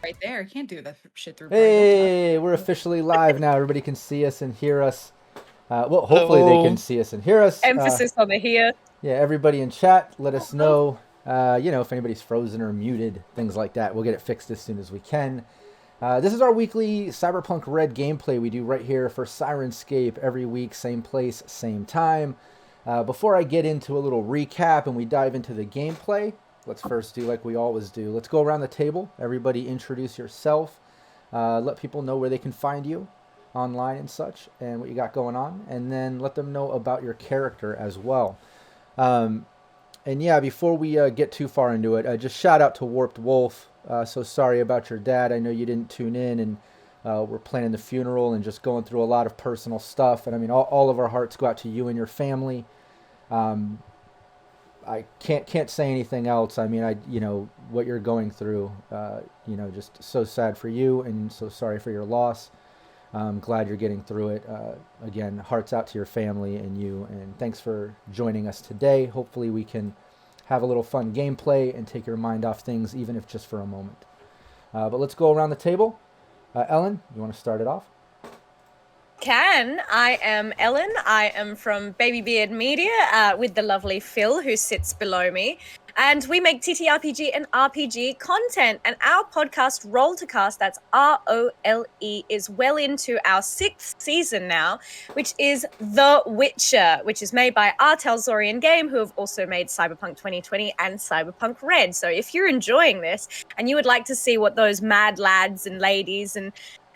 Right there. Can't do that shit through. Hey, we're officially live now. Everybody can see us and hear us. Well, hopefully they can see us and hear us. Emphasis on the here. Yeah, everybody in chat, let us know, if anybody's frozen or muted, things like that. We'll get it fixed as soon as we can. This is our weekly Cyberpunk Red gameplay we do right here for Syrinscape every week, same place, same time. Before I get into a little recap and we dive into the gameplay, let's first do like we always do. Let's go around the table. Everybody introduce yourself. Let people know where they can find you online and such and what you got going on. And then let them know about your character as well. And yeah, before we get too far into it, just shout out to Warped Wolf. So sorry about your dad. I know you didn't tune in and we're planning the funeral and just going through a lot of personal stuff. And I mean, all of our hearts go out to you and your family. I can't say anything else. I mean, what you're going through, just so sad for you and so sorry for your loss. I'm glad you're getting through it. Again, hearts out to your family and you, and thanks for joining us today. Hopefully we can have a little fun gameplay and take your mind off things, even if just for a moment. But let's go around the table. Ellen, you want to start it off? I am Ellen. I am from Baby Beard Media with the lovely Phil, who sits below me. And we make TTRPG and RPG content. And our podcast, Roll to Cast, that's ROLE, is well into our 6th season now, which is The Witcher, which is made by Zorian Game, who have also made Cyberpunk 2020 and Cyberpunk Red. So if you're enjoying this and you would like to see what those mad lads and ladies and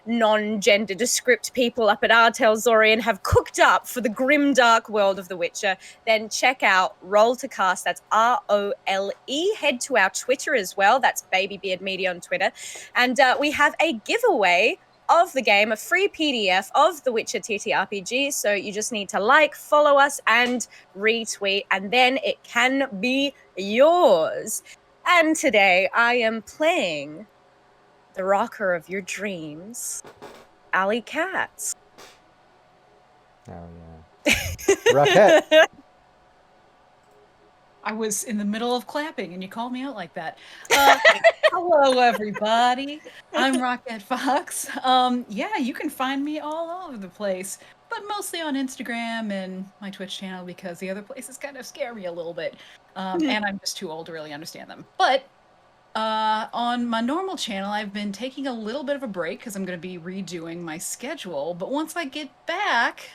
non-gender descript people up at Zorian have cooked up for the grim dark world of The Witcher, then check out Roll to Cast, that's ROLE. Head to our Twitter as well, that's Babybeard Media on Twitter, and we have a giveaway of the game, a free PDF of The Witcher TTRPG, so you just need to like, follow us, and retweet, and then it can be yours. And today I am playing the rocker of your dreams, Alley Katz. Oh, yeah. Rockette. I was in the middle of clapping and you called me out like that. Hello, everybody. I'm Rockette Fox. Yeah, you can find me all over the place, but mostly on Instagram and my Twitch channel because the other places kind of scare me a little bit. And I'm just too old to really understand them. But on my normal channel, I've been taking a little bit of a break because I'm going to be redoing my schedule. But once I get back,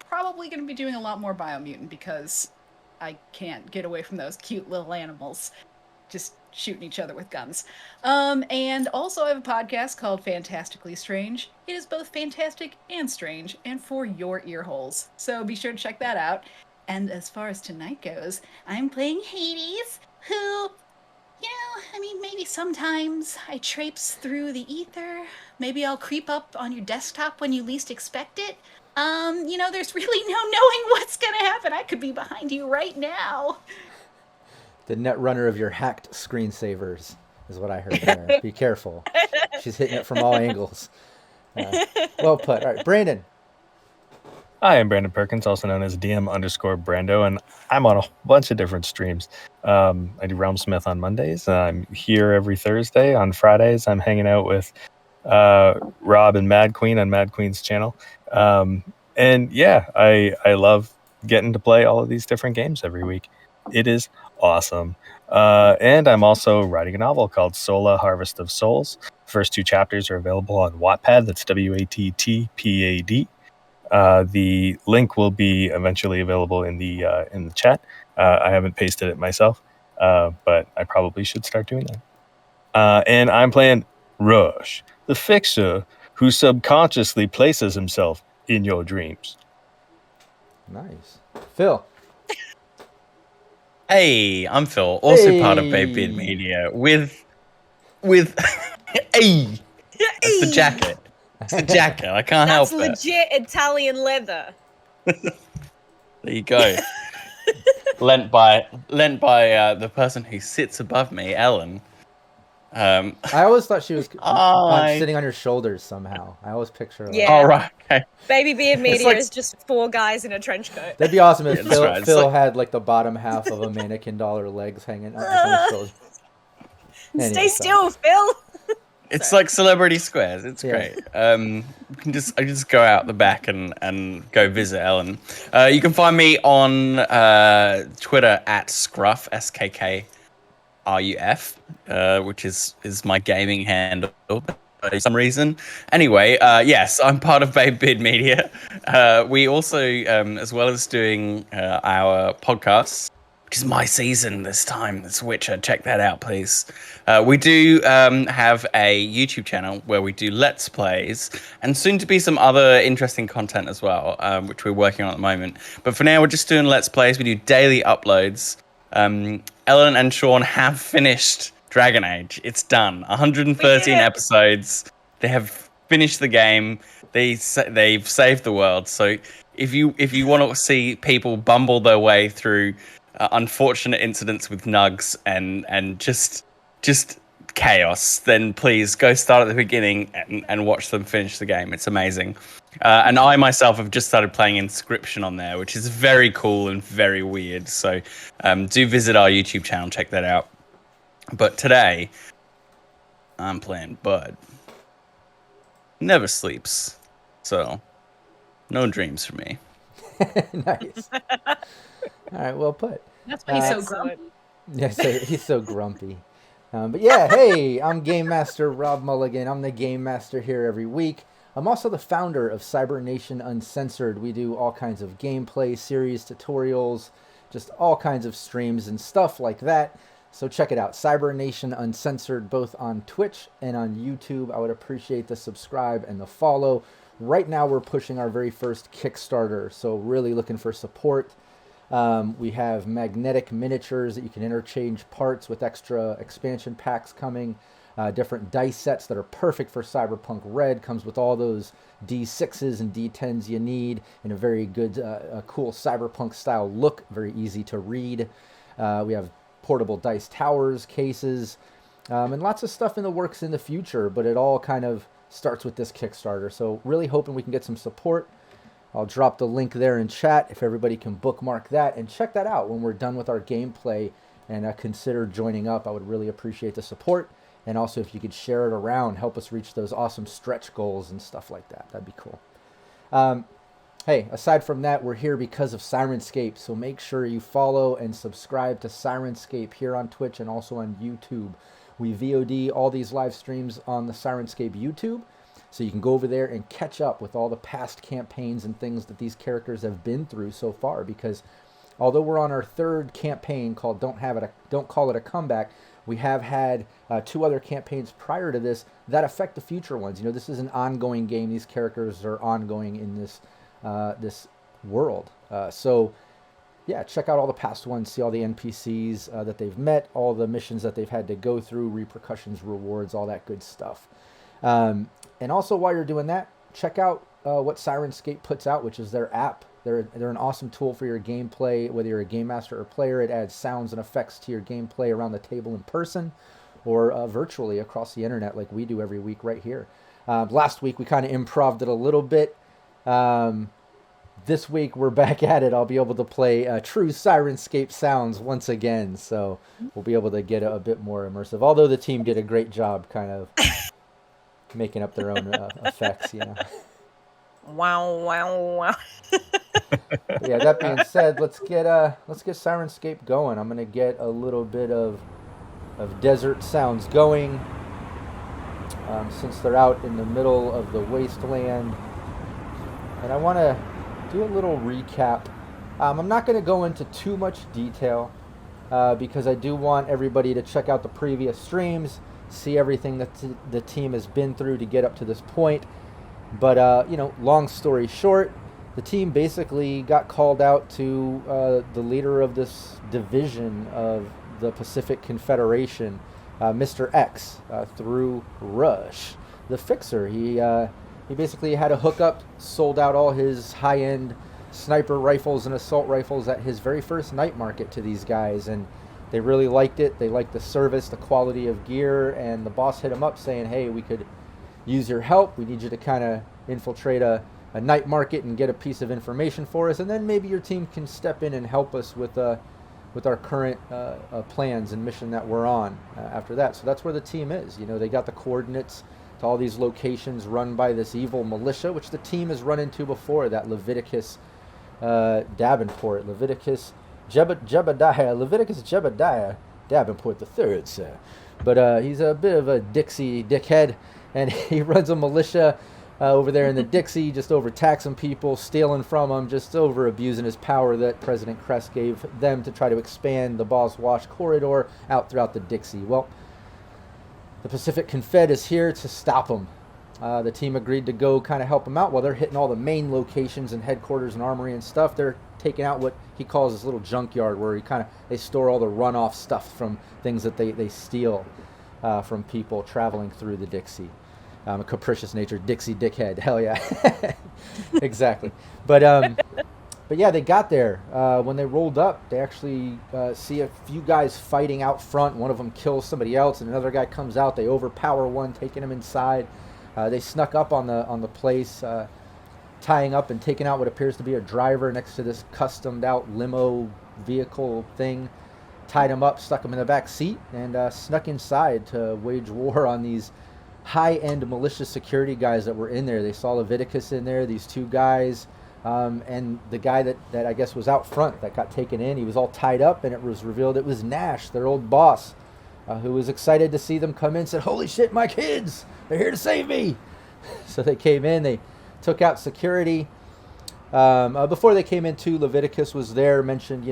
probably going to be doing a lot more Biomutant because I can't get away from those cute little animals just shooting each other with guns. And also I have a podcast called Fantastically Strange. It is both fantastic and strange and for your ear holes. So be sure to check that out. And as far as tonight goes, I'm playing Hades, who... maybe sometimes I traipse through the ether. Maybe I'll creep up on your desktop when you least expect it. There's really no knowing what's gonna happen. I could be behind you right now. The Netrunner of your hacked screensavers is what I heard there. Be careful. She's hitting it from all angles. Well put. All right, Brandon. Hi, I'm Brandon Perkins, also known as DM_Brando, and I'm on a bunch of different streams. I do Realm Smith on Mondays. I'm here every Thursday. On Fridays, I'm hanging out with Rob and Mad Queen on Mad Queen's channel. And yeah, I love getting to play all of these different games every week. It is awesome. And I'm also writing a novel called Sola Harvest of Souls. First 2 chapters are available on Wattpad. That's WATTPAD. The link will be eventually available in the chat. I haven't pasted it myself, but I probably should start doing that. And I'm playing Rush, the fixer who subconsciously places himself in your dreams. Nice. Phil. Hey, I'm Phil, also part of Hey. Baby Media with hey, it's the jacket. It's the jacket. I can't That's help it. legit Italian leather. There you go. lent by the person who sits above me, Ellen. I always thought she was Hi. sitting on your shoulders somehow. I always picture her. Yeah. All right. Okay. Baby Beard Media like- is just 4 guys in a trench coat. That'd be awesome if Yeah, that's Phil, right. It's Phil like- had like the bottom half of a mannequin doll, her legs hanging out on his shoulders. Anyway, Stay so- still, Phil. It's like Celebrity Squares. It's Yeah. great. You can just go out the back and go visit Ellen. You can find me on Twitter at Scruff SKKRUF, which is my gaming handle for some reason. Anyway, yes, I'm part of Babe Bid Media. We also, as well as doing our podcasts, which is my season this time, The Witcher. Check that out, please. We do have a YouTube channel where we do Let's Plays and soon to be some other interesting content as well, which we're working on at the moment. But for now, we're just doing Let's Plays. We do daily uploads. Ellen and Sean have finished Dragon Age. It's done. 113 episodes. They have finished the game. They've saved the world. So if you want to see people bumble their way through unfortunate incidents with nugs and just chaos, then please go start at the beginning and watch them finish the game. It's amazing. And I myself have just started playing Inscription on there, which is very cool and very weird. So do visit our YouTube channel, check that out. But today, I'm playing Bud. Never sleeps, so no dreams for me. Nice. All right, well put. That's why he's so Excellent. grumpy. Yeah, he's so grumpy. But yeah, hey, I'm Game Master Rob Mulligan. I'm the Game Master here every week. I'm also the founder of Cybernation Uncensored. We do all kinds of gameplay, series, tutorials, just all kinds of streams and stuff like that. So check it out, Cybernation Uncensored, both on Twitch and on YouTube. I would appreciate the subscribe and the follow. Right now we're pushing our very first Kickstarter, so really looking for support. We have magnetic miniatures that you can interchange parts with extra expansion packs coming. Different dice sets that are perfect for Cyberpunk Red. Comes with all those D6s and D10s you need in a very good, cool Cyberpunk style look. Very easy to read. We have portable dice towers, cases, and lots of stuff in the works in the future. But it all kind of starts with this Kickstarter. So really hoping we can get some support. I'll drop the link there in chat if everybody can bookmark that and check that out when we're done with our gameplay and consider joining up. I would really appreciate the support. And also if you could share it around, help us reach those awesome stretch goals and stuff like that. That'd be cool. Hey, aside from that, we're here because of Syrinscape. So make sure you follow and subscribe to Syrinscape here on Twitch and also on YouTube. We VOD all these live streams on the Syrinscape YouTube. So you can go over there and catch up with all the past campaigns and things that these characters have been through so far. Because although we're on our 3rd campaign called Don't Call It a Comeback, we have had 2 other campaigns prior to this that affect the future ones. You know, this is an ongoing game. These characters are ongoing in this this world. So yeah, check out all the past ones, see all the NPCs that they've met, all the missions that they've had to go through, repercussions, rewards, all that good stuff. And also while you're doing that, check out what Syrinscape puts out, which is their app. They're an awesome tool for your gameplay, whether you're a game master or player. It adds sounds and effects to your gameplay around the table in person or virtually across the internet like we do every week right here. Last week we kind of improv'd it a little bit. This week we're back at it. I'll be able to play true Syrinscape sounds once again, so we'll be able to get a bit more immersive. Although the team did a great job kind of making up their own effects, you know. Wow, wow, wow. Yeah, that being said, let's get Syrinscape going. I'm gonna get a little bit of desert sounds going, since they're out in the middle of the wasteland. And I want to do a little recap. I'm not going to go into too much detail because I do want everybody to check out the previous streams, see everything that the team has been through to get up to this point. But, long story short, the team basically got called out to the leader of this division of the Pacific Confederation, Mr. X, through Rush, the fixer. He basically had a hookup, sold out all his high-end sniper rifles and assault rifles at his very first night market to these guys, and they really liked it. They liked the service, the quality of gear, and the boss hit him up saying, hey, we could use your help. We need you to kind of infiltrate a night market and get a piece of information for us, and then maybe your team can step in and help us with our current plans and mission that we're on after that. So that's where the team is. They got the coordinates to all these locations run by this evil militia, which the team has run into before, that Leviticus Davenport, Leviticus Jebediah Davenport the third, sir. But he's a bit of a Dixie dickhead, and he runs a militia over there in the Dixie, just overtaxing people, stealing from them, just over abusing his power that President Kress gave them to try to expand the Boss Wash corridor out throughout the Dixie. Well, the Pacific Confed is here to stop him. The team agreed to go kind of help him out while they're hitting all the main locations and headquarters and armory and stuff. They're taking out what he calls his little junkyard, where they store all the runoff stuff from things that they steal from people traveling through the Dixie. A capricious nature, Dixie dickhead. Hell yeah. Exactly. But yeah, they got there. When they rolled up, they actually see a few guys fighting out front. One of them kills somebody else, and another guy comes out. They overpower one, taking him inside. They snuck up on the place, tying up and taking out what appears to be a driver next to this customed out limo vehicle thing. Tied him up, stuck him in the back seat, and snuck inside to wage war on these high-end malicious security guys that were in there. They saw Leviticus in there, these two guys, and the guy that I guess was out front that got taken in. He was all tied up, and it was revealed it was Nash, their old boss, who was excited to see them come in, said, holy shit, my kids, they're here to save me. So they came in, they took out security. Before they came in too, Leviticus was there, mentioned,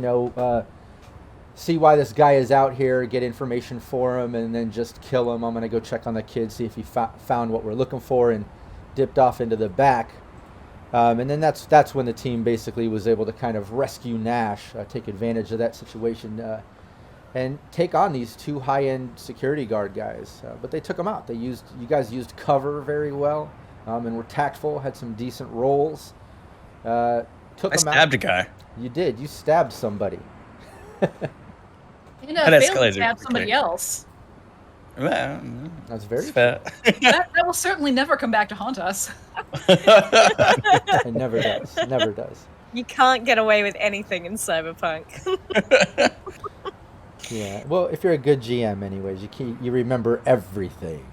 see why this guy is out here, get information for him, and then just kill him. I'm going to go check on the kid, see if he found what we're looking for, and dipped off into the back. And then that's when the team basically was able to kind of rescue Nash, take advantage of that situation, and take on these two high-end security guard guys. But they took them out. You guys used cover very well, and were tactful, had some decent rolls. I stabbed a guy. You did. You stabbed somebody. That escalated. Stab somebody else. Well, that's very fair. that will certainly never come back to haunt us. It never does. Never does. You can't get away with anything in Cyberpunk. Yeah. Well, if you're a good GM, anyways, you remember everything.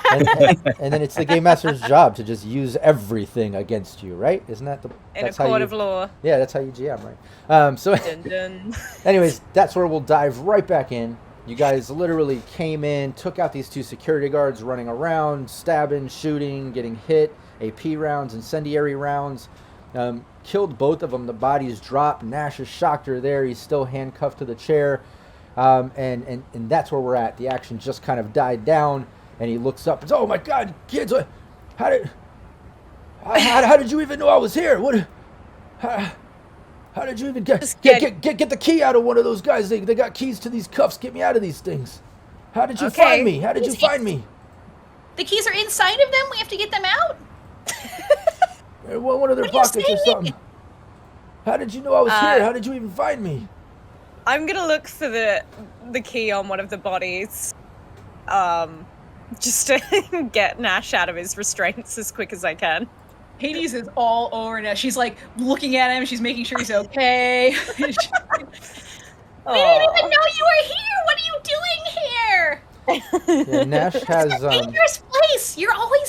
And then it's the game master's job to just use everything against you, right? Isn't that in a court of law? Yeah, that's how you GM, right? Dun, dun. Anyways, that's where we'll dive right back in. You guys literally came in, took out these two security guards running around, stabbing, shooting, getting hit, AP rounds, incendiary rounds. Killed both of them. The bodies dropped. Nash is shocked her there. He's still handcuffed to the chair. And that's where we're at. The action just kind of died down. And he looks up and says, oh my God, kids, how did you even know I was here? How did you even get the key out of one of those guys? They got keys to these cuffs. Get me out of these things. How did you find me? How did you find me? The keys are inside of them? We have to get them out? One of their pockets or something. How did you know I was here? How did you even find me? I'm going to look for the key on one of the bodies. Just to get Nash out of his restraints as quick as I can. Hades is all over Nash. She's like looking at him. She's making sure he's okay. I didn't even know you were here. What are you doing here? Yeah, Nash has it's a dangerous place. You're always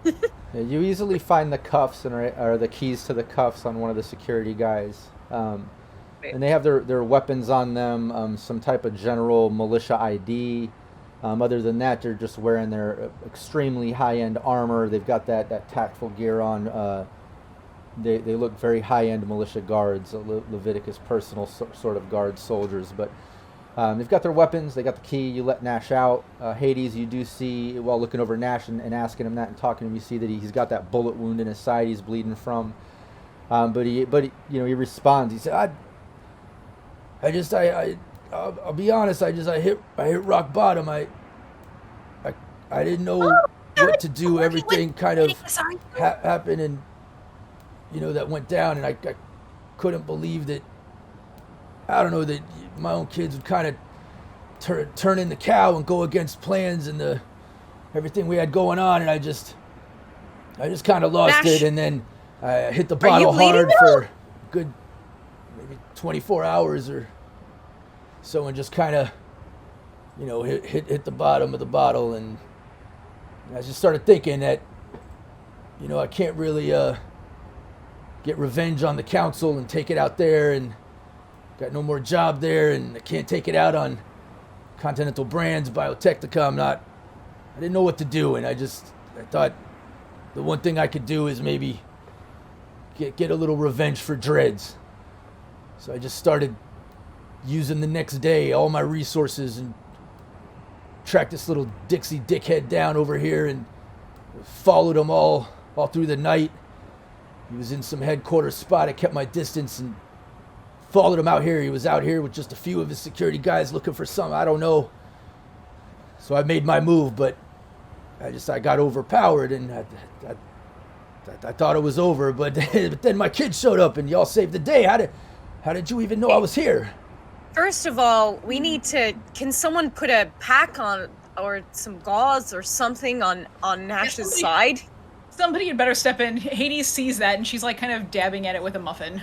Yeah, you easily find the cuffs or the keys to the cuffs on one of the security guys. And they have their weapons on them, some type of general militia ID. Other than that, they're just wearing their extremely high-end armor. They've got that tactful gear on. They look very high-end militia guards, Leviticus personal sort of guard soldiers. But they've got their weapons. They got the key. You let Nash out. Hades, you do see, while looking over Nash and asking him that and talking to him, you see that he's got that bullet wound in his side he's bleeding from. But he responds. He said, I'll be honest. I hit rock bottom. I didn't know what to do. Everything kind of happened, and that went down, and I couldn't believe that. I don't know that my own kids would kind of turn in the cow and go against plans and everything we had going on, and I just kind of lost it, and then I hit the bottle hard for a good maybe 24 hours or so, and just kind of hit the bottom of the bottle, and I just started thinking that I can't really get revenge on the council and take it out there, and got no more job there, and I can't take it out on Continental Brands, Biotechnica. I didn't know what to do, and I thought the one thing I could do is maybe get a little revenge for Dreads. So I just started using the next day all my resources and tracked this little Dixie dickhead down over here and followed him all through the night. He was in some headquarters spot. I kept my distance and followed him out here. He was out here with just a few of his security guys looking for some, I don't know. So I made my move, but I got overpowered, and I thought it was over, but then my kids showed up and y'all saved the day. How did you even know I was here? First of all, can someone put a pack on or some gauze or something on Nash's side? Somebody had better step in. Hades sees that, and she's like kind of dabbing at it with a muffin.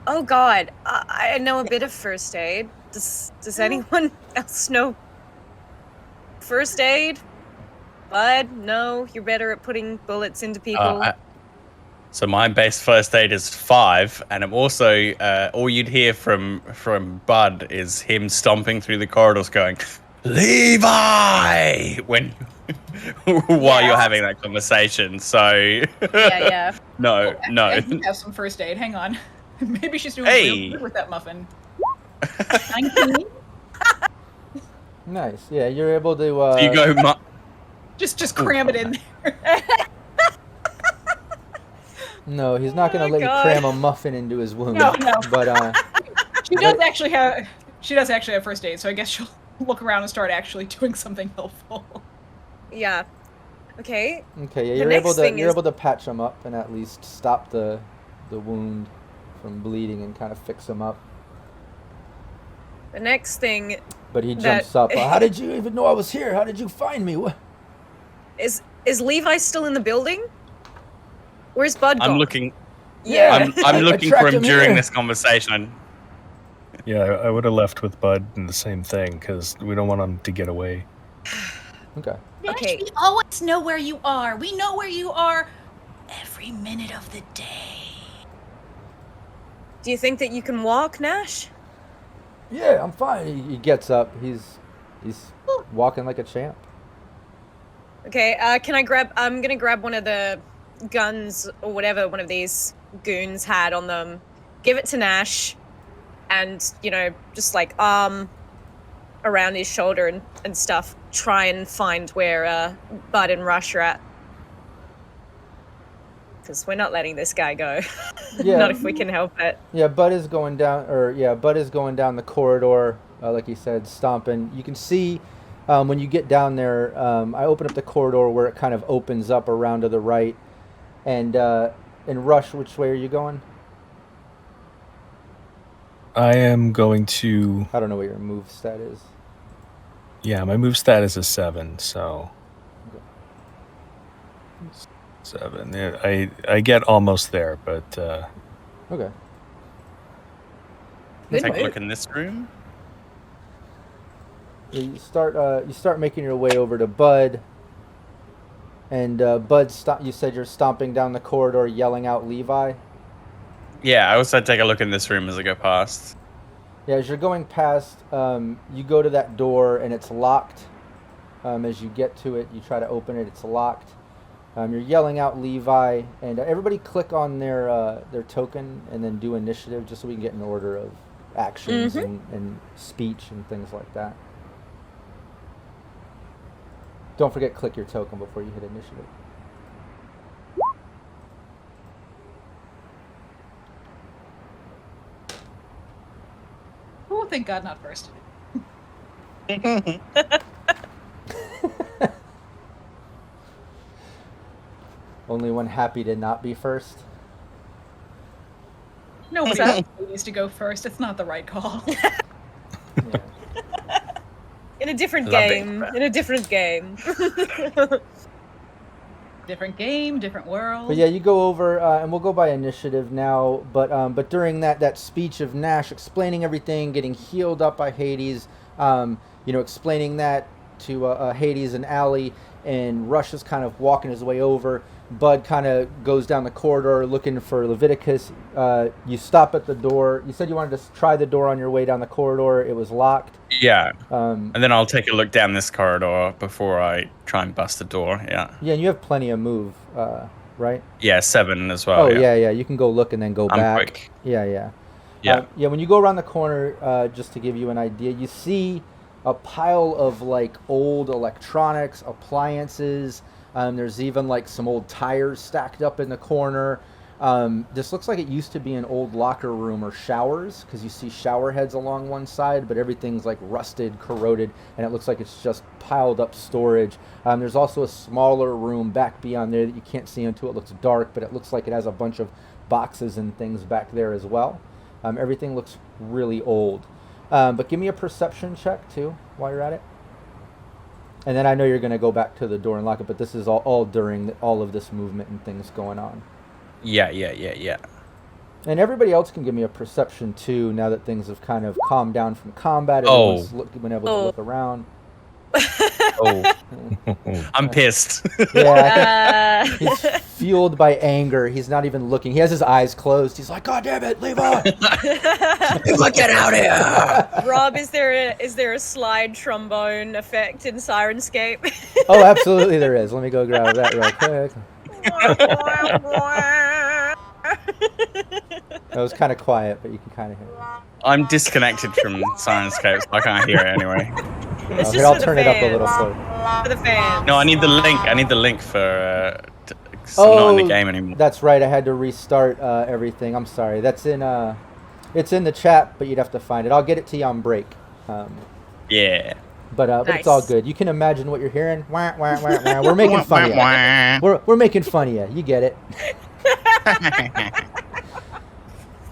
Oh God, I know a bit of first aid. Does anyone else know first aid? Bud, no, you're better at putting bullets into people. So my base first aid is 5, and I'm also all you'd hear from Bud is him stomping through the corridors, going, "Levi!" while you're having that conversation. So yeah. No. I do have some first aid. Hang on. Maybe she's doing real good with that muffin. 19. Nice. Yeah, you're able to. You go. Just cram it in there. No, he's not going to let you cram a muffin into his wound. No. But she does actually have first aid, so I guess she'll look around and start actually doing something helpful. Yeah. Okay. Okay. Yeah, you're able to patch him up and at least stop the wound from bleeding and kind of fix him up. The next thing. But he jumps up. How did you even know I was here? How did you find me? What? Is Levi still in the building? Where's Bud gone? I'm looking. Yeah, I'm looking for him during this conversation. Yeah, I would have left with Bud in the same thing because we don't want him to get away. Okay. Okay. We always know where you are. We know where you are every minute of the day. Do you think that you can walk, Nash? Yeah, I'm fine. He gets up. He's walking like a champ. Okay. I'm gonna grab one of the guns or whatever one of these goons had on them, give it to Nash, and just like arm around his shoulder and stuff, try and find where Bud and Rush are at, because we're not letting this guy go. Yeah. Not if we can help it. Yeah, Bud is going down the corridor, like he said, stomping. You can see when you get down there, I open up the corridor where it kind of opens up around to the right. And Rush, which way are you going? I am going to. I don't know what your move stat is. Yeah, my move stat is a 7, so. Okay. 7. Yeah, I get almost there, but. Okay. Take a look in this room. You start making your way over to Bud. And Bud, you said you're stomping down the corridor, yelling out Levi. Yeah, I also take a look in this room as I go past. Yeah, as you're going past, you go to that door and it's locked. As you get to it, you try to open it, it's locked. You're yelling out Levi, and everybody click on their token and then do initiative, just so we can get an order of actions and speech and things like that. Don't forget, click your token before you hit initiative. Oh, thank God, not first. Only one happy to not be first. Nobody needs to go first. It's not the right call. Yeah. In a different Love game. it. In a different game. Different game, different world. But yeah, you go over, and we'll go by initiative now. But during that speech of Nash explaining everything, getting healed up by Hades, explaining that to Hades and Allie, and Rush is kind of walking his way over. Bud kind of goes down the corridor looking for Leviticus. You stop at the door. You said you wanted to try the door on your way down the corridor. It was locked. Yeah. And then I'll take a look down this corridor before I try and bust the door. Yeah. Yeah, and you have plenty of move, right? Yeah, 7 as well. Oh, yeah. You can go look and then go I'm back. quick. Yeah. Yeah. When you go around the corner, just to give you an idea, you see a pile of like old electronics, appliances. There's even like some old tires stacked up in the corner. This looks like it used to be an old locker room or showers, because you see shower heads along one side, but everything's like rusted, corroded, and it looks like it's just piled up storage. There's also a smaller room back beyond there that you can't see into. It looks dark, but it looks like it has a bunch of boxes and things back there as well. Everything looks really old. But give me a perception check too while you're at it. And then I know you're going to go back to the door and lock it, but this is all during all of this movement and things going on. Yeah. And everybody else can give me a perception too, now that things have kind of calmed down from combat. Everyone's been able to look around. Oh. I'm pissed. Yeah, he's fueled by anger. He's not even looking. He has his eyes closed. He's like, God damn it, Levi! Get out here! Rob, is there a slide trombone effect in Syrinscape? Oh, absolutely there is. Let me go grab that real quick. That was kind of quiet, but you can kind of hear it. I'm disconnected from Syrinscape, so I can't hear it anyway. It's Okay, just I'll for the turn it up a little fans. for For the fans. No, I need the link. I need the link for. I'm not in the game anymore. That's right. I had to restart everything. I'm sorry. That's in it's in the chat, but you'd have to find it. I'll get it to you on break. Yeah. But it's all good. You can imagine what you're hearing. Wah, wah, wah, wah. We're making fun of you. We're making fun of you. You get it.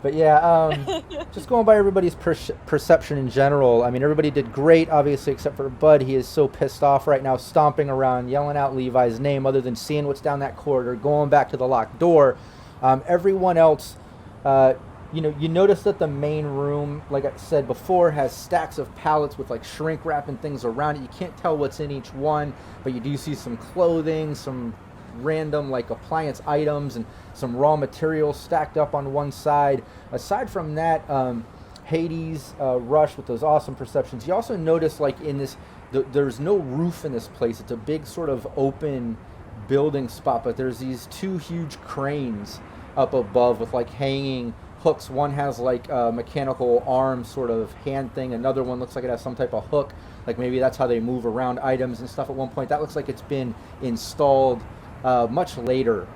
But yeah, just going by everybody's perception in general. I mean, everybody did great, obviously, except for Bud. He is so pissed off right now, stomping around, yelling out Levi's name, other than seeing what's down that corridor, going back to the locked door. Everyone else, you notice that the main room, like I said before, has stacks of pallets with like shrink wrap and things around it. You can't tell what's in each one, but you do see some clothing, some random like appliance items, and some raw materials stacked up on one side. Aside from that, Hades, Rush with those awesome perceptions. You also notice like in this, there's no roof in this place. It's a big sort of open building spot, but there's these two huge cranes up above with like hanging hooks. One has like a mechanical arm sort of hand thing. Another one looks like it has some type of hook. Like maybe that's how they move around items and stuff at one point. That looks like it's been installed much later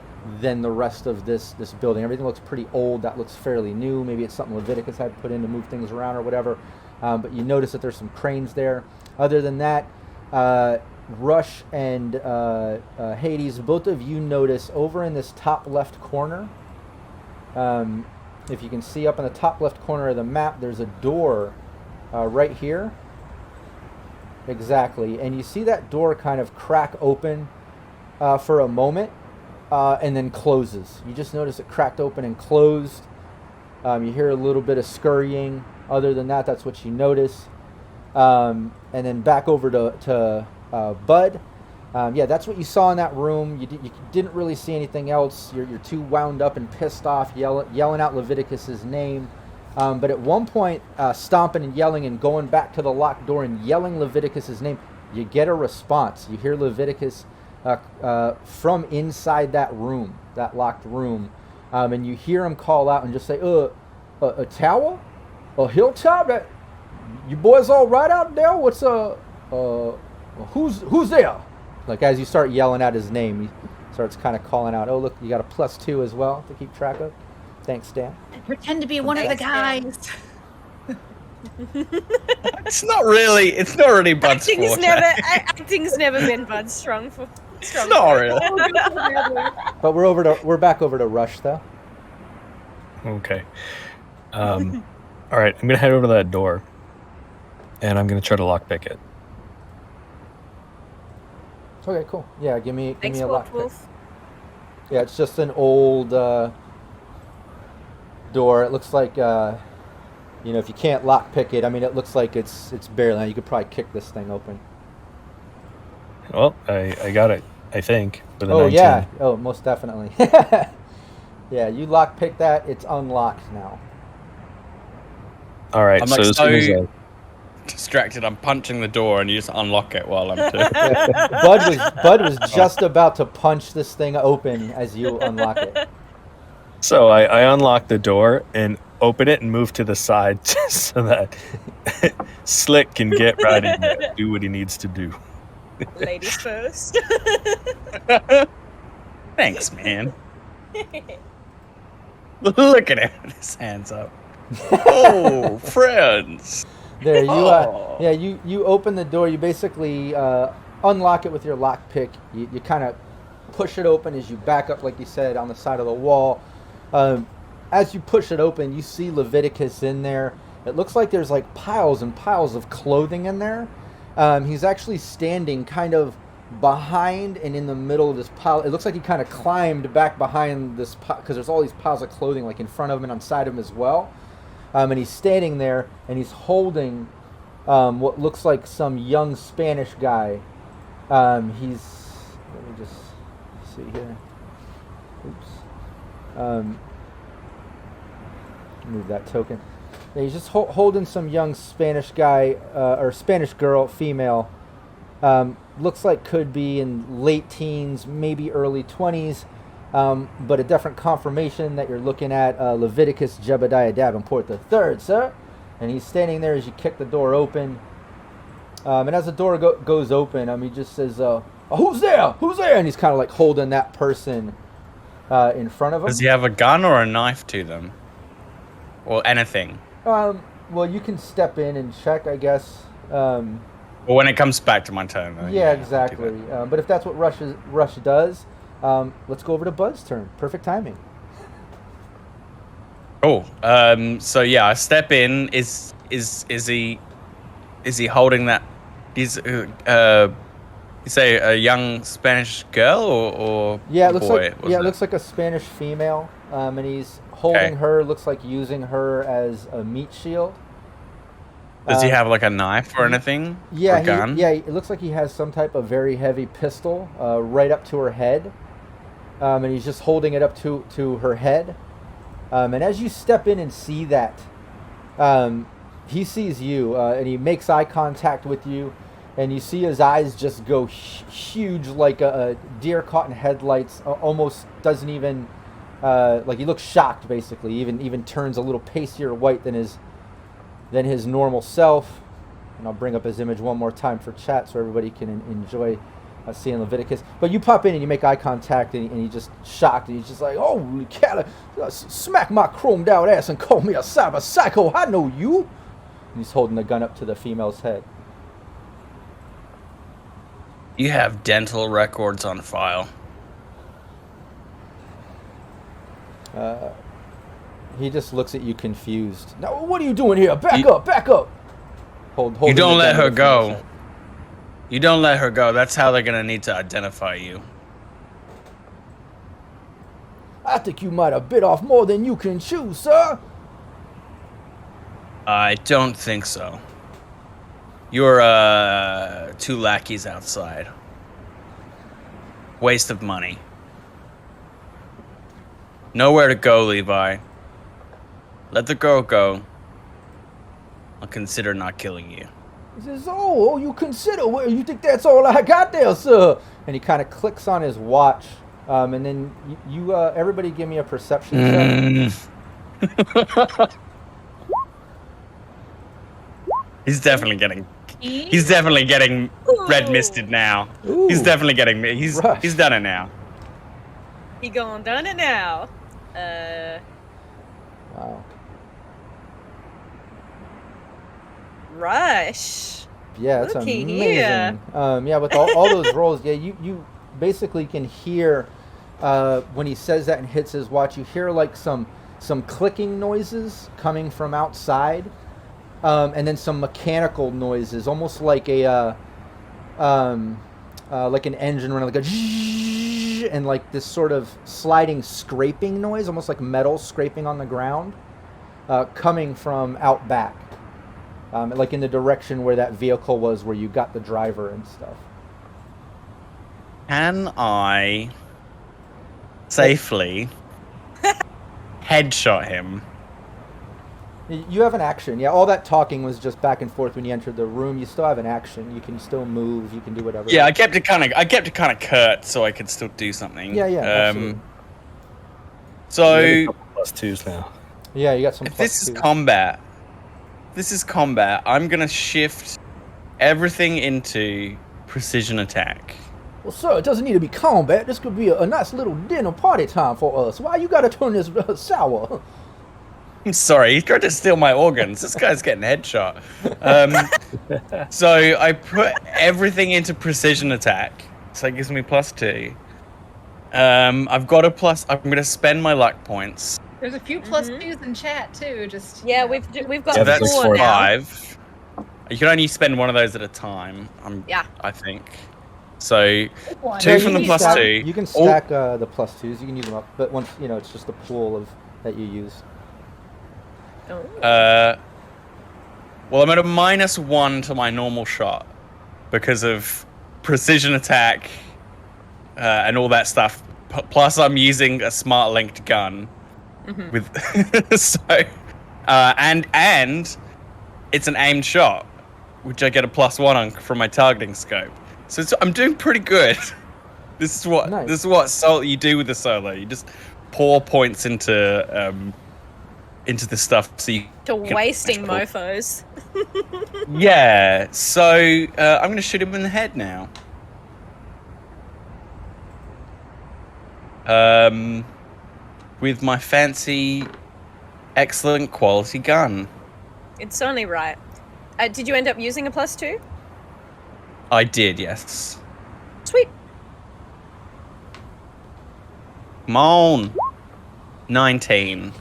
than the rest of this building. Everything looks pretty old. That looks fairly new. Maybe it's something Leviticus had put in to move things around or whatever. But you notice that there's some cranes there. Other than that, Rush and Hades, both of you notice over in this top left corner, if you can see up in the top left corner of the map, there's a door right here. Exactly. And you see that door kind of crack open for a moment, and then closes. You just notice it cracked open and closed. You hear a little bit of scurrying. Other than that, that's what you notice. And then back over to Bud. Yeah, that's what you saw in that room. You didn't really see anything else. You're too wound up and pissed off, yelling out Leviticus's name. But at one point, stomping and yelling and going back to the locked door and yelling Leviticus's name, you get a response. You hear Leviticus from inside that room, that locked room, and you hear him call out and just say, a tower? A hilltop? You boys all right out there? What's who's there? Like, as you start yelling out his name, he starts kind of calling out, oh, look, you got a +2 as well to keep track of. Thanks, Dan. Pretend to be one of the guys. It's not really Bud's forte. Acting's never been Bud's strong. It's not really. But we're back over to Rush, though. Okay. All right, I'm gonna head over to that door, and I'm gonna try to lockpick it. Okay, cool. Yeah, give me a lockpick. Wolf. Yeah, it's just an old door. It looks like if you can't lockpick it, I mean, it looks like it's barely. You could probably kick this thing open. Well, I got it, I think, with a 19. Yeah. Oh, most definitely. Yeah, you lockpick that. It's unlocked now. All right, I'm so like as soon as distracted. I'm punching the door and you just unlock it while I'm doing it. Yeah. Bud was just about to punch this thing open as you unlock it. So I unlock the door and open it and move to the side just so that Slick can get right in there, do what he needs to do. Ladies first. Thanks, man. Look at him, his hands up. Oh, friends. There you open the door. You basically unlock it with your lockpick. You kind of push it open as you back up, like you said, on the side of the wall. As you push it open, you see Leviticus in there. It looks like there's like piles and piles of clothing in there. He's actually standing kind of behind and in the middle of this pile. It looks like he kind of climbed back behind this because there's all these piles of clothing like in front of him and on side of him as well. And he's standing there and he's holding what looks like some young Spanish guy. Let me just see here. Oops. Move that token. Yeah, he's just holding some young Spanish guy or Spanish girl, female. Looks like could be in late teens, maybe early 20s. But a different confirmation that you're looking at Leviticus Jebediah Davenport III, sir. And he's standing there as you kick the door open. And as the door goes open, he just says, who's there? Who's there? And he's kind of like holding that person in front of him. Does he have a gun or a knife to them? Or anything? Well, you can step in and check, I guess. Well, when it comes back to my turn. Yeah, exactly. But if that's what Rush does, let's go over to Bud's turn. Perfect timing. Cool. So yeah, I step in. Is he holding that? You say a young Spanish girl or yeah, it looks boy? It looks like a Spanish female. And he's holding her. Looks like using her as a meat shield. Does he have like a knife or anything? Yeah, or a gun? It looks like he has some type of very heavy pistol right up to her head. And he's just holding it up to her head. And as you step in and see that, he sees you and he makes eye contact with you. And you see his eyes just go huge like a deer caught in headlights. Almost doesn't even, like he looks shocked basically. Even turns a little pastier white than his normal self. And I'll bring up his image one more time for chat so everybody can enjoy seeing Leviticus. But you pop in and you make eye contact and he's just shocked. And he's just like, holy cow, smack my chromed out ass and call me a cyber psycho. I know you. And he's holding the gun up to the female's head. You have dental records on file. He just looks at you confused. Now, what are you doing here? Back up, back up. You don't let her go. You don't let her go. That's how they're going to need to identify you. I think you might have bit off more than you can chew, sir. I don't think so. You're two lackeys outside. Waste of money. Nowhere to go, Levi. Let the girl go. I'll consider not killing you. He says, oh, you consider, well, you think that's all I got there, sir? And he kind of clicks on his watch, and then you everybody give me a perception check. He's definitely getting red misted now. Ooh. He's definitely getting he's done it now. He gone done it now. Wow. Rush. Yeah, it's Looky amazing. here. Yeah, with all those rolls, yeah, you basically can hear when he says that and hits his watch, you hear like some clicking noises coming from outside, and then some mechanical noises, almost like a like an engine running, like a zzzz, and like this sort of sliding scraping noise, almost like metal scraping on the ground, coming from out back. Like in the direction where that vehicle was, where you got the driver and stuff. Can I safely headshot him? You have an action. Yeah, all that talking was just back and forth when you entered the room. You still have an action. You can still move. You can do whatever. Yeah, I kept it kind of curt so I could still do something. Yeah, absolutely. So +2s now. Yeah, you got some. If this is combat, I'm gonna shift everything into precision attack. Well, sir, it doesn't need to be combat. This could be a nice little dinner party time for us. Why you gotta turn this sour? I'm sorry, he tried to steal my organs. This guy's getting headshot. So I put everything into precision attack. So that gives me +2. I've got a plus. I'm gonna spend my luck points. There's a few +2s in chat too. Just Yeah, we've got So Yeah, that's 4 now. 5. You can only spend one of those at a time. I think. So one. 2 Yeah, from you the can stack- +2. You can stack the +2s. You can use them up, but once it's just a pool of that you use. Oh. Well, I'm at a -1 to my normal shot because of precision attack and all that stuff. Plus, I'm using a smart linked gun with and it's an aimed shot, which I get a +1 on from my targeting scope. So I'm doing pretty good. This is what you do with the solo. You just pour points into the stuff so you To wasting mofos. Yeah, so I'm going to shoot him in the head now. With my fancy, excellent quality gun. It's only right. Did you end up using a +2? I did, yes. Sweet. Come on. 19.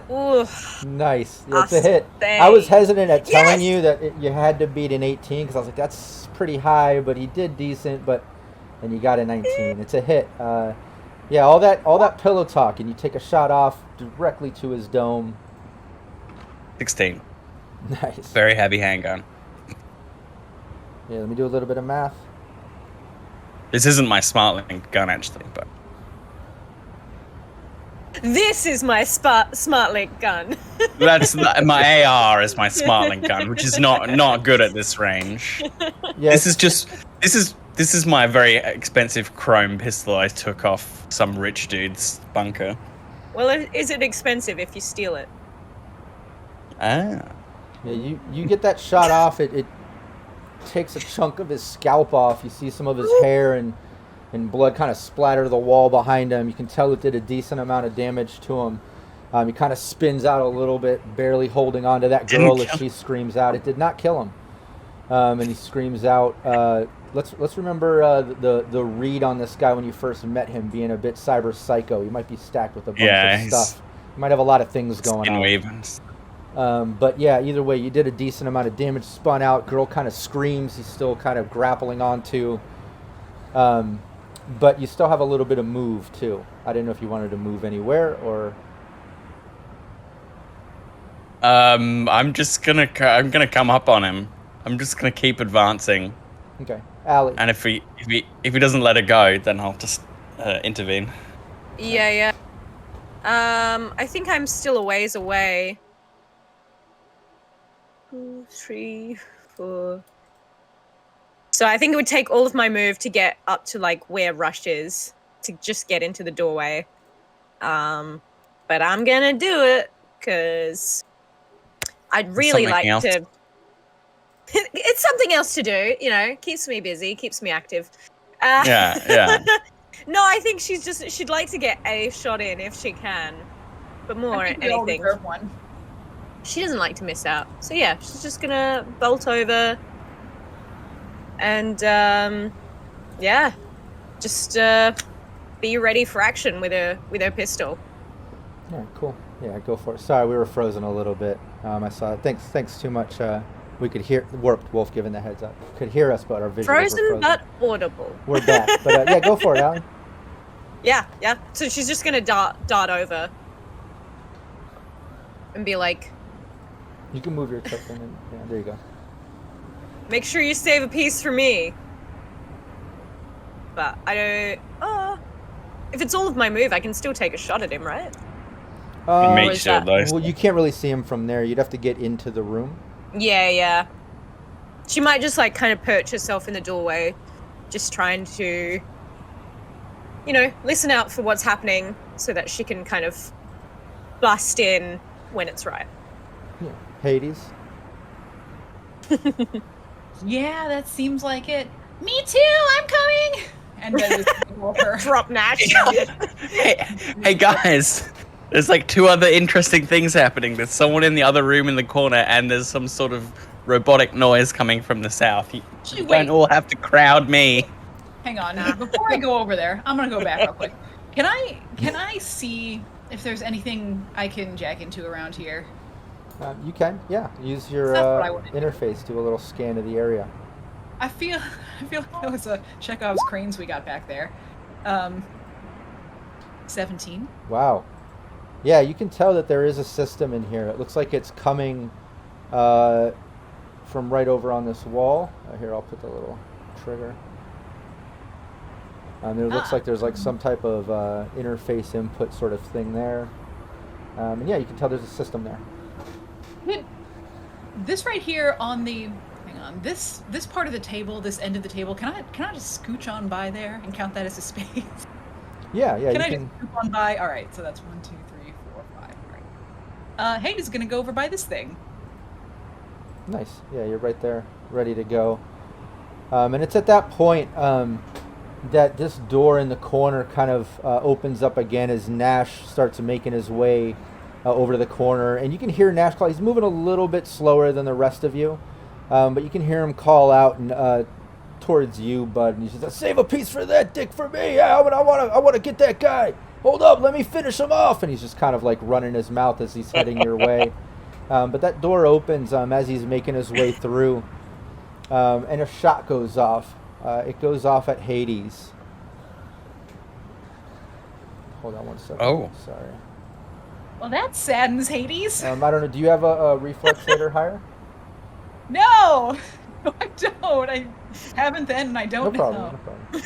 Ooh. Nice. Yeah, it's a hit. Awesome. I was hesitant at telling Yes! you that you had to beat an 18 because I was like, that's pretty high, but he did decent. But then you got a 19. It's a hit. Yeah, all that pillow talk, and you take a shot off directly to his dome. 16. Nice. Very heavy handgun. Yeah, let me do a little bit of math. This isn't my smart link gun, actually, but... This is my smart link gun. That's my AR is my smart link gun, which is not good at this range. Yeah, This is my very expensive chrome pistol I took off some rich dude's bunker. Well, is it expensive if you steal it? Ah. Yeah, you get that shot off. It takes a chunk of his scalp off. You see some of his hair and blood kind of splatter the wall behind him. You can tell it did a decent amount of damage to him. He kind of spins out a little bit, barely holding on to that girl as she screams out. It did not kill him. And he screams out. Let's remember the read on this guy when you first met him being a bit cyber psycho. He might be stacked with a bunch of stuff. He might have a lot of things going on. But yeah, either way, you did a decent amount of damage. Spun out. Girl kind of screams. He's still kind of grappling onto. But you still have a little bit of move too. I didn't know if you wanted to move anywhere or. I'm gonna come up on him. I'm just gonna keep advancing. Okay, Allie. And if he doesn't let it go, then I'll just intervene. Yeah. I think I'm still a ways away. 2, 3, 4. So I think it would take all of my move to get up to like where Rush is to just get into the doorway. But I'm gonna do it because I'd really Something like else. to. It's something else to do, you know. Keeps me busy, keeps me active. Yeah. No, I think she'd like to get a shot in if she can, but more I think we all anything. deserve one. She doesn't like to miss out, so yeah, she's just gonna bolt over, and yeah, just be ready for action with her pistol. Yeah, cool. Yeah, go for it. Sorry, we were frozen a little bit. I saw it. Thanks too much. We could hear warped Wolf giving the heads up. Could hear us, but our visuals were Frozen but audible. We're back. But yeah, go for it, Alan. Yeah. So she's just gonna dart over and be like, You can move your token. And, yeah, there you go. make sure you save a piece for me. But I don't. If it's all of my move, I can still take a shot at him, right? Make is sure that- those. Well, you can't really see him from there. You'd have to get into the room. Yeah. She might just like kind of perch herself in the doorway, just trying to, you know, listen out for what's happening so that she can kind of bust in when it's right. Yeah. Hades. Yeah, that seems like it. Me too, I'm coming! And then just roll her. Drop Nash. Hey guys, there's like 2 other interesting things happening. There's someone in the other room in the corner, and there's some sort of robotic noise coming from the south. You Wait. don't all have to crowd me. Hang on. Before I go over there, I'm gonna go back real quick. Can I see if there's anything I can jack into around here? You can. Yeah. Use your That's what I wanted to do. interface. Do a little scan of the area. I feel like that was a Chekhov's cranes we got back there. 17. Wow. Yeah, you can tell that there is a system in here. It looks like it's coming from right over on this wall. Here, I'll put the little trigger. And it looks like there's like some type of interface input sort of thing there. And yeah, you can tell there's a system there. This right here on the this part of the table, this end of the table, can I just scooch on by there and count that as a space? Yeah, Can you I can. just scoop on by? All right, so that's 1, 2, 3, 4, 5. All right. Hades is gonna go over by this thing. Nice. Yeah, you're right there, ready to go. And it's at that point that this door in the corner kind of opens up again as Nash starts making his way over to the corner. And you can hear Nash call. He's moving a little bit slower than the rest of you, but you can hear him call out and towards you, bud. And he says, "Save a piece for that dick for me. Yeah, I want to get that guy. Hold up, let me finish him off." And he's just kind of like running his mouth as he's heading your way. But that door opens as he's making his way through, and a shot goes off. It goes off at Hades. Hold on 1 second. Oh. Sorry. Well, that saddens Hades. I don't know. Do you have a reflex rate or higher? No, I don't. I haven't then, and I don't No problem. now. No problem.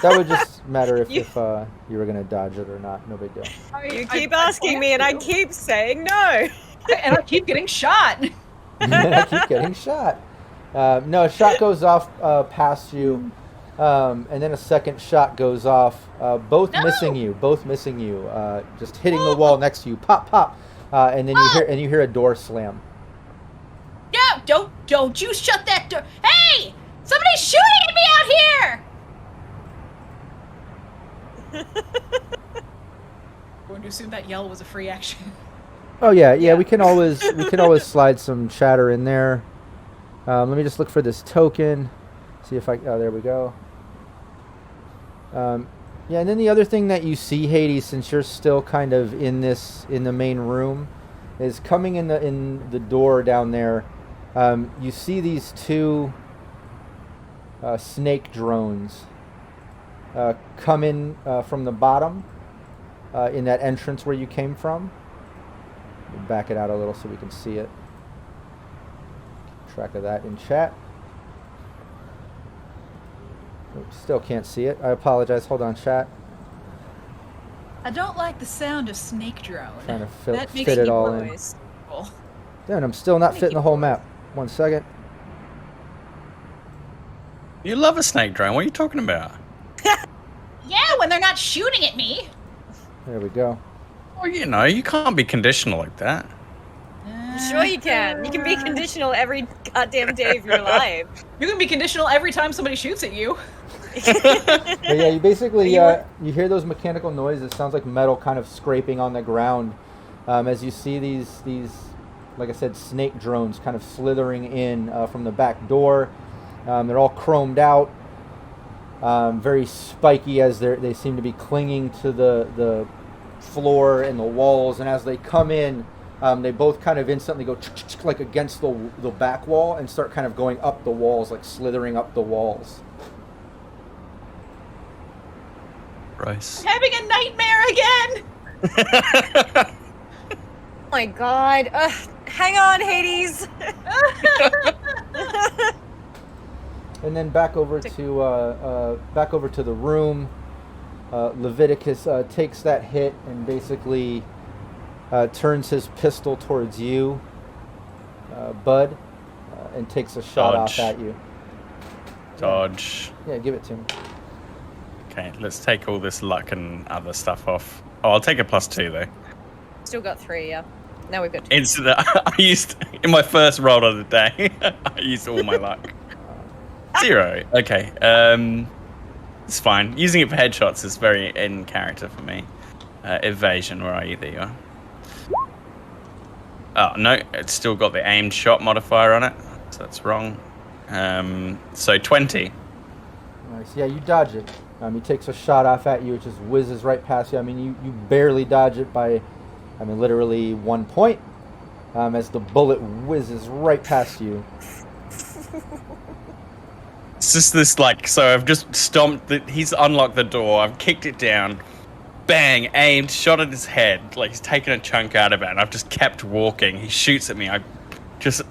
That would just matter if you were gonna dodge it or not. No big deal. You keep asking me, and I keep saying no. And I keep getting shot. I keep getting shot. No, a shot goes off past you, and then a second shot goes off, both missing you. Just hitting the wall next to you. Pop, pop, and then you hear a door slam. No, don't you shut that door. Hey, somebody's shooting at me out here. Going to assume that yell was a free action. Oh yeah. We can always slide some chatter in there. Let me just look for this token. See if I. Oh, there we go. Yeah, and then the other thing that you see, Hades, since you're still kind of in the main room, is coming in the door down there. You see these 2 snake drones come in from the bottom in that entrance where you came from. Back it out a little so we can see it. Track of that in chat. Oops, still can't see it. I apologize. Hold on, chat. I don't like the sound of snake drone. Trying to That makes fit it me all in. Noise. cool. Then I'm still not Make fitting you the whole boys. map. 1 second. You love a snake drone. What are you talking about? Yeah, when they're not shooting at me. There we go. Well, you know, you can't be conditional like that. Sure you can. You can be conditional every goddamn day of your life. You can be conditional every time somebody shoots at you. But yeah, you basically You you hear those mechanical noises. It sounds like metal kind of scraping on the ground as you see these like I said, snake drones kind of slithering in from the back door. They're all chromed out, very spiky as they seem to be clinging to the floor and the walls. And as they come in, they both kind of instantly go like against the back wall and start kind of going up the walls, like slithering up the walls. Bryce. Having a nightmare again. Oh my god. Hang on, Hades. And then back over to the room. Leviticus takes that hit and basically turns his pistol towards you, Bud, and takes a shot off Dodge. at you. Dodge. Yeah, give it to him. Okay, let's take all this luck and other stuff off. Oh, I'll take a +2 though. Still got 3, yeah. Now we've got 2. I used in my first roll of the day. I used all my luck. 0. Okay. It's fine. Using it for headshots is very in character for me. Evasion. Where are you? There you are. Oh no, it's still got the aimed shot modifier on it, so that's wrong. So 20. Nice. Yeah, you dodge it. He takes a shot off at you. It just whizzes right past you. I mean, you barely dodge it by, literally 1 point. As the bullet whizzes right past you. It's just this so I've just stomped he's unlocked the door, I've kicked it down, bang, aimed, shot at his head, like he's taken a chunk out of it, and I've just kept walking. He shoots at me, I just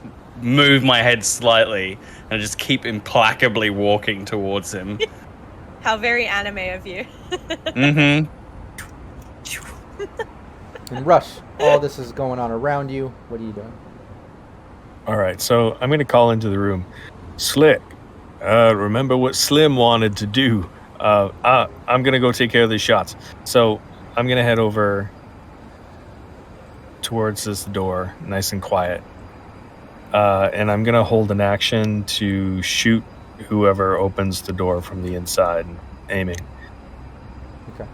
move my head slightly, and I just keep implacably walking towards him. How very anime of you. Mm-hmm. And Rush, all this is going on around you. What are you doing? All right, so I'm going to call into the room. Slick, remember what Slim wanted to do. I'm going to go take care of these shots. So I'm going to head over towards this door, nice and quiet. And I'm going to hold an action to shoot whoever opens the door from the inside, aiming. Okay.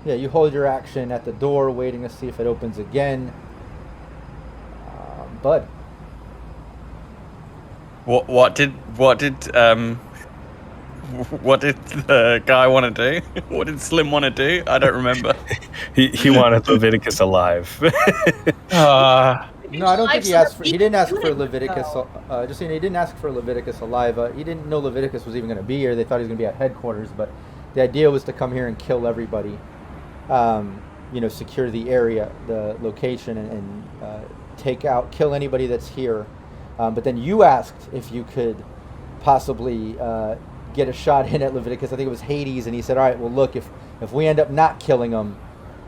Yeah, you hold your action at the door, waiting to see if it opens again. Bud. What did the guy want to do? What did Slim want to do? I don't remember. He wanted Leviticus alive. No, I don't think he asked for. He didn't ask for Leviticus. Just saying, he didn't ask for Leviticus alive. He didn't know Leviticus was even going to be here. They thought he was going to be at headquarters, but the idea was to come here and kill everybody. Secure the area, the location, and kill anybody that's here. But then you asked if you could possibly get a shot in at Leviticus. I think it was Hades, and he said, "All right, well, look, if we end up not killing him,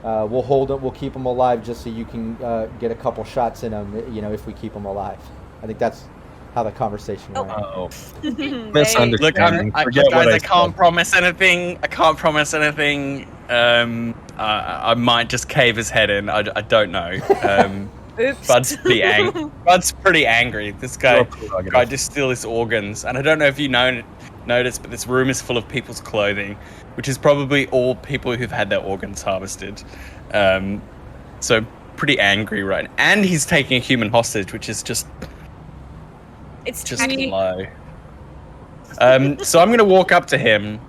we'll hold him. We'll keep him alive, just so you can get a couple shots in him. If we keep him alive." I think that's how the conversation went. Oh, Hey. misunderstanding. I can't promise anything. I can't promise anything. I might just cave his head in. I don't know. Oops. Bud's pretty angry. This guy tried to steal his organs, and I don't know if you noticed, but this room is full of people's clothing, which is probably all people who've had their organs harvested. So pretty angry, right? And he's taking a human hostage, which is just It's low. So I'm gonna walk up to him,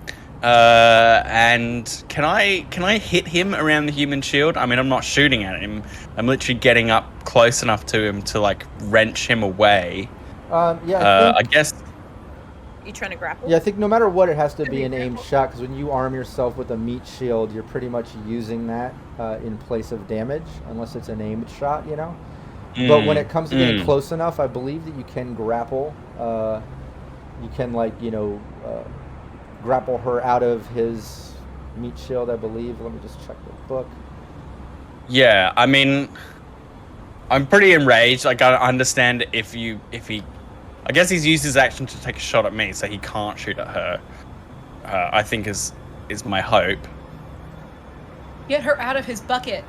and can I hit him around the human shield? I mean, I'm not shooting at him. I'm literally getting up close enough to him to wrench him away. I guess. You trying to grapple? Yeah, I think no matter what, it has to be an aimed shot, because when you arm yourself with a meat shield, you're pretty much using that in place of damage, unless it's an aimed shot, But when it comes to getting close enough, I believe that you can grapple. You can grapple her out of his meat shield, I believe. Let me just check the book. Yeah, I mean, I'm pretty enraged. Like, I understand if he, I guess he's used his action to take a shot at me, so he can't shoot at her. I think is my hope. Get her out of his bucket.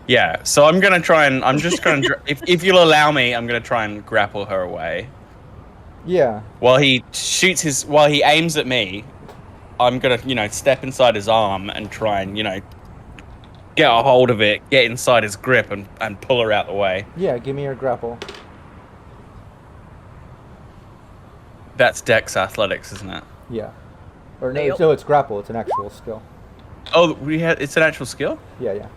Yeah, so I'm just gonna, if you'll allow me, I'm gonna try and grapple her away. Yeah. While he aims at me, I'm gonna, step inside his arm and try and, get a hold of it, get inside his grip, and pull her out the way. Yeah, give me your grapple. That's Dex Athletics, isn't it? Yeah. Or no, it's grapple. It's an actual skill. Oh, it's an actual skill? Yeah.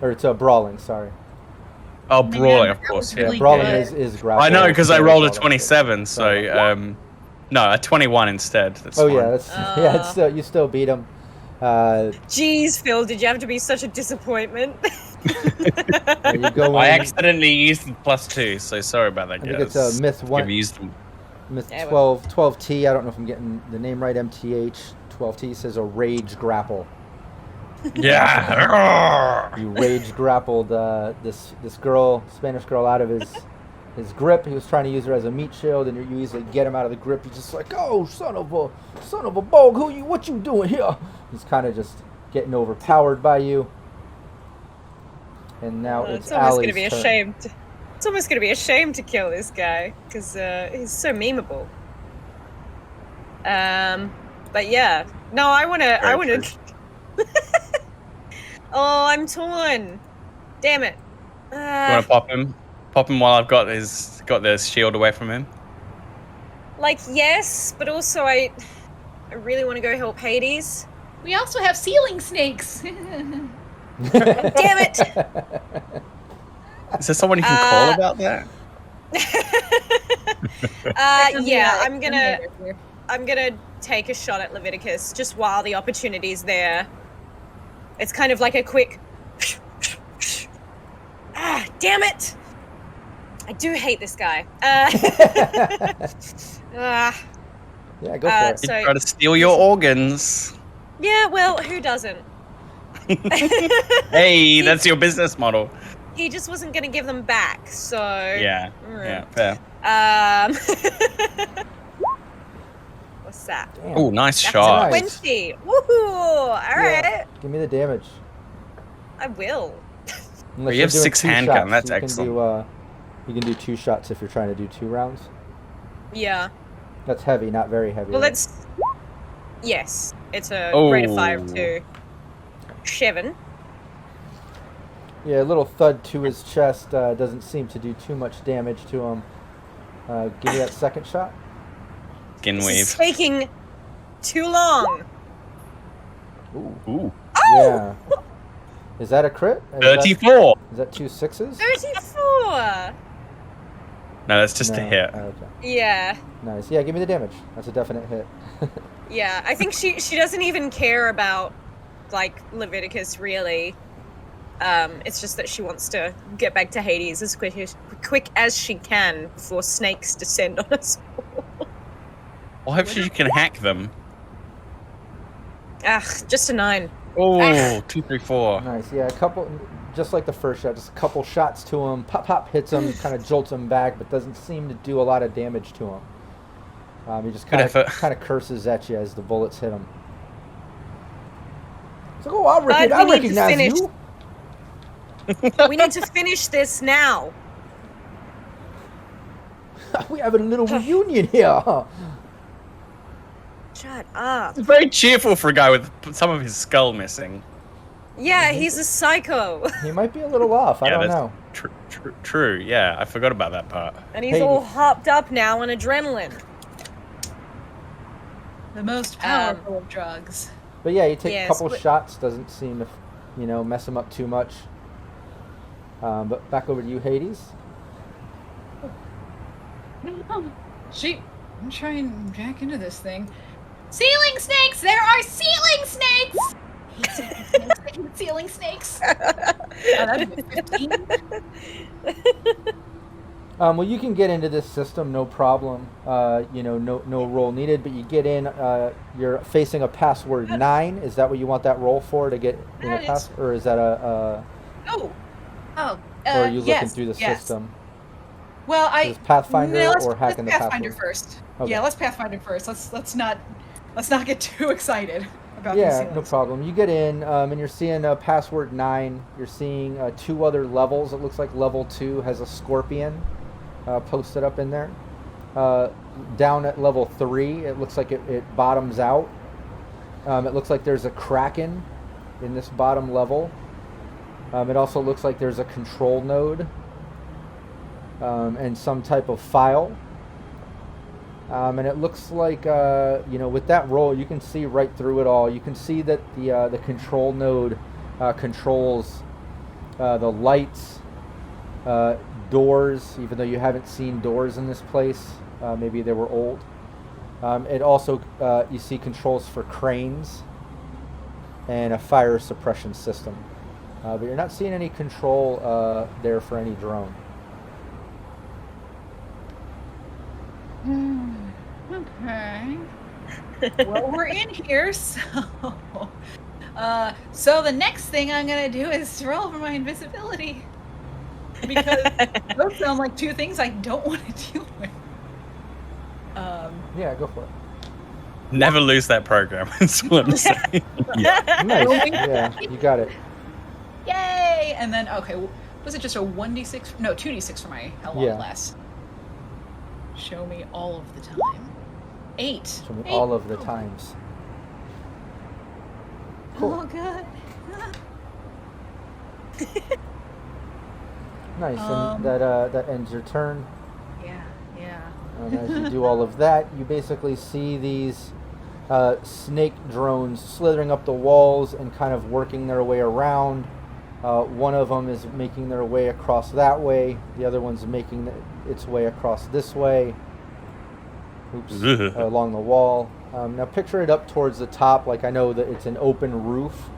Or it's brawling, sorry. Oh, brawling, Man, of course, yeah. really Brawling good. is grapple. I know, because I rolled a Brawling. 27, so, no, a 21 instead. That's fine. Yeah, it's still, you still beat him. Jeez, Phil, did you have to be such a disappointment? You go I in. accidentally used the +2, so sorry about that, I guys. think it's Myth 1. I've used them. Myth Yeah, 12T. I don't know if I'm getting the name right. MTH 12T says a rage grapple. Yeah. You rage grappled this girl, Spanish girl, out of his grip. He was trying to use her as a meat shield, and you easily get him out of the grip. He's just like, "Oh, son of a bog, what you doing here?" He's kind of just getting overpowered by you. And now It's almost Allie's gonna be a turn. shame. It's almost gonna be a shame to kill this guy because he's so memeable. But yeah, no, I wanna. Oh, I'm torn. Damn it. You want to pop him? Pop him while I've got the shield away from him. Like yes, but also I really want to go help Hades. We also have ceiling snakes. Damn it. Is there someone you can call about that? Yeah, I'm gonna take a shot at Leviticus just while the opportunity's there. It's kind of like a quick. Damn it! I do hate this guy. Yeah, go for it. He So- try to steal your organs. Yeah, well, who doesn't? Hey, that's your business model. He just wasn't gonna give them back, so. Yeah, fair. What's that? Damn. Oh, nice That's shot. a 20. Woohoo! Alright. Yeah. Give me the damage. I will. Unless you you're have doing 6 two handgun, shots, that's you can excellent. You can do 2 shots if you're trying to do 2 rounds. Yeah. That's heavy, not very heavy. Well, right? let's. Yes, it's a Oh. rate of fire of 2. 7. Yeah, a little thud to his chest doesn't seem to do too much damage to him. Give me that second shot. Skin This is weave. taking too long. Ooh. Oh! Yeah. Is that a crit? 34. Is that 2 6s? 34. No, that's just No. a hit. Oh, okay. Yeah. Nice. Yeah, give me the damage. That's a definite hit. Yeah. I think she doesn't even care about like Leviticus really. It's just that she wants to get back to Hades as quick as she can before snakes descend on us all. Well, hopefully you can hack them. Just a 9. Oh, 2, 3, 4. Nice. Yeah, a couple, just like the first shot, just a couple shots to him. Pop, pop, hits him, kind of jolts him back, but doesn't seem to do a lot of damage to him. He just Good effort. kind of curses at you as the bullets hit him. So, oh, I But we need to recognize finish. you. We need to finish this now. We having a little reunion here. Shut up. It's very cheerful for a guy with some of his skull missing. Yeah, he's a psycho. He might be a little off. I don't know. True. Yeah, I forgot about that part. And he's Hey. all hopped up now on adrenaline. The most powerful of drugs. But yeah, you take Yes, a couple but- shots. Doesn't seem to, mess him up too much. But back over to you, Hades. I'm trying to jack into this thing. Ceiling snakes! There are ceiling snakes! I hate ceiling snakes. Oh, that'd be 15. Well, you can get into this system, no problem. No roll needed. But you get in. You're facing a password 9. Is that what you want that roll for to get in a pass, or is that a? Oh. Or are you looking through the system? Well, Is Pathfinder or hacking the Pathfinder password? first. Okay. Yeah, let's Pathfinder first. Let's not get too excited about these Yeah, ceilings. no problem. You get in, and you're seeing password 9. You're seeing 2 other levels. It looks like level 2 has a scorpion posted up in there. Down at level 3, it looks like it bottoms out. It looks like there's a kraken in this bottom level. It also looks like there's a control node and some type of file. And it looks like, with that roll, you can see right through it all. You can see that the control node controls the lights, doors, even though you haven't seen doors in this place. Maybe they were old. It also, you see controls for cranes and a fire suppression system. But you're not seeing any control there for any drone. Okay. Well, we're in here, so the next thing I'm gonna do is roll for my invisibility, because those sound like 2 things I don't want to deal with. Yeah, go for it. Never lose that program. That's what I'm saying. Yeah, nice. Yeah, you got it. Yay! And then was it just a 1d6? No, 2d6 for my how long it lasts. Show me all of the time. 8. Show me all of the times. Cool. Oh, good. Nice, and that ends your turn. Yeah. And as you do all of that, you basically see these snake drones slithering up the walls and kind of working their way around. One of them is making their way across that way. The other one's making its way across this way. Along the wall. Now picture it up towards the top. Like, I know that it's an open roof,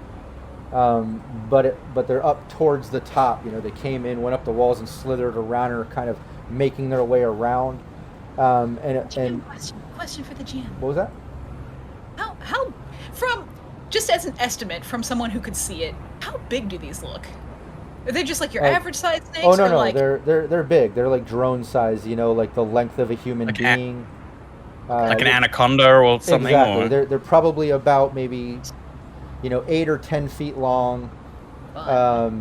but they're up towards the top. They came in, went up the walls, and slithered around, and are kind of making their way around. Question for the GM. What was that? How from just as an estimate from someone who could see it, how big do these look? Are they just like your average size snakes? Oh no, like... they're big. They're like drone size. Like the length of a human being. Like an anaconda or something. Exactly. They're probably about maybe 8 or 10 feet long. The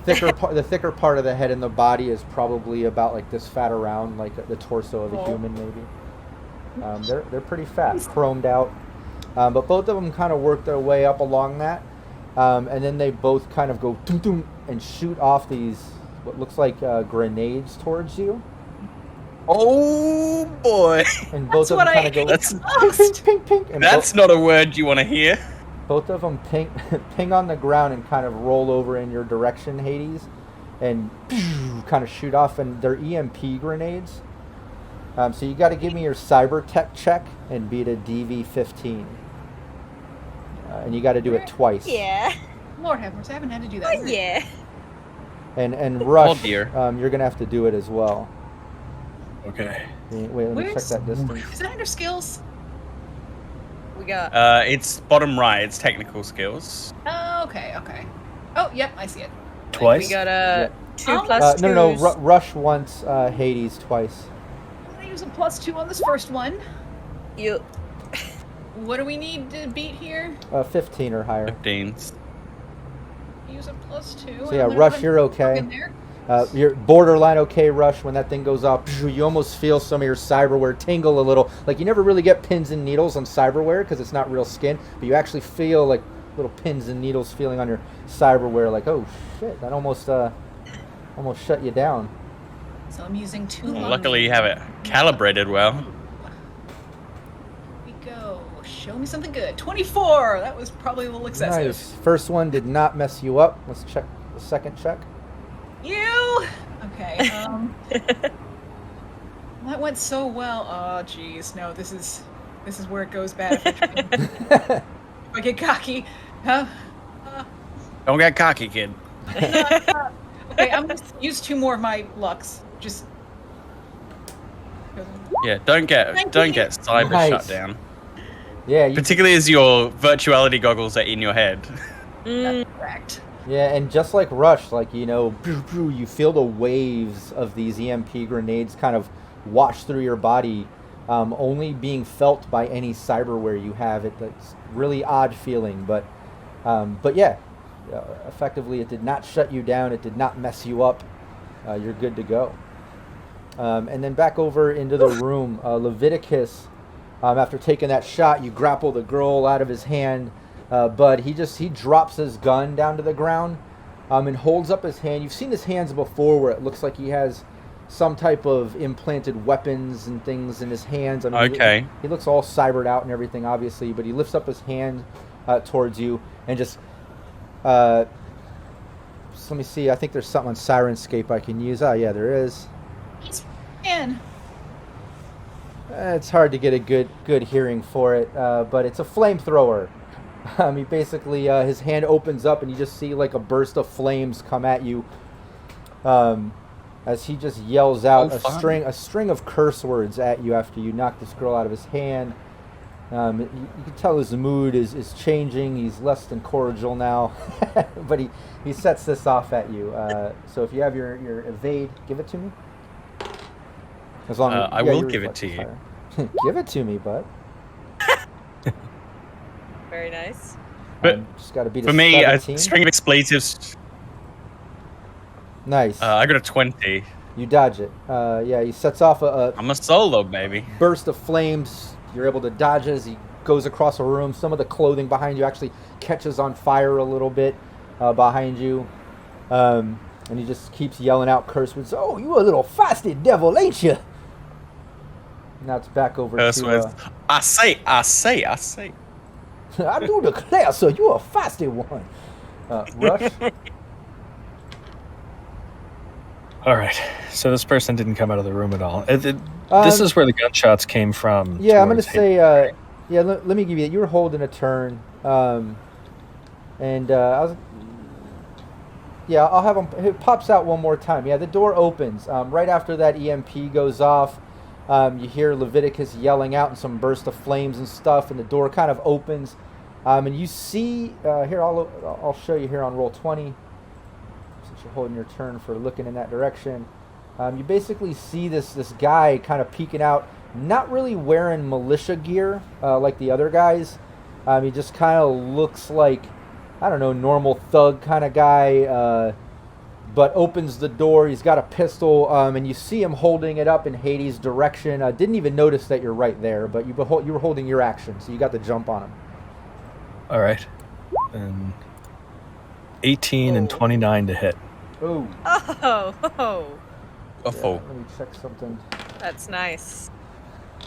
thicker part of the head and the body is probably about like this fat around, like the torso of a human maybe. They're pretty fat, chromed out. But both of them kind of work their way up along that, and then they both kind of go doom doom and shoot off these what looks like grenades towards you. Oh boy! And both of them kind of go ping, ping, ping, and that's not a word you want to hear. Both of them ping on the ground and kind of roll over in your direction, Hades, and kind of shoot off, and they're EMP grenades. So you got to give me your cyber tech check and beat a DV-15. And you got to do it twice. Yeah. Lord have mercy, I haven't had to do that. Oh, yeah. And Rush, Oh, dear. you're going to have to do it as well. Okay. Wait, let me check that distance. Is that under skills? We got... It's bottom right. It's technical skills. Oh, okay. Oh, yep, I see it. Twice? We got a 2 plus 2. No, Rush once, Hades twice. I'm going to use a +2 on this first one. You. What do we need to beat here? 15 or higher. 15s. Use a +2. So yeah, Rush, you're okay. You're borderline okay, Rush. When that thing goes up, you almost feel some of your cyberware tingle a little. Like, you never really get pins and needles on cyberware because it's not real skin, but you actually feel like little pins and needles feeling on your cyberware. Like, oh shit, that almost shut you down. So I'm using 2. Luckily, you have it calibrated well. Here we go. Show me something good. 24. That was probably a little excessive. Nice. First one did not mess you up. Let's check the second check. You. Okay. That went so well. Oh, geez. No, this is where it goes bad. If I get cocky. Don't get cocky, kid. Okay, I'm gonna use 2 more of my lucks. Just. Yeah, don't get cyber Nice. shut down. Yeah, Particularly as your virtuality goggles are in your head. Mm. That's correct. Yeah, and just like Rush, like, you know, you feel the waves of these EMP grenades kind of wash through your body, only being felt by any cyberware you have. It's really odd feeling, but yeah, effectively it did not shut you down. It did not mess you up. You're good to go. And then back over into the room, Leviticus, after taking that shot, you grapple the girl out of his hand. But he drops his gun down to the ground and holds up his hand. You've seen his hands before where it looks like he has some type of implanted weapons and things in his hands. I mean, Okay. He looks all cybered out and everything, obviously, but he lifts up his hand towards you and just let me see. I think there's something on Syrinscape I can use. Oh, yeah, there is. He's in. It's hard to get a good hearing for it, but it's a flamethrower. He basically, his hand opens up and you just see like a burst of flames come at you as he just yells out a string of curse words at you after you knock this girl out of his hand. You can tell his mood is changing. He's less than cordial now, but he sets this off at you. So if you have your evade, give it to me. As long as I will give it to you. Give it to me, bud. Very nice. But just got to beat for me, a 17. string of expletives. Nice. I got a 20. You dodge it. Yeah, he sets off I'm a solo, baby. burst of flames. You're able to dodge it as he goes across a room. Some of the clothing behind you actually catches on fire a little bit behind you. And he just keeps yelling out curse words. Oh, you a little feisty devil, ain't you? Now it's back over Curse to... words. I say. I do declare, so you a feisty one. Rush? All right. So this person didn't come out of the room at all. This is where the gunshots came from. Yeah, I'm going to towards say... him, right? let me give you that. You were holding a turn. I'll have him... It pops out one more time. Yeah, the door opens. Right after that EMP goes off, you hear Leviticus yelling out and some burst of flames and stuff, and the door kind of opens. And you see... here, I'll show you here on roll 20. Since you're holding your turn for looking in that direction. You basically see this guy kind of peeking out, not really wearing militia gear like the other guys. He just kind of looks like, I don't know, normal thug kind of guy, but opens the door. He's got a pistol, and you see him holding it up in Hades' direction. Didn't even notice that you're right there, but you were holding your action, so you got the jump on him. All right. And 18 and 29 to hit. Ooh. Oh, Yeah, let me check something. that's nice.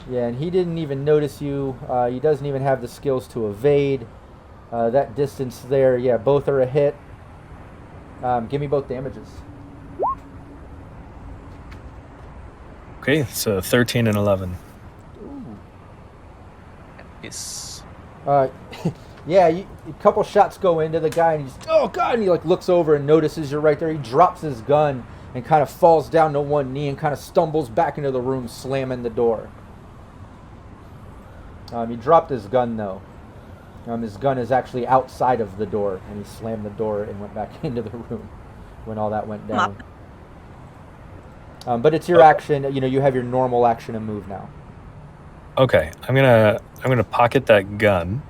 Yeah, and he didn't even notice you. He doesn't even have the skills to evade. That distance there, yeah, both are a hit. Give me both damages. Okay, so 13 and 11. Ooh. Yes. Yeah, a couple shots go into the guy, and he's, oh god, and he like looks over and notices you're right there. He drops his gun and kind of falls down to one knee and kind of stumbles back into the room, slamming the door. He dropped his gun though. His gun is actually outside of the door, and he slammed the door and went back into the room when all that went down. But it's your action. You know, you have your normal action and move now. Okay, I'm gonna pocket that gun.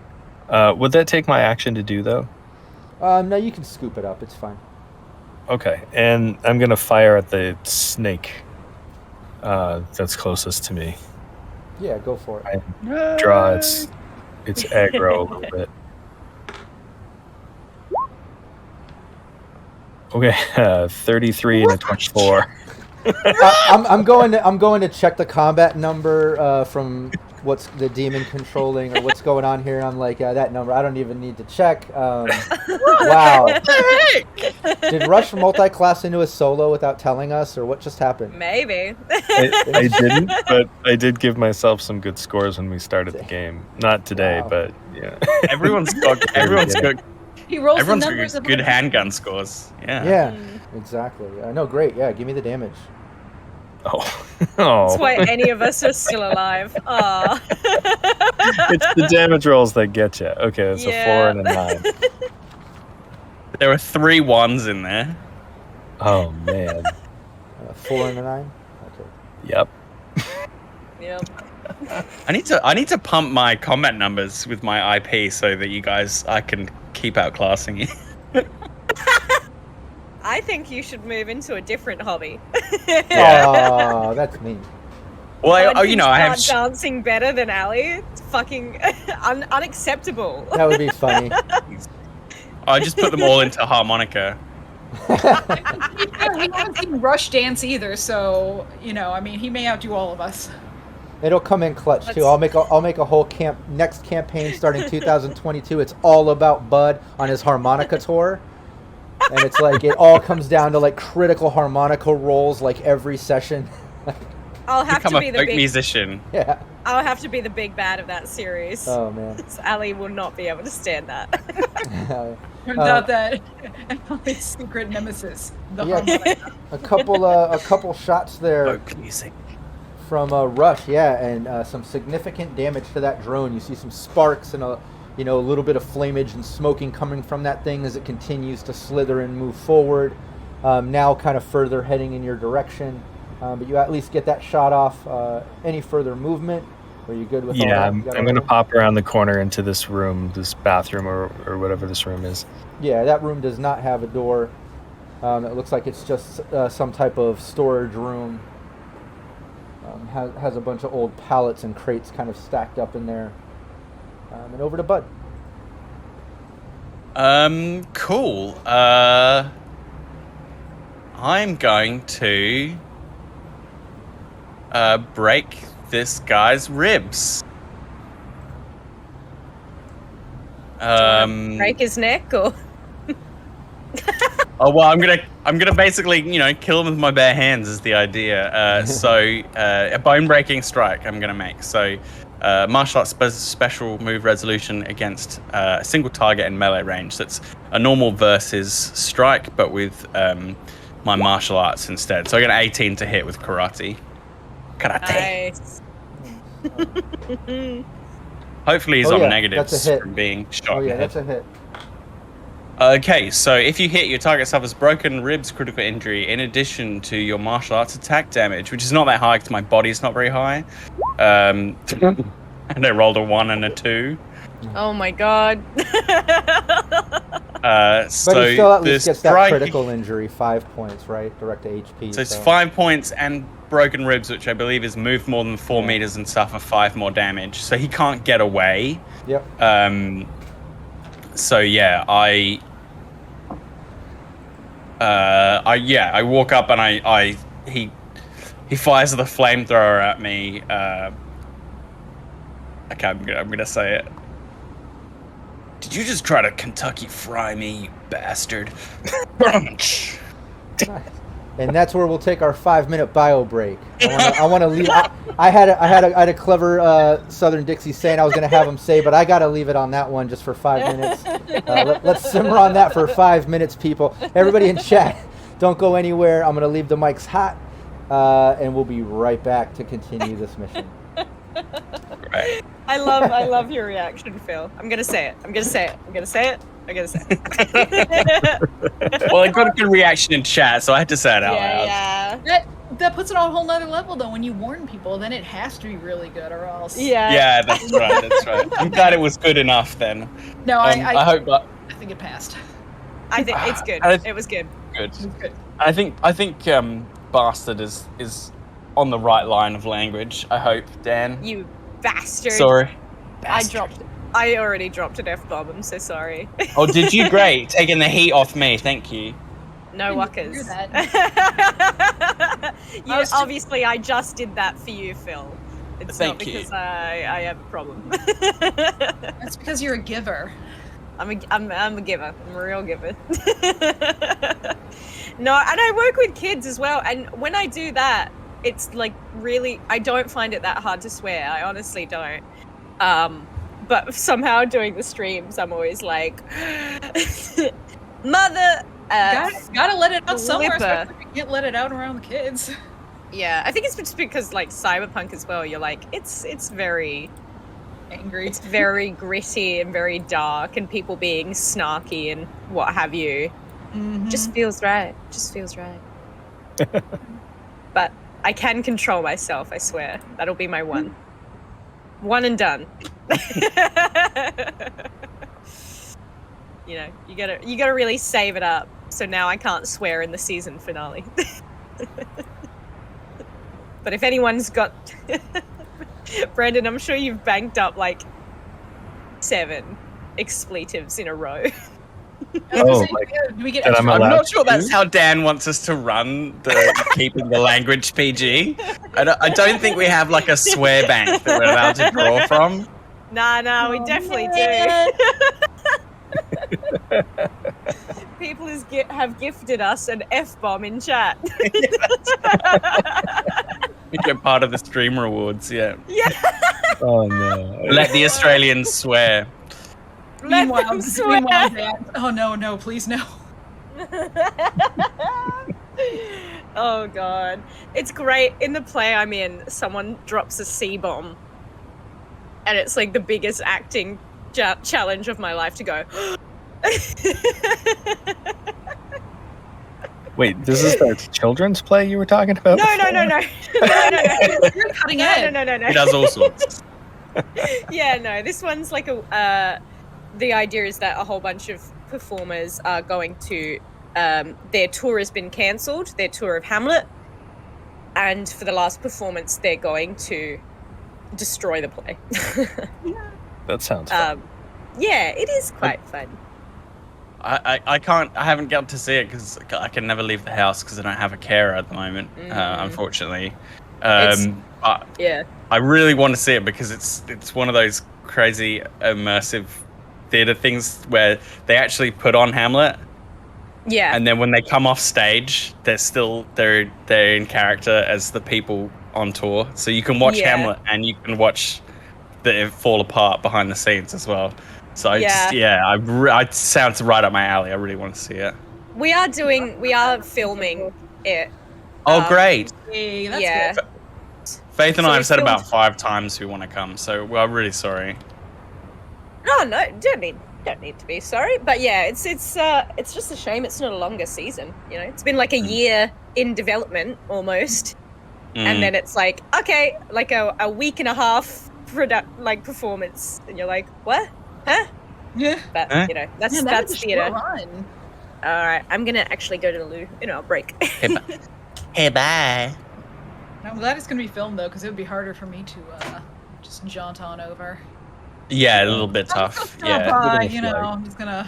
Would that take my action to do though? No, you can scoop it up. It's fine. Okay, and I'm gonna fire at the snake that's closest to me. Yeah, go for it. I draw its aggro a little bit. Okay, 33 and a 24. I'm going to check the combat number from what's the demon controlling or what's going on here. I'm like, that number, I don't even need to check. Wow. Did Rush multi-class into a solo without telling us, or what just happened? Maybe. I didn't, but I did give myself some good scores when we started the game. Not today, Wow. but yeah. Everyone's got He rolls Everyone's the numbers got of good all- handgun scores. Yeah. Yeah, exactly. No, great. Yeah, give me the damage. Oh, That's oh. why any of us are still alive. Aw. It's the damage rolls that get you. Okay, it's a 4 and a 9. There are 3 1s in there. Oh man. 4 and a 9. Okay. Yep. Yep. I need to pump my combat numbers with my IP so that I can keep outclassing you. I think you should move into a different hobby. Oh, that's mean. Well, One you know, can I have. start dancing better than Ali. It's fucking unacceptable. That would be funny. I just put them all into harmonica. We haven't seen Rush dance either, so I mean, he may outdo all of us. It'll come in clutch too. Let's- I'll make a whole next campaign starting 2022. It's all about Bud on his harmonica tour. And it's like it all comes down to like critical harmonica rolls like every session. I'll have Become to a be the folk big. musician. Yeah. I'll have to be the big bad of that series. Oh man. Ali will not be able to stand that. Turns out that Emily's secret nemesis, the Yeah. harmonica. a couple shots there Folk music. from Rush, yeah, and some significant damage to that drone. You see some sparks and a little bit of flamage and smoking coming from that thing as it continues to slither and move forward. Now kind of further heading in your direction, but you at least get that shot off. Any further movement? Are you good with all Yeah, that? I'm You got going to everything? pop around the corner into this room, this bathroom or whatever this room is. Yeah, that room does not have a door. It looks like it's just some type of storage room. Has a bunch of old pallets and crates kind of stacked up in there. And over to Bud. Cool. I'm going to break this guy's ribs. Break his neck or Oh well, I'm gonna basically kill him with my bare hands is the idea. So a bone breaking strike I'm gonna make. So martial arts special move resolution against a single target in melee range. That's a normal versus strike, but with my martial arts instead. So I get an 18 to hit with karate. nice. Hopefully he's Oh, on yeah, negatives that's a hit. from being shot. Oh in the yeah, head. that's a hit. Okay, so if you hit, your target suffers broken ribs, critical injury, in addition to your martial arts attack damage, which is not that high because my body's not very high. And I rolled a 1 and a 2. Oh my god. But So he still at the least gets that strike- critical injury, 5 points, right? Direct to HP. So it's 5 points and broken ribs, which I believe is move more than 4 meters and suffer 5 more damage. So he can't get away. Yep. So yeah, I walk up and he fires the flamethrower at me. Okay, I'm gonna say it. Did you just try to Kentucky fry me, you bastard? Crunch. And that's where we'll take our 5-minute bio break. I want to leave. I had a clever Southern Dixie saying I was going to have him say, but I got to leave it on that one just for 5 minutes. Let's simmer on that for 5 minutes, people. Everybody in chat, don't go anywhere. I'm going to leave the mics hot, and we'll be right back to continue this mission. Right. I love your reaction, Phil. I'm gonna say it. I'm gonna say it. Well, I got a good reaction in chat, so I had to say it out loud. Yeah. That puts it on a whole nother level, though. When you warn people, then it has to be really good, or else. Yeah. Yeah, that's right. That's right. I'm glad it was good enough then. No, I hope that. I think it passed. I think it's good. It was good. Good. It was good. I think bastard is on the right line of language. I hope, Dan. You bastard. Sorry. Bastard. I already dropped an F-bomb. I'm so sorry. Oh, did you? Great. Taking the heat off me. Thank you. No I didn't wuckers. hear that. Obviously, I just did that for you, Phil. It's Thank not you. because I have a problem. That's because you're a giver. I'm a giver. I'm a real giver. No, and I work with kids as well. And when I do that, it's like really, I don't find it that hard to swear. I honestly don't. but somehow doing the streams, I'm always like, mother. Gotta let it out somewhere, Flipper. especially if you can't let it out around the kids. Yeah, I think it's just because like Cyberpunk as well. You're like, it's very Angry. It's very gritty and very dark, and people being snarky and what have you. Just feels right. Just feels right. But I can control myself, I swear. That'll be my one. One and done. You know, you gotta really save it up. So now I can't swear in the season finale. But if anyone's got Brendan, I'm sure you've banked up like 7 expletives in a row. Oh, do we get that extra? I'm I'm allowed not sure to? that's how Dan wants us to run keeping the language PG. I don't think we have like a swear bank that we're allowed to draw from. Nah, we definitely man. do. People have gifted us an F-bomb in chat. We get part of the stream rewards, yeah. Yeah. Oh no. Let the Australians swear. Let them swear. Meanwhile, Dan, oh no, please no. Oh god, it's great. In the play I'm in, someone drops a C-bomb, and it's like the biggest acting challenge of my life to go. Wait, this is the children's play you were talking about? No. You're cutting edge. No. He does all sorts. Yeah, no. This one's like the idea is that a whole bunch of performers are going to. Their tour has been cancelled. Their tour of Hamlet, and for the last performance, they're going to destroy the play. That sounds fun. Yeah, it is quite fun. I haven't got to see it because I can never leave the house because I don't have a carer at the moment, unfortunately. Yeah. I really want to see it because it's one of those crazy immersive theater things where they actually put on Hamlet. Yeah. And then when they come off stage, they're in character as the people on tour. So you can watch Hamlet and you can watch it fall apart behind the scenes as well. So it sounds right up my alley. I really want to see it. We are filming it. Oh, great. Hey, that's good. Faith and So I we have said filmed- about 5 times we want to come, so we're really sorry. No, don't need to be sorry. But yeah, it's just a shame it's not a longer season. You know, it's been like a year in development almost, and then it's like okay, like a week and a half performance, and you're like, what? Huh? Yeah. But you know, that's theater. Run. All right, I'm gonna actually go to the loo in our break. Hey, bye. I'm glad it's gonna be filmed though, because it would be harder for me to just jaunt on over. Yeah, a little bit tough. Yeah, I'm just gonna.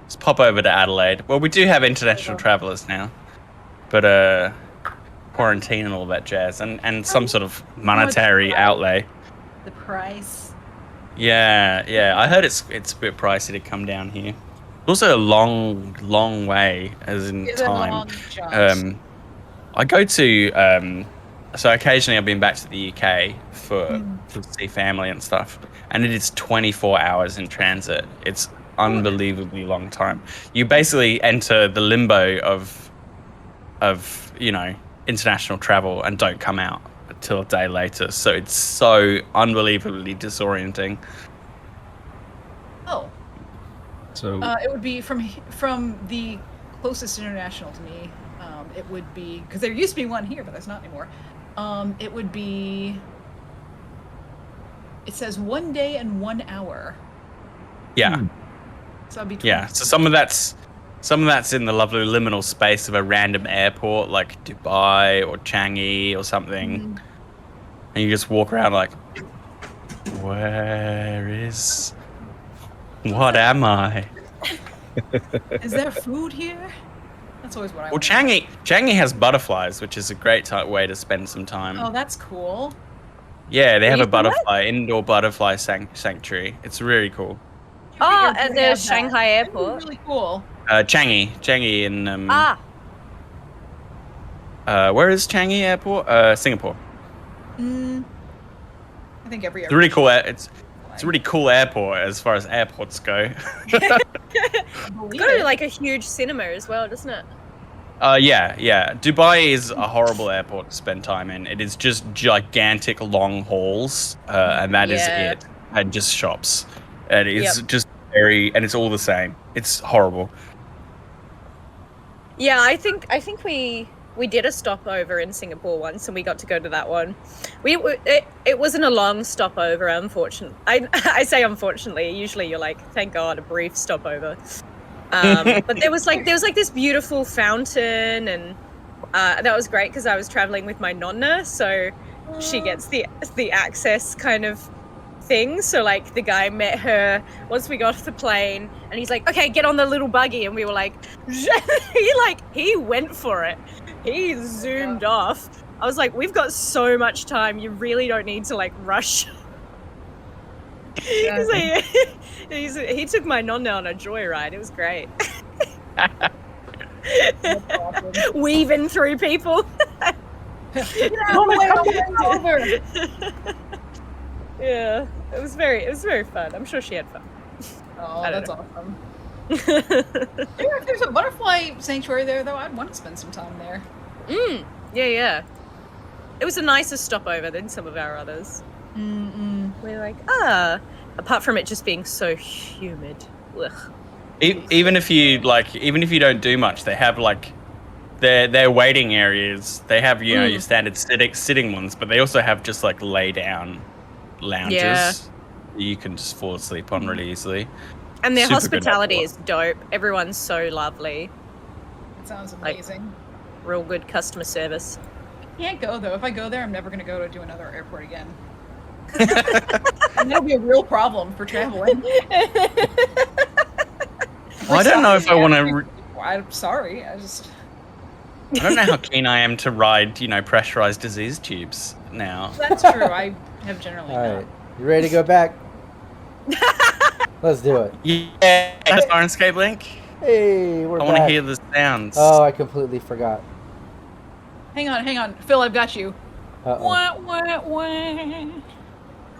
just pop over to Adelaide. Well, we do have international travelers now, but quarantine and all that jazz, and some sort of monetary outlay. The price. Yeah. I heard it's a bit pricey to come down here. Also a long way, as in It's a time. long jaunt. I go to so occasionally I've been back to the UK to see family and stuff, and it is 24 hours in transit. It's unbelievably long time. You basically enter the limbo of international travel and don't come out until a day later. So it's so unbelievably disorienting. Oh. So It would be from the closest international to me. It would be because there used to be one here, but there's not anymore. It would be. It says 1 day and 1 hour. Yeah. So that'd be 20. Yeah. So some of that's in the lovely liminal space of a random airport like Dubai or Changi or something. And you just walk around like, what am I? Is there food here? That's always what I Well, want. Changi has butterflies, which is a great way to spend some time. Oh, that's cool. Yeah, they have you a butterfly, indoor butterfly sanctuary. It's really cool. Oh, at the Shanghai airport. Really cool. Changi in where is Changi Airport? Singapore. I think every It's really cool. It's It's a really cool airport as far as airports go. Believe It's got it. like a huge cinema as well, doesn't it? Yeah. Dubai is a horrible airport to spend time in. It is just gigantic long halls, and that is Yeah. it. And just shops. And it's Yep. just and it's all the same. It's horrible. Yeah, I think we did a stopover in Singapore once, and we got to go to that one. It wasn't a long stopover, unfortunately. I say unfortunately. Usually you're like, thank God, a brief stopover. But there was like this beautiful fountain, and that was great because I was traveling with my nonna, so she gets the access kind of thing. So like the guy met her once we got off the plane, and he's like, okay, get on the little buggy, and we were like, he went for it. He zoomed off. I was like, we've got so much time, you really don't need to like rush. He took my nonna on a joyride. It was great. Weaving through people. Over. Yeah, it was very fun. I'm sure she had fun. Oh, I don't that's know. awesome. If there's a butterfly sanctuary there, though, I'd want to spend some time there. Yeah. It was a nicer stopover than some of our others. We're like, apart from it just being so humid. Ugh. Even if you don't do much, they have like their waiting areas. They have your standard sitting ones, but they also have just like lay down lounges. Yeah. You can just fall asleep on really easily. And their Super good hospitality airport. is dope. Everyone's so lovely. It sounds Like- amazing. Real good customer service. Can't go though. If I go there, I'm never gonna go to another airport again. And that'll be a real problem for traveling. I don't know if I want to. I'm sorry. I don't know how keen I am to ride, pressurized disease tubes now. That's true. I have generally All not. right, you ready to go back? Let's do it. Yeah, Syrinscape link. Hey, we're I want to back. hear the sounds. Oh, I completely forgot. Hang on. Phil, I've got you. Uh-oh. Wah, wah, wah.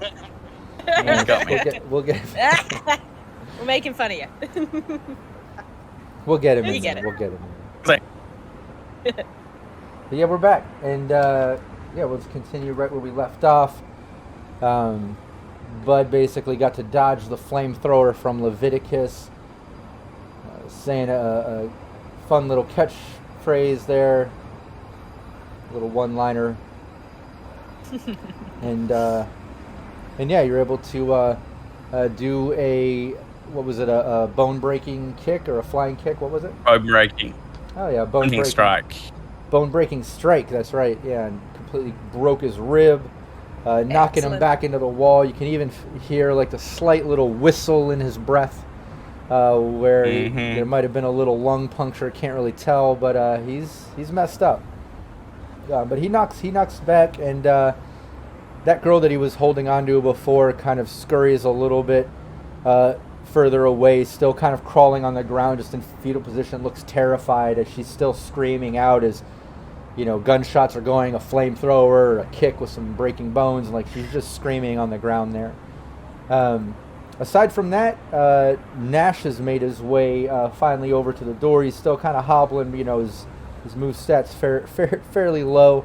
You got me. We'll get We're making fun of you. we'll get him You in get there. it. We'll get him in Like, there. But yeah, we're back, and we'll just continue right where we left off. Bud basically got to dodge the flamethrower from Leviticus, saying a fun little catchphrase there, little one-liner, and yeah, you're able to do a bone-breaking kick or a flying kick? What was it? bone breaking. Oh yeah, Bone strike. bone-breaking strike. That's right. Yeah, and completely broke his rib, knocking him Excellent. back into the wall. You can even hear like the slight little whistle in his breath, where there might have been a little lung puncture. Can't really tell, but he's messed up. But he knocks back, and that girl that he was holding on to before kind of scurries a little bit further away, still kind of crawling on the ground, just in fetal position, looks terrified as she's still screaming out as, gunshots are going, a flamethrower, a kick with some breaking bones, and like she's just screaming on the ground there. Aside from that, Nash has made his way finally over to the door. He's still kind of hobbling, his move stats fairly low,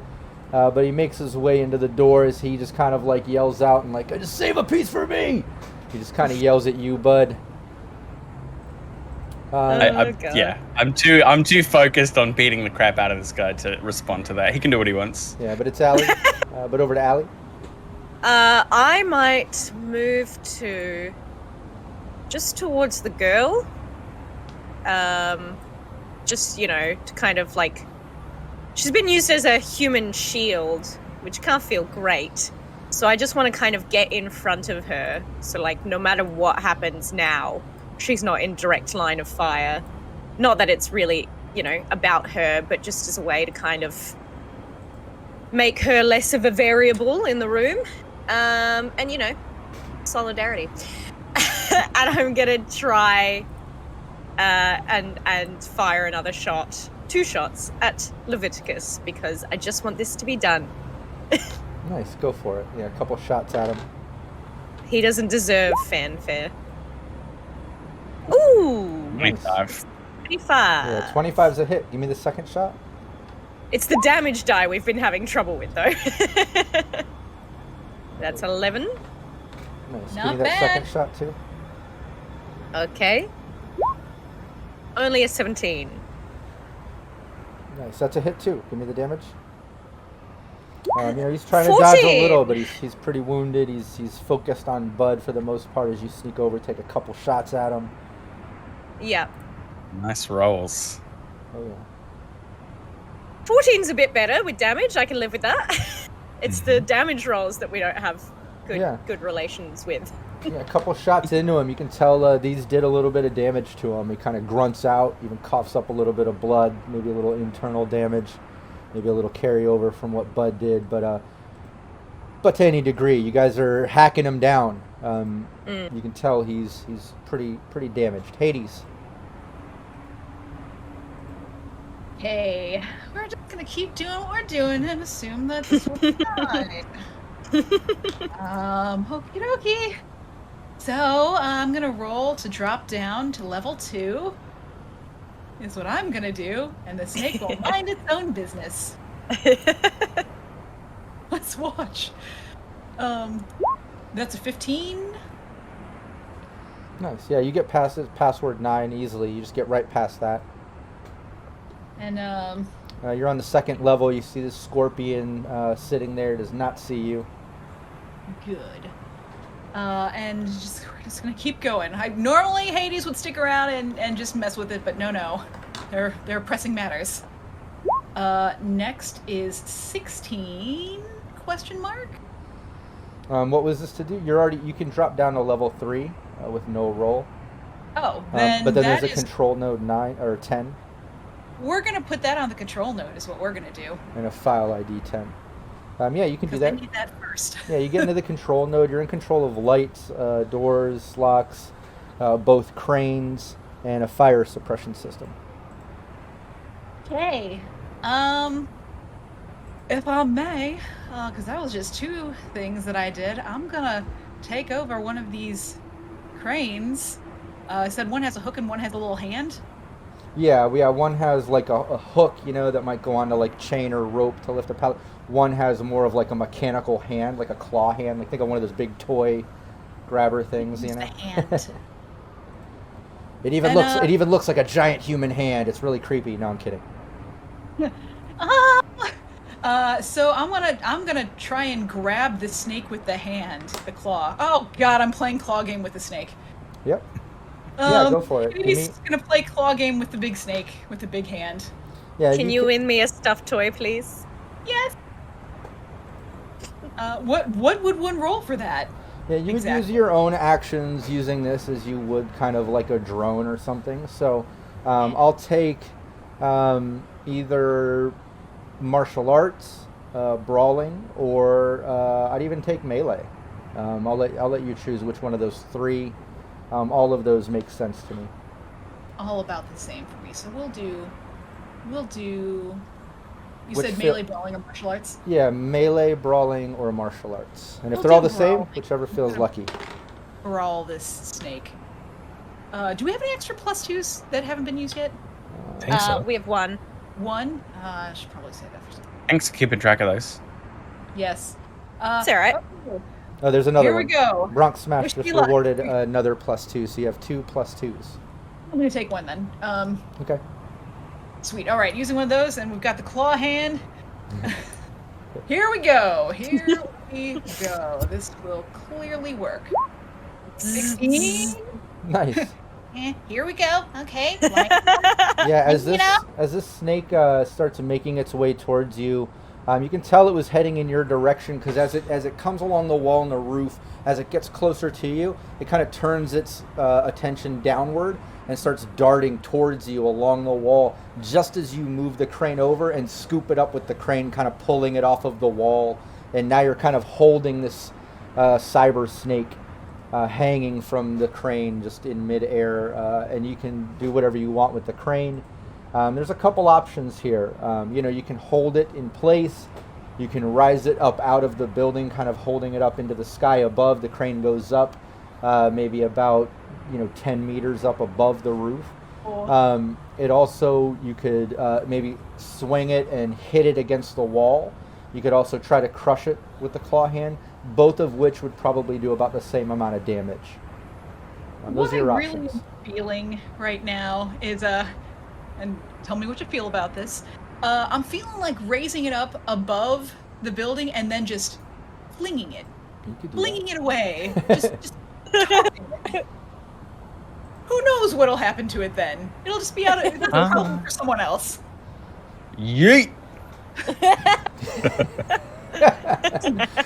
but he makes his way into the door as he just kind of like yells out and like, just save a piece for me! He just kind of yells at you, Bud. God. Yeah, I'm too focused on beating the crap out of this guy to respond to that. He can do what he wants. Yeah, but it's Allie. But over to Allie. I might move to just towards the girl. Just, to kind of like, she's been used as a human shield, which can't feel great. So I just want to kind of get in front of her. So like, no matter what happens now, she's not in direct line of fire. Not that it's really, about her, but just as a way to kind of make her less of a variable in the room. And, solidarity. And I'm going to try and fire another shot, 2 shots at Leviticus, because I just want this to be done. Nice, go for it. Yeah, a couple shots at him. He doesn't deserve fanfare. Ooh, 25. 25. Yeah, 25's a hit. Give me the second shot. It's the damage die we've been having trouble with, though. That's 11. Nice. Not Give me that bad. second shot too. Okay. Only a 17. Nice. That's a hit too. Give me the damage. He's trying to dodge a 14. little, but he's pretty wounded. He's focused on Bud for the most part as you sneak over, take a couple shots at him. Yeah. Nice rolls. Oh yeah. 14's a bit better with damage. I can live with that. It's the damage rolls that we don't have good relations with. Yeah, a couple shots into him, you can tell these did a little bit of damage to him. He kind of grunts out, even coughs up a little bit of blood, maybe a little internal damage, maybe a little carryover from what Bud did. But to any degree, you guys are hacking him down. You can tell he's pretty damaged. Hades. Hey, we're just gonna keep doing what we're doing and assume that this will be fine. Okie dokie. So I'm gonna roll to drop down to level 2. Is what I'm gonna do, and the snake will mind its own business. Let's watch. That's a 15. Nice. Yeah, you get past it, password 9 easily. You just get right past that. And You're on the second level. You see this scorpion sitting there. It does not see you. good. And we're just gonna keep going. Normally Hades would stick around and just mess with it, but no. They're pressing matters. Next is 16 question mark? What was this to do? You can drop down to level 3 with no roll. Oh, then but then that there's a control node 9 or 10 we're gonna put that on the control node is what we're gonna do. and a file ID 10. Yeah, you can do Because I that. need that first. Yeah, you get into the control node. You're in control of lights, doors, locks, both cranes, and a fire suppression system. Okay. If I may, because that was just 2 things that I did, I'm gonna take over one of these cranes. I said one has a hook and one has a little hand. Yeah, one has like a hook, that might go onto like chain or rope to lift a pallet. One has more of like a mechanical hand, like a claw hand. Like think of one of those big toy grabber things, Use you know. the hand. It even looks like a giant human hand. It's really creepy. No, I'm kidding. So I'm gonna try and grab the snake with the hand, the claw. Oh God, I'm playing claw game with the snake. Yep. Yeah, go for it. He's gonna play claw game with the big snake with the big hand. Yeah. Can you win me a stuffed toy, please? Yes. What would one roll for that? Yeah, you would use your own actions using this as you would kind of like a drone or something. So I'll take either martial arts, brawling, or I'd even take melee. I'll let you choose which one of those 3. All of those make sense to me. All about the same for me. So we'll do. You Which said melee, brawling, or martial arts? Yeah, melee, brawling, or martial arts. And if We'll they're all do the same, brawling. whichever feels lucky. Brawl this snake. Do we have any extra +2s that haven't been used yet? I think so. We have 1. 1? I should probably say that first. Thanks for keeping track of those. Yes. It's all right. Oh, there's another Here one. we go. Bronx Smash Wish just me luck. rewarded another +2, so you have 2 +2s. I'm gonna take one then. Okay. Sweet. All right, using one of those, and we've got the claw hand. Here we go. This will clearly work. 16. Nice. Here we go. Okay. Yeah, as You know? this snake starts making its way towards you, you can tell it was heading in your direction because as it comes along the wall and the roof, as it gets closer to you, it kind of turns its attention downward and starts darting towards you along the wall just as you move the crane over and scoop it up with the crane, kind of pulling it off of the wall. And now you're kind of holding this cyber snake hanging from the crane just in midair, and you can do whatever you want with the crane. There's a couple options here. You can hold it in place, You can rise it up out of the building, kind of holding it up into the sky above. The crane goes up maybe about 10 meters up above the roof. Cool. It also, you could maybe swing it and hit it against the wall. You could also try to crush it with the claw hand, both of which would probably do about the same amount of damage. Those are your what I options. really am feeling right now is and tell me what you feel about this. I'm feeling like raising it up above the building and then just flinging it, You could do flinging it away. Just tossing it. Who knows what'll happen to it then? It'll just be out of it's a problem for someone else. Yeet.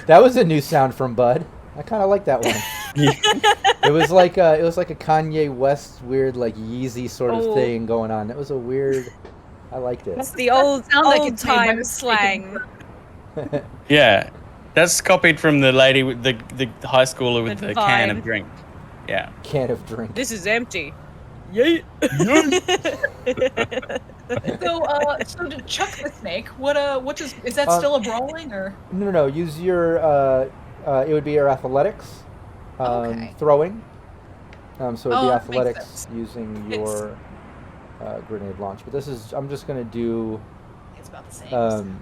That was a new sound from Bud. I kind of like that one. It was like a Kanye West weird like Yeezy sort of thing going on. That was a weird. I liked it. It's the old like it's made by time mistake. slang. Yeah, that's copied from the lady with the high schooler with The the can vine. of drink. Yeah. Can of drink. This is empty. Yeet. So to chuck the snake, is that still a brawling or? No. Use your. It would be your athletics. Okay. Throwing. So it'd be That makes athletics sense. using your grenade launch. But this is. I'm just gonna do. It's about the same.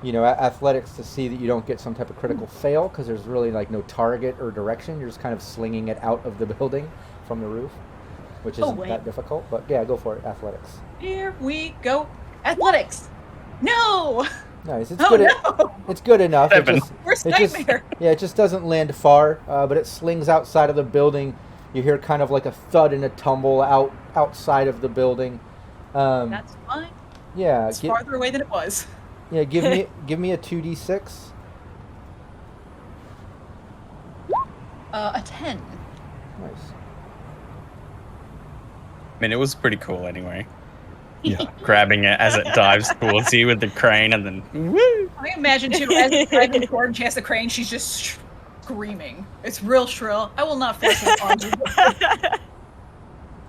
Athletics to see that you don't get some type of critical fail, because there's really like no target or direction. You're just kind of slinging it out of the building from the roof, which isn't that difficult. But yeah, go for it. Athletics. Here we go. Athletics. No. Nice. It's Oh good. no. It's good enough. It 7. just, Worst it just, nightmare. yeah, it just doesn't land far, but it slings outside of the building. You hear kind of like a thud and a tumble outside of the building. That's fine. Yeah. It's farther away than it was. Yeah. Give me a 2d6. A 10. Nice. I mean, it was pretty cool anyway. Yeah. Grabbing it as it dives towards you with the crane and then woo! I imagine too, as it's driving toward and she has the crane, she's just screaming. It's real shrill. I will not force it on you.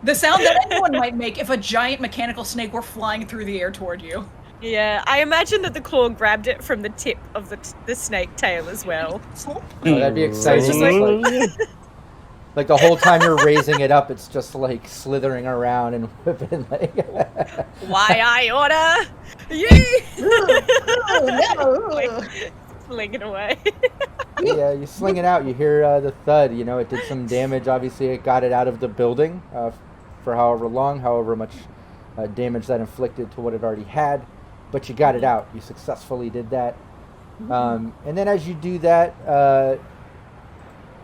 The sound that anyone might make if a giant mechanical snake were flying through the air toward you. Yeah, I imagine that the claw grabbed it from the tip of the snake tail as well. Oh, that'd be exciting. just It's like the whole time you're raising it up, it's just like slithering around and whipping. Like Why I order? Yee! Oh, Fling it away. Yeah, you sling it out. You hear the thud. It did some damage. Obviously, it got it out of the building for however long, however much damage that inflicted to what it already had. But you got it out. You successfully did that. And then as you do that,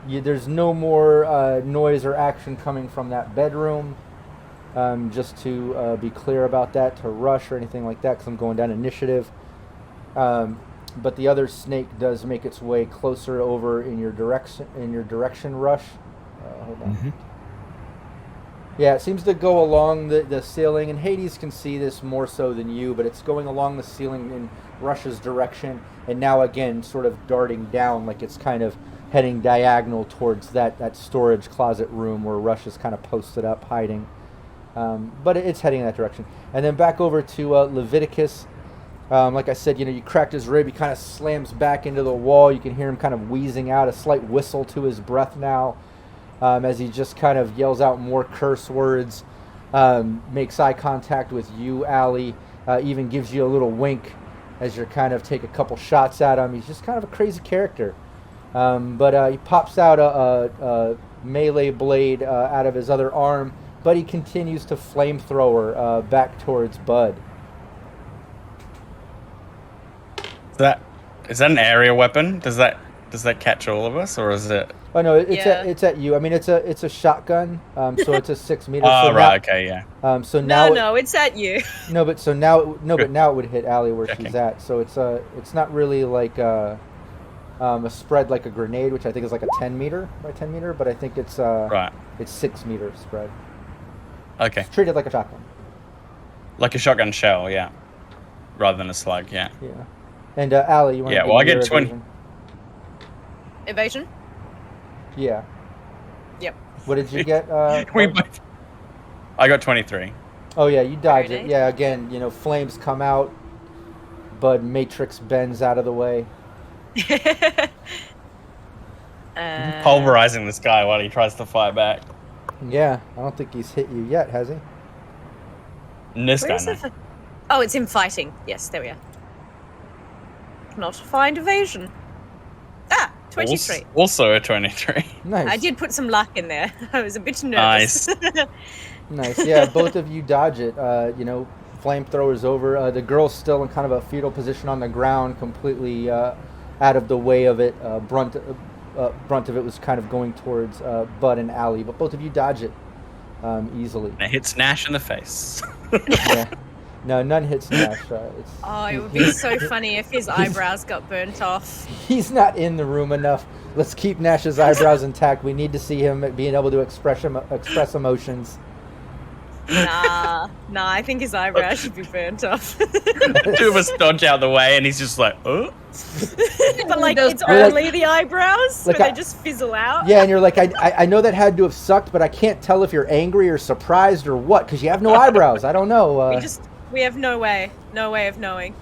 there's no more noise or action coming from that bedroom. Just to be clear about that, to rush or anything like that, because I'm going down initiative. But the other snake does make its way closer over in your direction, Rush. Hold on. Mm-hmm. Yeah, it seems to go along the ceiling, and Hades can see this more so than you, but it's going along the ceiling in Rush's direction, and now again sort of darting down, like it's kind of heading diagonal towards that storage closet room where Rush is kind of posted up, hiding. But it's heading in that direction. And then back over to Leviticus. Like I said, you cracked his rib. He kind of slams back into the wall. You can hear him kind of wheezing out, a slight whistle to his breath now, as he just kind of yells out more curse words, makes eye contact with you, Allie, even gives you a little wink as you're kind of take a couple shots at him. He's just kind of a crazy character. But he pops out a melee blade out of his other arm, but he continues to flamethrower back towards Bud. Is that an area weapon? Does that catch all of us, or is it? Oh no, it's at you. I mean, it's a shotgun. So it's a 6 meter. Oh so right, okay, yeah. So now No, it's at you. but now it would hit Allie where she's at. So it's not really like a spread like a grenade, which I think is like a 10 meter by 10 meter, but I think it's Right. it's 6 meter spread. Okay. It's treated like a shotgun. Like a shotgun shell, yeah. Rather than a slug, yeah. Yeah. And Allie, you want to? Yeah, well, I get 20. Evasion? Yeah. Yep. What did you get? We both. I got 23. Oh yeah, you dodge Very it. nice. Yeah, again, flames come out, Bud Matrix bends out of the way. Pulverizing this guy while he tries to fight back. Yeah, I don't think he's hit you yet, has he? And this Where's guy, the oh, it's him fighting. Yes, there we are. Not find evasion. Ah, 23. Also a 23. Nice. I did put some luck in there. I was a bit nervous. Nice. Yeah, both of you dodge it. Flamethrower's over. The girl's still in kind of a fetal position on the ground, completely out of the way of it. Brunt of it was kind of going towards Bud and Allie, but both of you dodge it easily. And it hits Nash in the face. Yeah. No, none hits Nash. It would be so funny if his eyebrows got burnt off. He's not in the room enough. Let's keep Nash's eyebrows intact. We need to see him being able to express emotions. Nah, I think his eyebrows should be burnt off. Two of us dodge out of the way, and he's just like, oh. But like, Those it's are only the eyebrows, Like where they just fizzle out. Yeah, and you're like, I know that had to have sucked, but I can't tell if you're angry or surprised or what, because you have no eyebrows. I don't know. We have no way of knowing.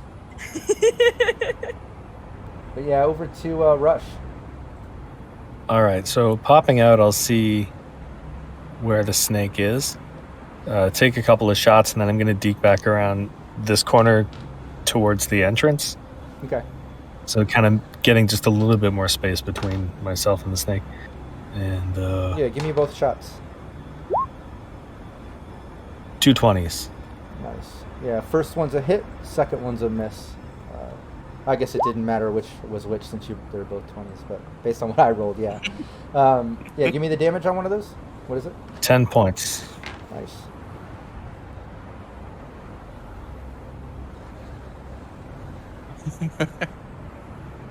But yeah, over to Rush. All right, so popping out, I'll see where the snake is. Take a couple of shots, and then I'm going to deke back around this corner towards the entrance. Okay. So kind of getting just a little bit more space between myself and the snake. And Yeah, give me both shots. 2 20s. Nice. Yeah, first one's a hit, second one's a miss. I guess it didn't matter which was which since they're both 20s, but based on what I rolled, yeah. Yeah, give me the damage on one of those. What is it? 10 points. Nice.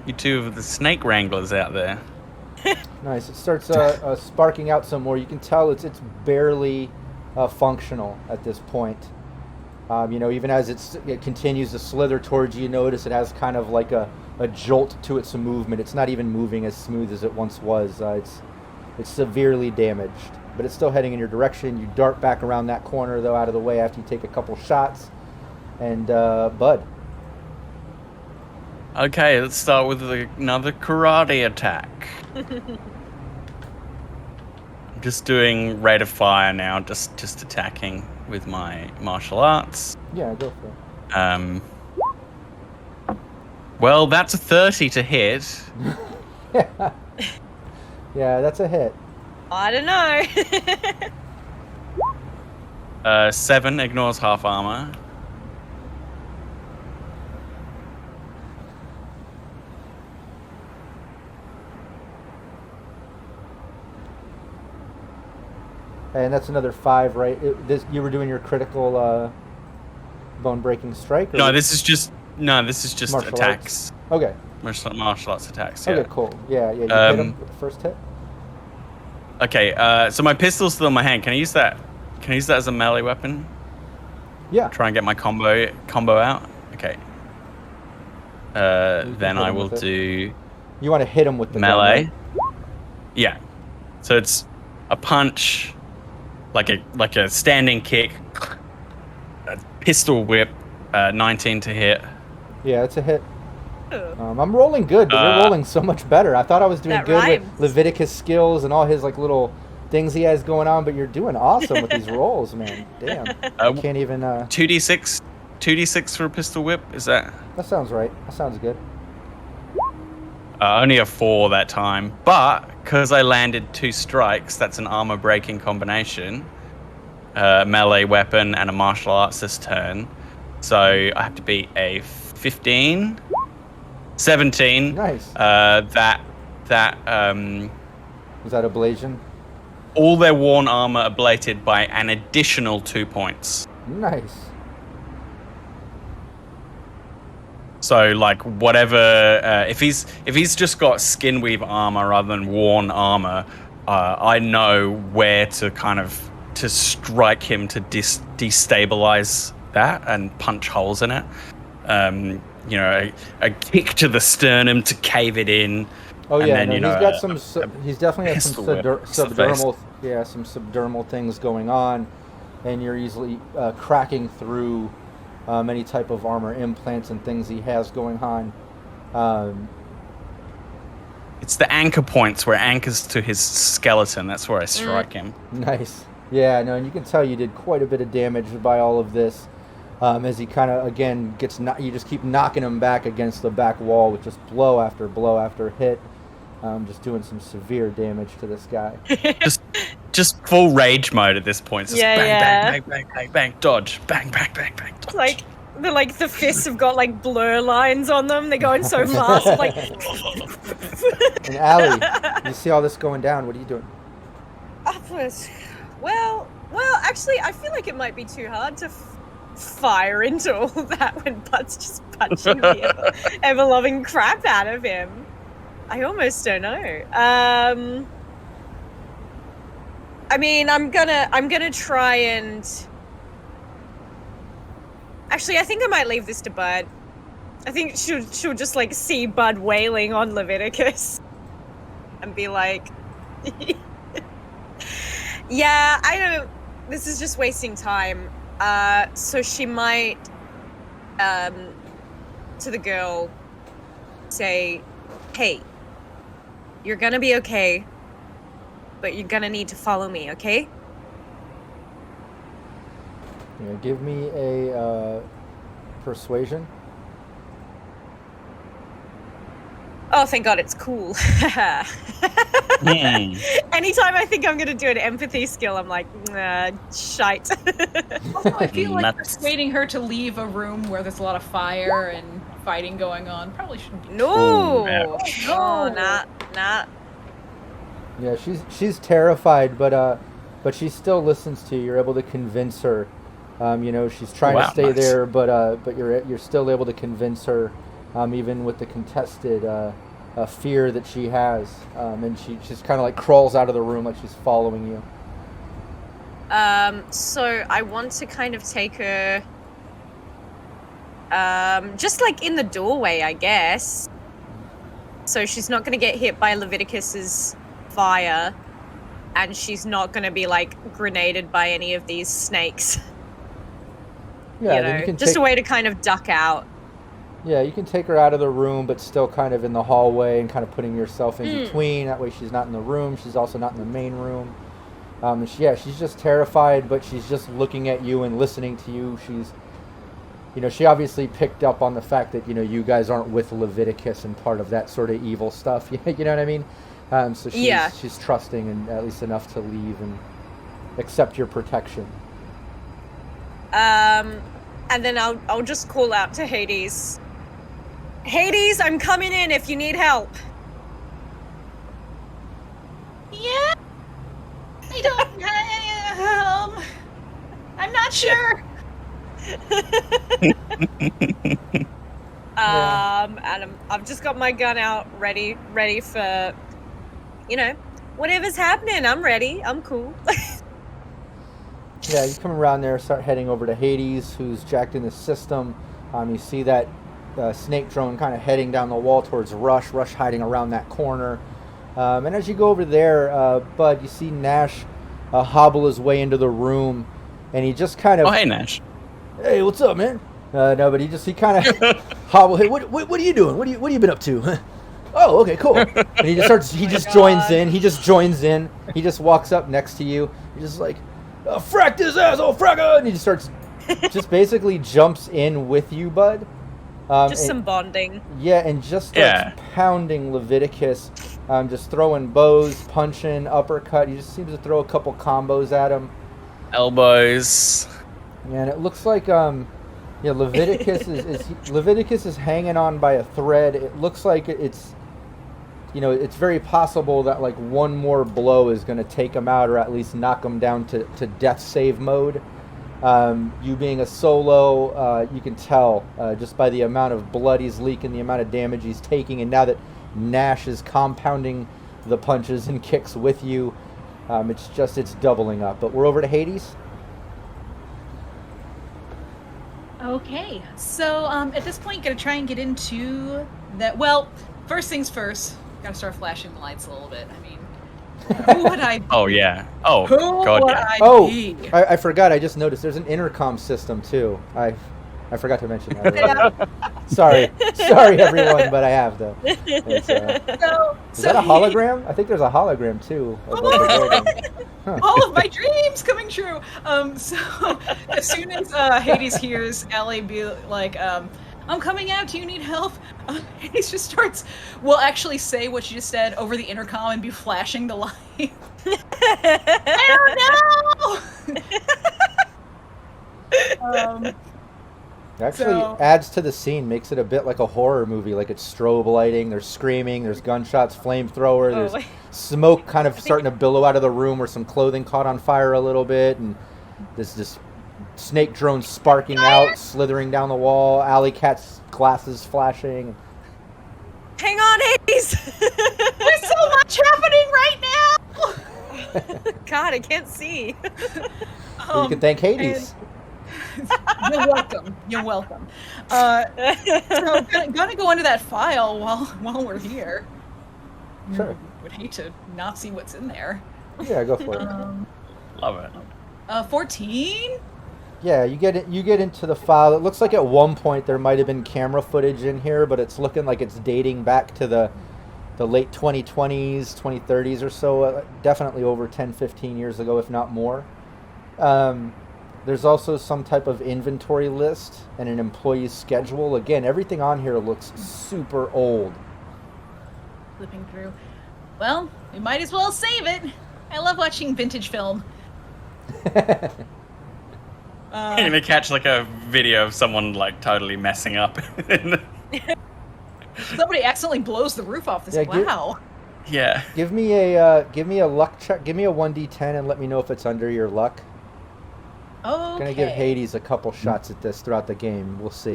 You two of the snake wranglers out there. Nice. It starts sparking out some more. You can tell it's barely functional at this point. Even as it continues to slither towards you, notice it has kind of like a jolt to its movement. It's not even moving as smooth as it once was. It's severely damaged, but it's still heading in your direction. You dart back around that corner, though, out of the way after you take a couple shots. And Bud. Okay, let's start with another karate attack. I'm just doing rate of fire now, just attacking with my martial arts. Yeah, go for it. Well, that's a 30 to hit. Yeah, that's a hit. I don't know. 7 ignores half armor. And that's another 5, right? You were doing your critical bone-breaking strike? Or No, this is just martial attacks. arts? Okay. Martial arts attacks. Yeah. Okay, cool. Yeah. You hit him with the first hit. Okay. So my pistol's still in my hand. Can I use that? Can I use that as a melee weapon? Yeah. Try and get my combo out. Okay. Then I will do. You want to hit him with the melee. gun, right? Yeah. So it's a punch, like a standing kick, a pistol whip, 19 to hit. Yeah, it's a hit. I'm rolling good, but you're rolling so much better. I thought I was doing That good rhymes. with Leviticus skills and all his like little things he has going on, but you're doing awesome with these rolls, man. Damn. I can't even 2d6 for a pistol whip. Is that? That sounds right. That sounds good. Only a 4 that time, but because I landed 2 strikes, that's an armor breaking combination. Melee weapon and a martial arts this turn. So I have to beat a 15, 17. Nice. Was that ablation? All their worn armor ablated by an additional 2 points. Nice. So like whatever, if he's just got skin weave armor rather than worn armor, I know where to strike him to destabilize that and punch holes in it. A kick to the sternum to cave it in. Oh and yeah, then, he's definitely got some subdermal things going on, and you're easily cracking through any type of armor implants and things he has going on. It's the anchor points where it anchors to his skeleton. That's where I strike him. Nice. Yeah, no, and you can tell you did quite a bit of damage by all of this. As he kind of, again, you just keep knocking him back against the back wall with just blow after hit. Just doing some severe damage to this guy. just full rage mode at this point. Just Yeah, bang, yeah. bang, bang, bang, bang, bang, dodge. Bang, bang, bang, bang, dodge. The fists have got like blur lines on them. They're going so fast. Like, And Allie, you see all this going down. What are you doing? well, actually, I feel like it might be too hard to fire into all that when Bud's just punching the ever-loving crap out of him. I almost don't know. I mean, I'm gonna try and. Actually, I think I might leave this to Bud. I think she'll just like see Bud wailing on Leviticus, and be like, "Yeah, I don't. This is just wasting time." So she might, to the girl, say, "Hey, you're gonna be okay, but you're gonna need to follow me, okay?" Yeah, give me a persuasion. Oh, thank God, it's cool. Anytime I think I'm gonna do an empathy skill, I'm like, nah, shite. Also, I feel like Nuts. persuading her to leave a room where there's a lot of fire and fighting going on probably shouldn't be. No, Ooh, no, nah. Yeah, she's terrified, but she still listens to you. You're able to convince her. She's trying to stay nice. there, but you're still able to convince her, even with the contested fear that she has. And she just kind of like crawls out of the room like she's following you. So I want to kind of take her, just like in the doorway, I guess. So she's not gonna get hit by Leviticus's fire, and she's not gonna be like grenaded by any of these snakes. Yeah, You then know, you can just take, a way to kind of duck out. Yeah, you can take her out of the room, but still kind of in the hallway and kind of putting yourself in between. That way she's not in the room. She's also not in the main room. She's just terrified, but she's just looking at you and listening to you. She obviously picked up on the fact that, you guys aren't with Leviticus and part of that sort of evil stuff. You know what I mean? So she's trusting and at least enough to leave and accept your protection. And then I'll just call out to Hades. Hades, I'm coming in if you need help. Yeah. I don't. I'm not sure. And I've just got my gun out, ready for, whatever's happening. I'm ready. I'm cool. Yeah, you come around there, start heading over to Hades, who's jacked in the system. You see that snake drone kind of heading down the wall towards Rush hiding around that corner. And as you go over there, Bud, you see Nash hobble his way into the room, and he just kind of... Oh, hey, Nash. Hey, what's up, man? No, but he kind of hobble. Hey, what are you doing? What have you been up to? Oh, okay, cool. And he just joins in. He just joins in. He just walks up next to you. He's just like, frack this asshole, fracka! And he just basically jumps in with you, Bud. Some bonding. Yeah, and just starts pounding Leviticus, just throwing bows, punching, uppercut. He just seems to throw a couple combos at him. Elbows. Yeah, and it looks like Leviticus Leviticus is hanging on by a thread. It looks like it's very possible that like one more blow is going to take him out, or at least knock him down to death save mode. You being a solo, you can tell just by the amount of blood he's leaking, the amount of damage he's taking, and now that Nash is compounding the punches and kicks with you, it's doubling up. But we're over to Hades. Okay, so at this point, gonna try and get into that. Well, first things first, gotta start flashing the lights a little bit. I mean, who would I be? Oh, yeah. Oh, Who God, would yeah. I be? I forgot. I just noticed there's an intercom system too. I I forgot to mention that earlier. Sorry everyone, but I have though. Is that a hologram? I think there's a hologram too. All of my dreams coming true. So as soon as Hades hears Ellie be like, I'm coming out, do you need help? Hades just starts, will actually say what she just said over the intercom and be flashing the light. I don't know! Actually adds to the scene, makes it a bit like a horror movie, like it's strobe lighting, there's screaming, there's gunshots, flamethrower, there's smoke kind of starting to billow out of the room where some clothing caught on fire a little bit, and this snake drone sparking out, slithering down the wall, Alley Cat's glasses flashing. Hang on, Hades! There's so much happening right now! God, I can't see. You can thank Hades. You're welcome. You're welcome. So gonna go into that file while we're here. Sure. Would hate to not see what's in there. Yeah, go for it. Love it. 14? Yeah, you get into the file. It looks like at one point there might have been camera footage in here, but it's looking like it's dating back to the late 2020s, 2030s or so. Definitely over 10, 15 years ago, if not more. There's also some type of inventory list and an employee's schedule. Again, everything on here looks super old. Flipping through. Well, we might as well save it. I love watching vintage film. You're gonna catch like a video of someone like totally messing up. Somebody accidentally blows the roof off this. Wow. Yeah. Give me a luck check. Give me a 1d10 and let me know if it's under your luck. Okay. Gonna give Hades a couple shots at this throughout the game. We'll see.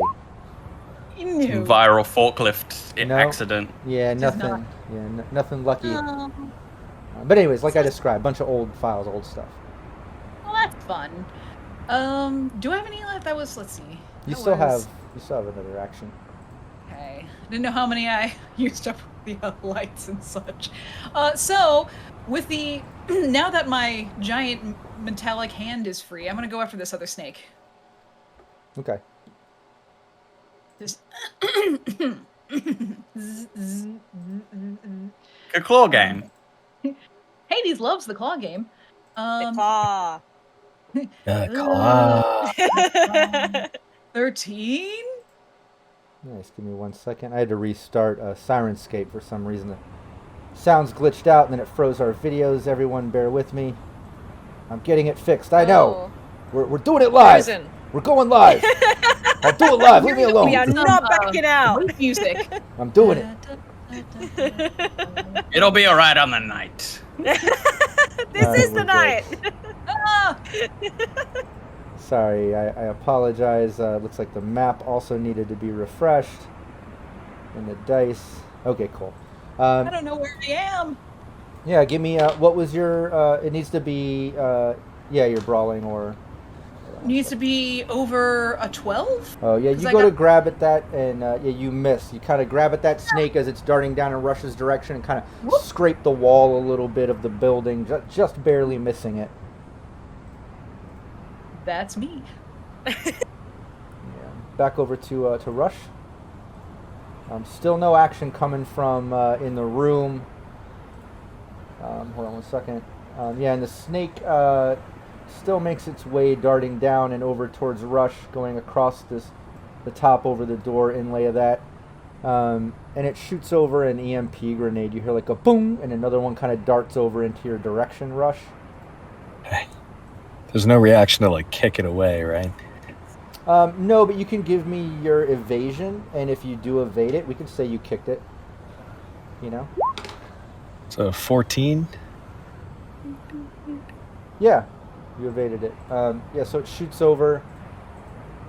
No. Viral forklift accident. Yeah, nothing. Yeah, nothing lucky. But anyways, like I described, bunch of old files, old stuff. Well, that's fun. Do I have any left? Let's see. You still have another action. Okay. Didn't know how many I used up with the lights and such. So with the now that my giant metallic hand is free, I'm gonna go after this other snake. Okay. Just A claw game. Hades loves the claw game. The claw. Claw. 13? Nice. Give me 1 second. I had to restart Syrinscape for some reason. The sounds glitched out and then it froze our videos. Everyone bear with me. I'm getting it fixed. I know. We're doing it live. Frozen. We're going live. I'll do it live. Leave me alone. We are not backing out. Music. I'm doing it. It'll be alright on the night. This is the night. Sorry, I apologize. Looks like the map also needed to be refreshed. And the dice. Okay, cool. I don't know where I am. Yeah, give me, what was your, it needs to be, your brawling or... Needs to be over a 12? Oh, yeah, you go to grab at that and, you miss. You kind of grab at that snake as it's darting down in Rush's direction and kind of scrape the wall a little bit of the building, just barely missing it. That's me. Yeah. Back over to Rush. Still no action coming from in the room. Hold on 1 second. And the snake still makes its way darting down and over towards Rush, going across the top over the door inlay of that. And it shoots over an EMP grenade. You hear like a boom, and another one kind of darts over into your direction, Rush. Hey. There's no reaction to like kick it away, right? No, but you can give me your evasion, and if you do evade it, we can say you kicked it. You know? So 14? Yeah, you evaded it. So it shoots over.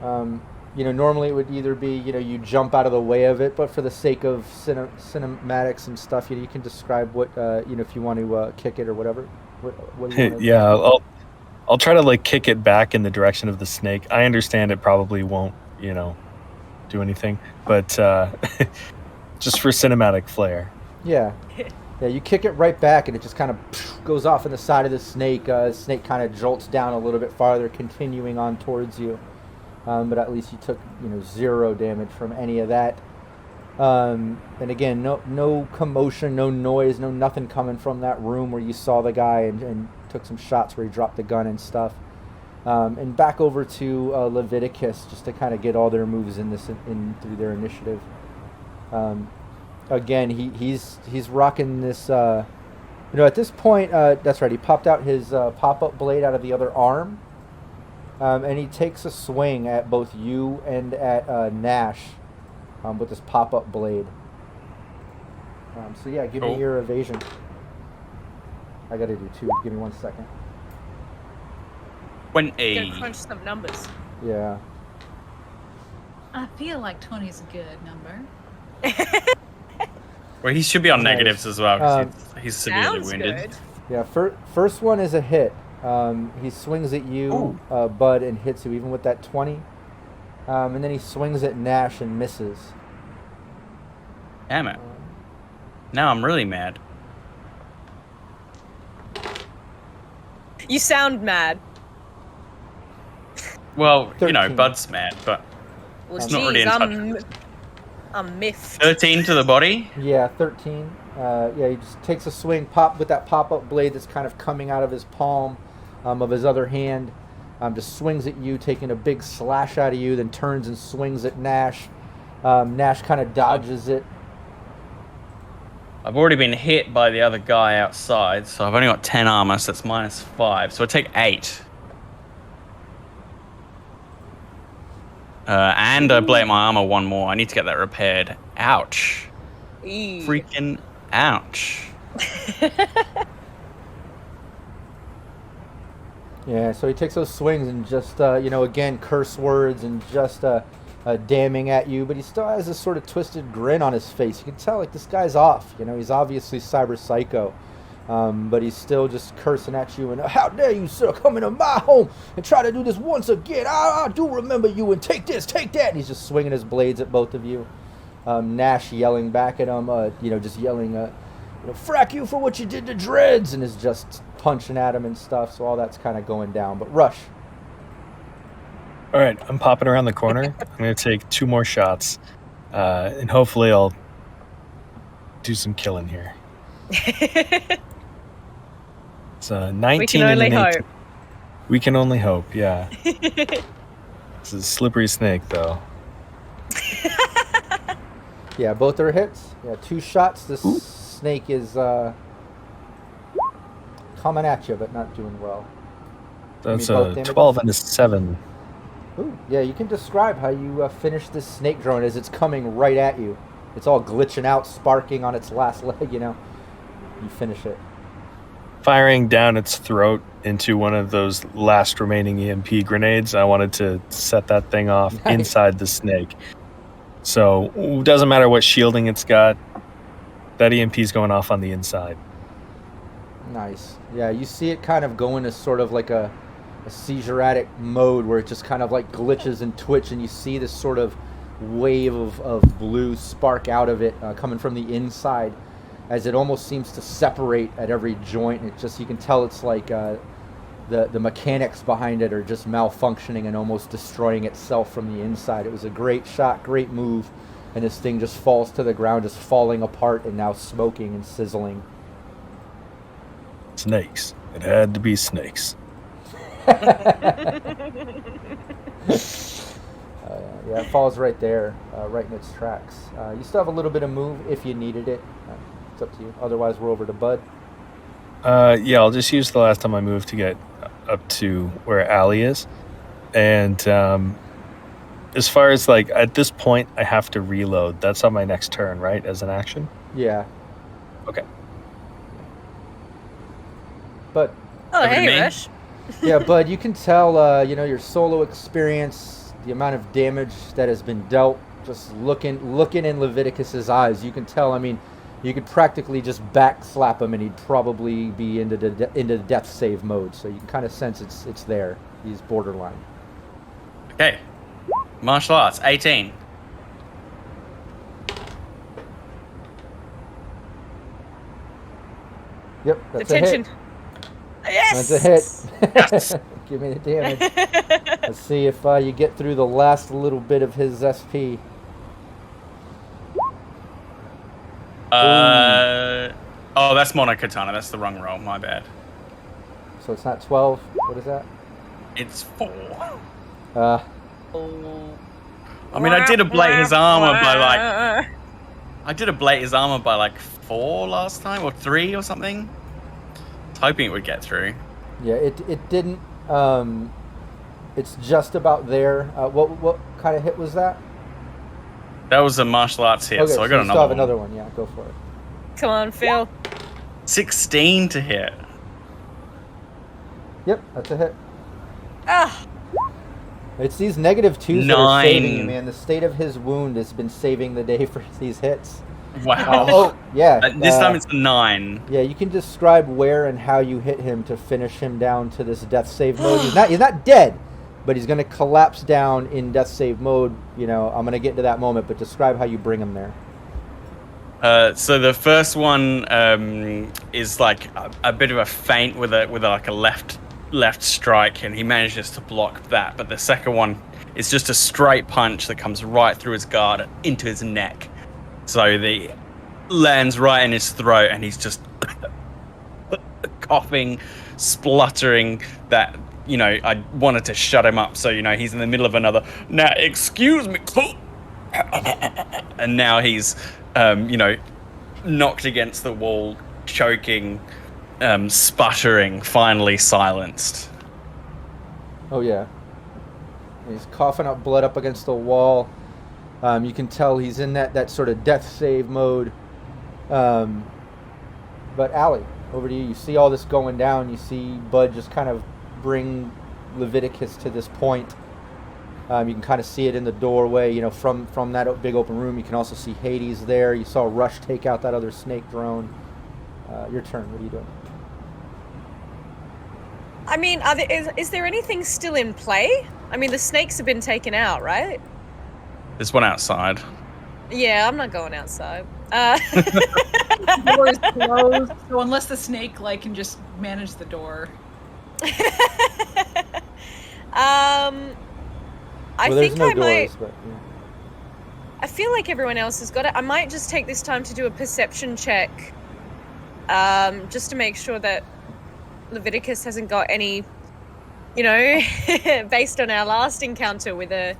Normally it would either be, you jump out of the way of it, but for the sake of cinematics and stuff, you can describe what, if you want to kick it or whatever. What do you want to Yeah, I'll try to like kick it back in the direction of the snake. I understand it probably won't, do anything, but just for cinematic flair. Yeah. Yeah, you kick it right back and it just kind of goes off in the side of the snake. The snake kind of jolts down a little bit farther, continuing on towards you. but at least you took 0 damage from any of that. And again, no commotion, no noise, no nothing coming from that room where you saw the guy and took some shots where he dropped the gun and stuff. And back over to Leviticus just to kind of get all their moves in through their initiative. Again, he's rocking this. At this point, that's right. He popped out his pop-up blade out of the other arm, and he takes a swing at both you and at Nash with this pop-up blade. So yeah, give me your evasion. I got to do 2. Give me 1 second. 20. Gonna crunch some numbers. Yeah. I feel like 20 is a good number. Well, he should be on negatives as well, because he's severely Sounds wounded. good. Yeah, first one is a hit. He swings at you, Bud, and hits you, even with that 20. And then he swings at Nash and misses. Damn it. Now I'm really mad. You sound mad. Well, 13. Bud's mad, but Well, It's not really geez, I'm miffed. 13 to the body. Yeah, 13. He just takes a swing, with that pop-up blade that's kind of coming out of his palm, of his other hand. Just swings at you, taking a big slash out of you, then turns and swings at Nash. Nash kind of dodges it. I've already been hit by the other guy outside, so I've only got 10 armor, so that's -5. So I take 8. And I blade my armor 1 more. I need to get that repaired. Ouch. Eee. Freaking ouch. Yeah, so he takes those swings and just, again, curse words and just damning at you, but he still has this sort of twisted grin on his face. You can tell, like, this guy's off. He's obviously cyber psycho, but he's still just cursing at you and, how dare you, sir, come into my home and try to do this once again. I do remember you, and take this, take that. And he's just swinging his blades at both of you. Nash yelling back at him, just yelling, frack you for what you did to Dreads, and is just punching at him and stuff, so all that's kind of going down. But Rush. All right, I'm popping around the corner. I'm going to take 2 more shots, and hopefully I'll do some killing here. It's 19 We can only and an 18. hope. We can only hope, yeah. This is a slippery snake, though. Yeah, both are hits. Yeah, 2 shots. This snake is coming at you, but not doing well. That's both a damages? 12 and a 7. Ooh, yeah, you can describe how you finish this snake drone as it's coming right at you. It's all glitching out, sparking on its last leg, You finish it. Firing down its throat into one of those last remaining EMP grenades. I wanted to set that thing off inside the snake. So it doesn't matter what shielding it's got. That EMP's going off on the inside. Nice. Yeah, you see it kind of go into sort of like a seizure-atic mode where it just kind of like glitches and twitch, and you see this sort of wave of blue spark out of it coming from the inside as it almost seems to separate at every joint. It just, you can tell it's like the mechanics behind it are just malfunctioning and almost destroying itself from the inside. It was a great shot, great move, and this thing just falls to the ground, just falling apart and now smoking and sizzling. Snakes. It had to be snakes. Yeah, it falls right there, right in its tracks. You still have a little bit of move if you needed it. It's up to you. Otherwise, we're over to Bud. Yeah, I'll just use the last time I moved to get up to where Allie is. And as far as, like, at this point, I have to reload. That's on my next turn, right, as an action? Yeah. Okay. But Oh, Over to hey, me? Rush. yeah, Bud, you can tell, your solo experience, the amount of damage that has been dealt, just looking in Leviticus's eyes, you can tell, you could practically just back slap him and he'd probably be into the death save mode. So you can kind of sense it's there. He's borderline. Okay. Martial arts, 18. Yep, that's Attention. a hit. Yes. That's a hit. Yes. Give me the damage. Let's see if you get through the last little bit of his SP. Oh, that's Monokatana. That's the wrong roll. My bad. So it's not 12. What is that? It's 4. Uh, I mean, I did ablate his armor by like... I did ablate his armor by like 4 last time, or 3 or something. I was hoping it would get through. yeah, it didn't. It's just about there. What kind of hit was that? That was a martial arts hit, Okay, so I got you another still have one. another one. Yeah, go for it. Come on, Phil. 16 to hit. Yep, that's a hit. Ah, It's these -2s that are 9. saving you, man. The state of his wound has been saving the day for these hits. Wow. Oh, yeah. This time it's a 9. Yeah, you can describe where and how you hit him to finish him down to this death save mode. He's not dead, but he's going to collapse down in death save mode. You know, I'm going to get to that moment, but describe how you bring him there. So the first one is like a bit of a feint with a left strike, and he manages to block that. But the second one is just a straight punch that comes right through his guard into his neck. So the lands right in his throat, and he's just coughing, spluttering. That, you know, I wanted to shut him up. So, you know, he's in the middle of another. Now, excuse me, and now he's you know, knocked against the wall, choking, sputtering, finally silenced. Oh, yeah. He's coughing up blood up against the wall. You can tell he's in that sort of death save mode. But Allie, over to you. You see all this going down. You see Bud just kind of bring Leviticus to this point. You can kind of see it in the doorway, you know, from that big open room. You can also see Hades there. You saw Rush take out that other snake drone. Your turn. What are you doing? I mean, is there anything still in play? I mean, the snakes have been taken out, right? There's one outside. Yeah, I'm not going outside. The door is closed, so unless the snake like can just manage the door. I Well, think there's no I might. doors, but, yeah. I feel like everyone else has got it. I might just take this time to do a perception check, just to make sure that Leviticus hasn't got any, you know, based on our last encounter with a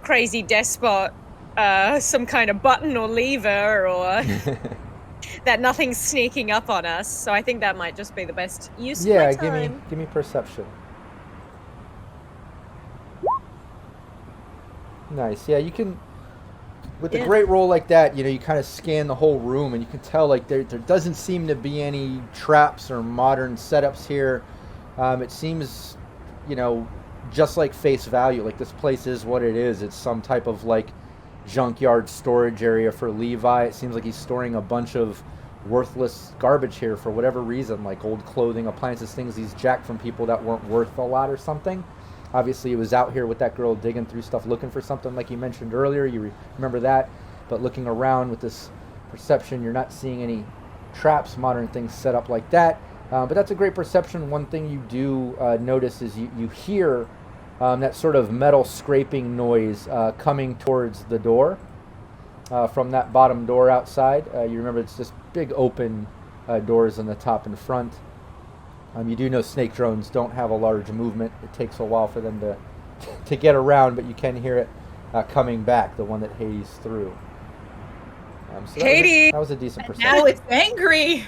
crazy despot, some kind of button or lever, or that nothing's sneaking up on us. So I think that might just be the best use of my time. Yeah, give me perception. Nice. Yeah, you can, with a great roll like that, you know, you kind of scan the whole room, and you can tell like there doesn't seem to be any traps or modern setups here. It seems, you know, just like face value, like this place is what it is. It's some type of like junkyard storage area for Levi. It seems like he's storing a bunch of worthless garbage here for whatever reason, like old clothing, appliances, things he's jacked from people that weren't worth a lot or something. Obviously, he was out here with that girl digging through stuff, looking for something like you mentioned earlier. You remember that. But looking around with this perception, you're not seeing any traps, modern things set up like that. But that's a great perception. One thing you do notice is you hear that sort of metal scraping noise coming towards the door from that bottom door outside. You remember it's just big open doors on the top and front. You do know snake drones don't have a large movement. It takes a while for them to get around, but you can hear it coming back, the one that Hades threw. So Hades! That was a decent perception. Now it's angry.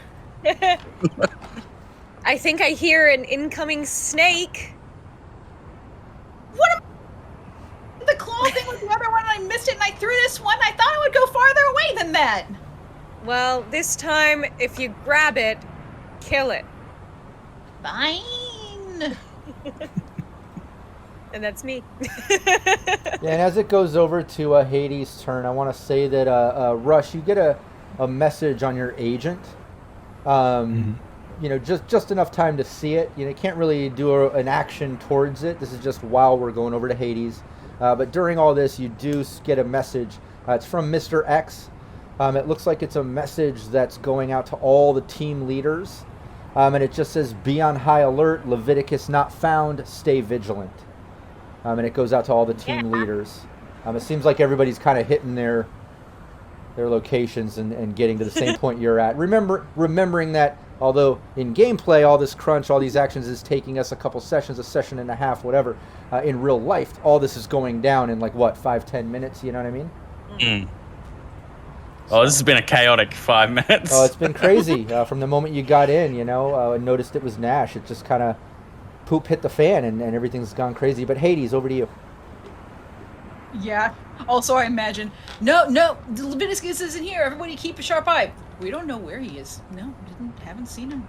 I think I hear an incoming snake. What am the claw thing with the other one, and I missed it, and I threw this one. I thought it would go farther away than that. Well, this time, if you grab it, kill it. Fine. And that's me. Yeah, and as it goes over to Hades' turn, I want to say that, Rush, you get a message on your agent. You know, just enough time to see it. You know, you can't really do an action towards it. This is just while we're going over to Hades. But during all this, you do get a message. It's from Mr. X. It looks like it's a message that's going out to all the team leaders. And it just says, be on high alert, Leviticus not found, stay vigilant. and it goes out to all the team leaders. It seems like everybody's kind of hitting their locations and getting to the same point you're at. Remembering that although in gameplay all this crunch, all these actions is taking us a couple sessions, a session and a half, whatever, in real life, all this is going down in like, what, 5-10 minutes, you know what I mean? Mm. Oh, this has been a chaotic 5 minutes. Oh, it's been crazy. From the moment you got in, and noticed it was Nash, it just kind of poop hit the fan and everything's gone crazy. But Hades, over to you. Yeah. Also, I imagine, no, Leviticus isn't here. Everybody keep a sharp eye. We don't know where he is. No, haven't seen him.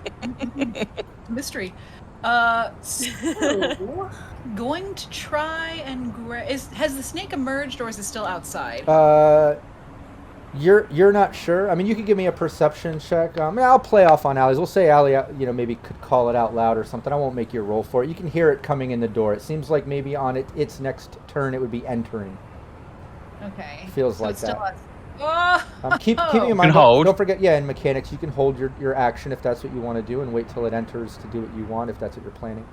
Mystery. So, going to try and has the snake emerged or is it still outside? You're not sure. I mean, you could give me a perception check. I'll play off on Allie's. We'll say Allie, maybe could call it out loud or something. I won't make you roll for it. You can hear it coming in the door. It seems like maybe on its next turn it would be entering. Okay. Feels so like it's that. Keep in mind. Hold. Don't forget. Yeah, in mechanics, you can hold your action if that's what you want to do, and wait till it enters to do what you want if that's what you're planning.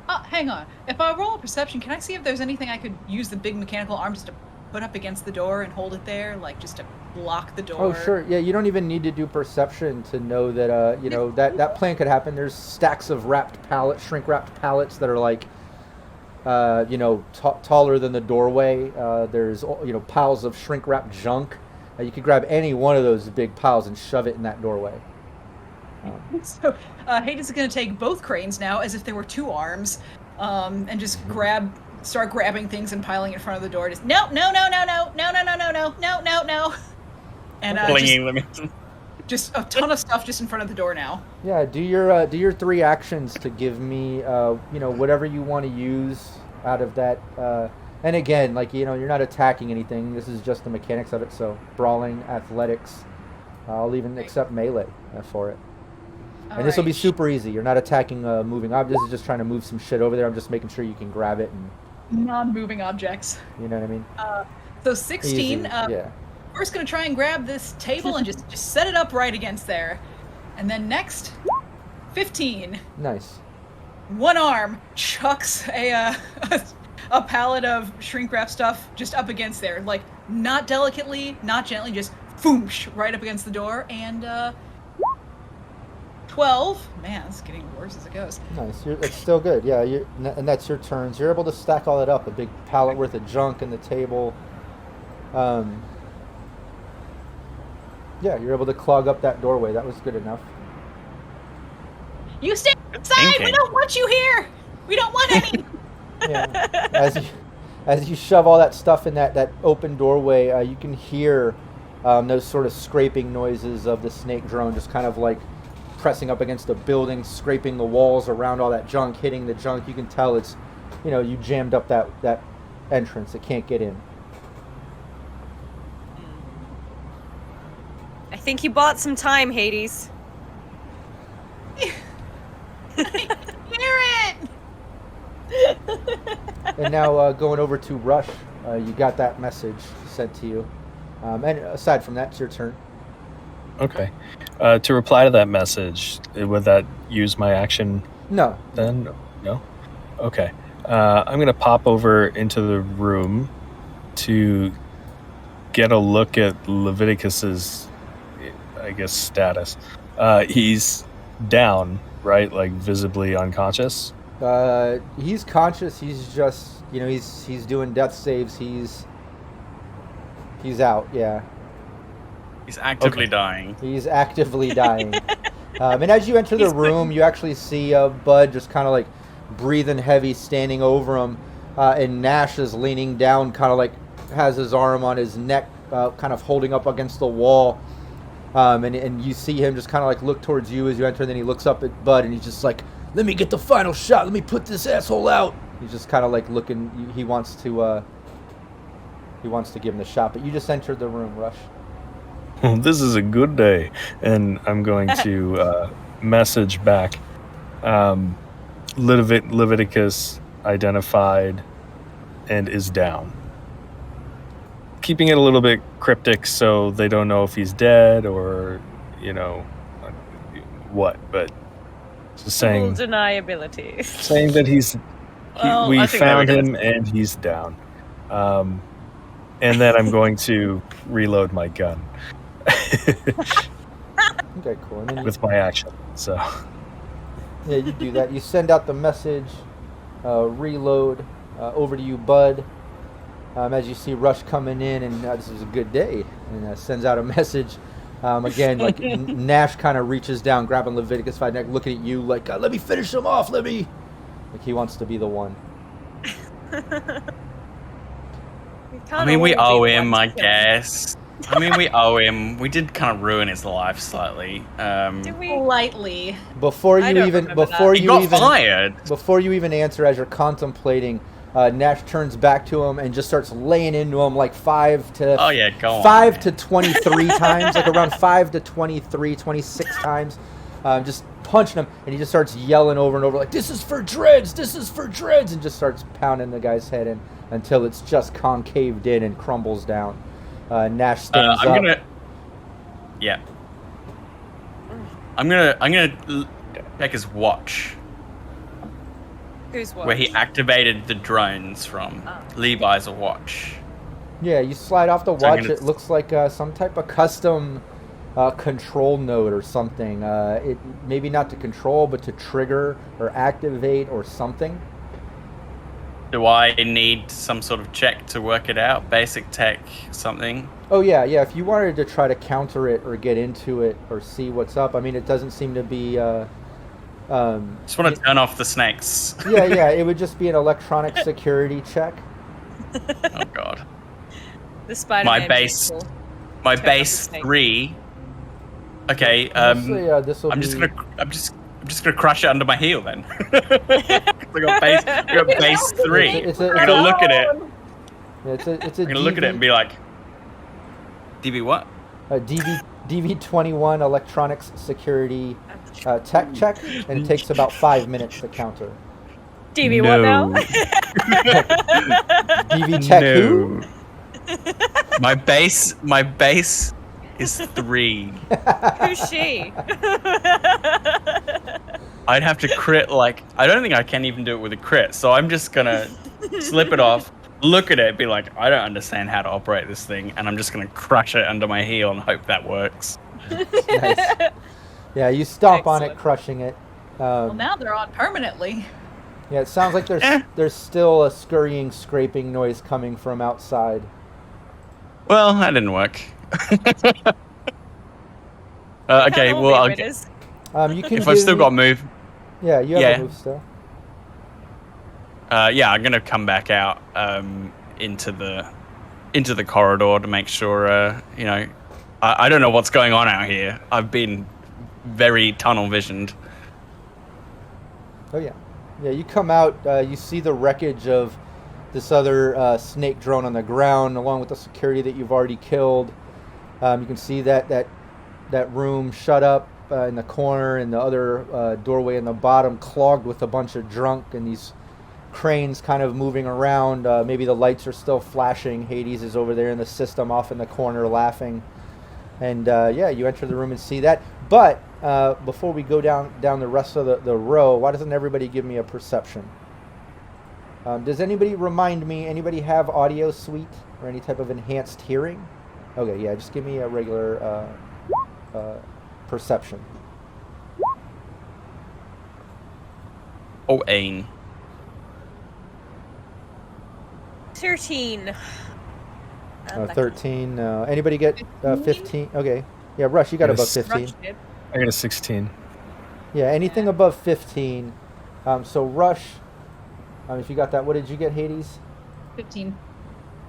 Hang on. If I roll a perception, can I see if there's anything I could use the big mechanical arm just to put up against the door and hold it there, like just to block the door? Oh, sure. Yeah, you don't even need to do perception to know that that plan could happen. There's stacks of shrink-wrapped pallets that are like, taller than the doorway. There's piles of shrink-wrapped junk. You could grab any one of those big piles and shove it in that doorway. So Hades is going to take both cranes now, as if they were two arms, and just start grabbing things and piling in front of the door. Just no, and just a ton of stuff just in front of the door now. Yeah, do your 3 actions to give me whatever you want to use out of that. And again, you're not attacking anything. This is just the mechanics of it. So brawling, athletics. I'll even accept melee for it. And this will be super easy. You're not attacking a moving object. This is just trying to move some shit over there. I'm just making sure you can grab it. And non-moving objects. You know what I mean? So 16. Yeah. First going to try and grab this table and just set it up right against there. And then next, 15. Nice. One arm chucks a pallet of shrink-wrap stuff just up against there. Like, not delicately, not gently, just foomsh, right up against the door. And 12. Man, it's getting worse as it goes. Nice. It's still good. Yeah, and that's your turns. You're able to stack all that up. A big pallet worth of junk in the table. Yeah, you're able to clog up that doorway. That was good enough. You stay inside! We don't want you here! We don't want any! Yeah. As you shove all that stuff in that open doorway, you can hear those sort of scraping noises of the snake drone just kind of like pressing up against the building, scraping the walls around all that junk, hitting the junk. You can tell it's, you jammed up that entrance. It can't get in. I think you bought some time, Hades. Hear it! And now going over to Rush, you got that message sent to you. And aside from that, it's your turn. Okay. To reply to that message, would that use my action? No. Then? No? Okay. I'm going to pop over into the room to get a look at Leviticus's, I guess, status. He's down, right? Like visibly unconscious? He's conscious. He's just, he's doing death saves. He's out, yeah. He's actively dying. He's actively dying. And as you enter the room, you actually see Bud just kind of like breathing heavy, standing over him. And Nash is leaning down, kind of like has his arm on his neck, kind of holding up against the wall. And you see him just kind of like look towards you as you enter. And then he looks up at Bud and he's just like, "Let me get the final shot. Let me put this asshole out." He's just kind of like looking. He wants to give him the shot. But you just entered the room, Rush. This is a good day, and I'm going to message back. Leviticus identified and is down. Keeping it a little bit cryptic so they don't know if he's dead or, what, but Just Full saying deniability. that Well, we I think they found were him and he's down. And then I'm going to reload my gun Okay, cool. And then you, with my action. So yeah, you do that. You send out the message, reload, over to you, Bud. As you see Rush coming in, and this is a good day, and sends out a message. Again, like Nash kind of reaches down, grabbing Leviticus by the neck, looking at you like, let me finish him off, let me. Like he wants to be the one. I mean, we owe him, I guess. I mean, we owe him. We did kind of ruin his life slightly. Did we? Politely. Before I you don't even, remember before that. He you got even, fired. before you even answer, as you're contemplating, Nash turns back to him and just starts laying into him like 5 to Oh yeah, go on. 5 to 23 times, like around 5 to 23, 26 times, just punching him, and he just starts yelling over and over like, "This is for dreads, this is for dreads," and just starts pounding the guy's head in until it's just concaved in and crumbles down. Nash stands up. Yeah. I'm gonna check his watch. Who's what? Where he activated the drones from. Levi's watch. Yeah, you slide off the So I'm watch. gonna- It looks like some type of custom control node or something. It maybe not to control, but to trigger or activate or something. Do I need some sort of check to work it out? Basic tech, something? Oh yeah. If you wanted to try to counter it or get into it or see what's up, I mean, it doesn't seem to be. Just want to turn off the snakes. Yeah. It would just be an electronic security check. Oh god. The Spider-Man My base. people. My Turn off base the snake. 3. Okay. Mostly, this'll I'm be... just gonna crush it under my heel then. we got base 3. It's I'm gonna look at it. Yeah, it's a I'm gonna look at it and be like, DB what? a DV21 electronics security tech check, and it takes about 5 minutes to counter. DB, what now? DV tech who? My base is 3. Who's she? I'd have to crit I don't think I can even do it with a crit, so I'm just gonna slip it off, look at it, be like, I don't understand how to operate this thing, and I'm just gonna crush it under my heel and hope that works. Nice. Yeah, you stomp on it, Excellent. crushing it. Well, now they're on permanently. Yeah, it sounds like there's still a scurrying, scraping noise coming from outside. Well, that didn't work. Okay, well, I'll get, You can if I've still got to move, Yeah, you have Yeah. a move still. yeah, I'm gonna come back out into the corridor to make sure. I don't know what's going on out here. I've been very tunnel visioned. Oh yeah, you come out. You see the wreckage of this other snake drone on the ground, along with the security that you've already killed. You can see that room shut up in the corner, and the other doorway in the bottom clogged with a bunch of drunk, and these cranes kind of moving around. Maybe the lights are still flashing. Hades is over there in the system off in the corner laughing. And yeah, you enter the room and see that. But before we go down the rest of the row, why doesn't everybody give me a perception? Does anybody anybody have audio suite or any type of enhanced hearing? Okay, yeah, just give me a regular perception. Oh, Ain. 13. 13. Anybody get 15? Okay. Yeah, Rush, you got above 15. I got a 16. Yeah, anything above 15. So Rush, if you got that, what did you get, Hades? 15.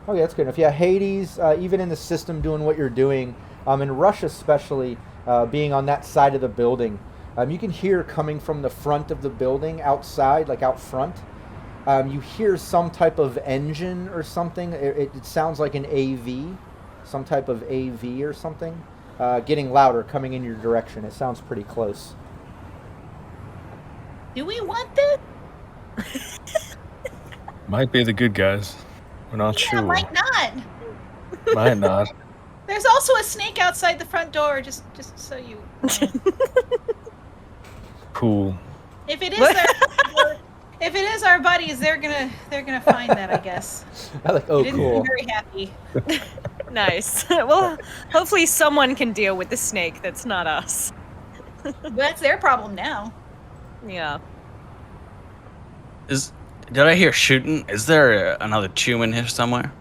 Okay, that's good enough. Yeah, Hades, even in the system doing what you're doing, in Rush especially, being on that side of the building, you can hear coming from the front of the building outside, like out front. You hear some type of engine or something. It sounds like an AV, some type of AV or something, getting louder, coming in your direction. It sounds pretty close. Do we want this? Might be the good guys. We're not Yeah, sure. might not. Might not. There's also a snake outside the front door, just so you know. Cool. If it is if it is our buddies, they're gonna find that, I guess. I like, oh, You didn't cool. seem very happy. Nice. Well, hopefully someone can deal with the snake that's not us. That's their problem now. Yeah. Did I hear shooting? Is there another chew in here somewhere?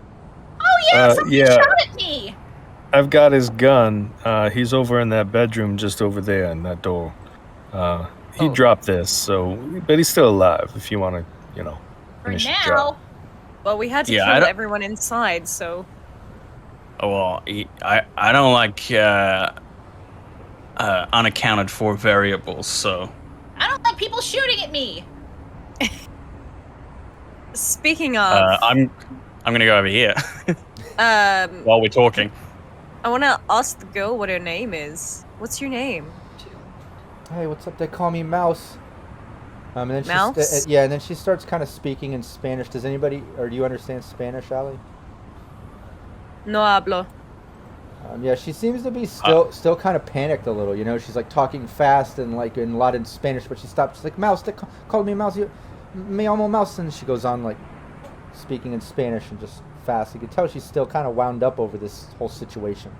Oh yeah, somebody yeah. shot at me. I've got his gun. He's over in that bedroom just over there in that door. He dropped this, but he's still alive if you want to, For finish the now. job. Well, we had to Yeah, kill everyone inside, so. Oh, well, I don't like unaccounted for variables, so. I don't like people shooting at me. Speaking of, I'm gonna go over here while we're talking. I want to ask the girl what her name is. What's your name? Hey, what's up? They call me Mouse. And then Mouse? and then she starts kind of speaking in Spanish. Does anybody, or do you understand Spanish, Ali? No hablo. Yeah, she seems to be still kind of panicked a little. She's like talking fast and like in a lot in Spanish, but she stops. She's like, Mouse, they call me Mouse. Me llamo Mouse, and she goes on like speaking in Spanish and just fast. You can tell she's still kind of wound up over this whole situation.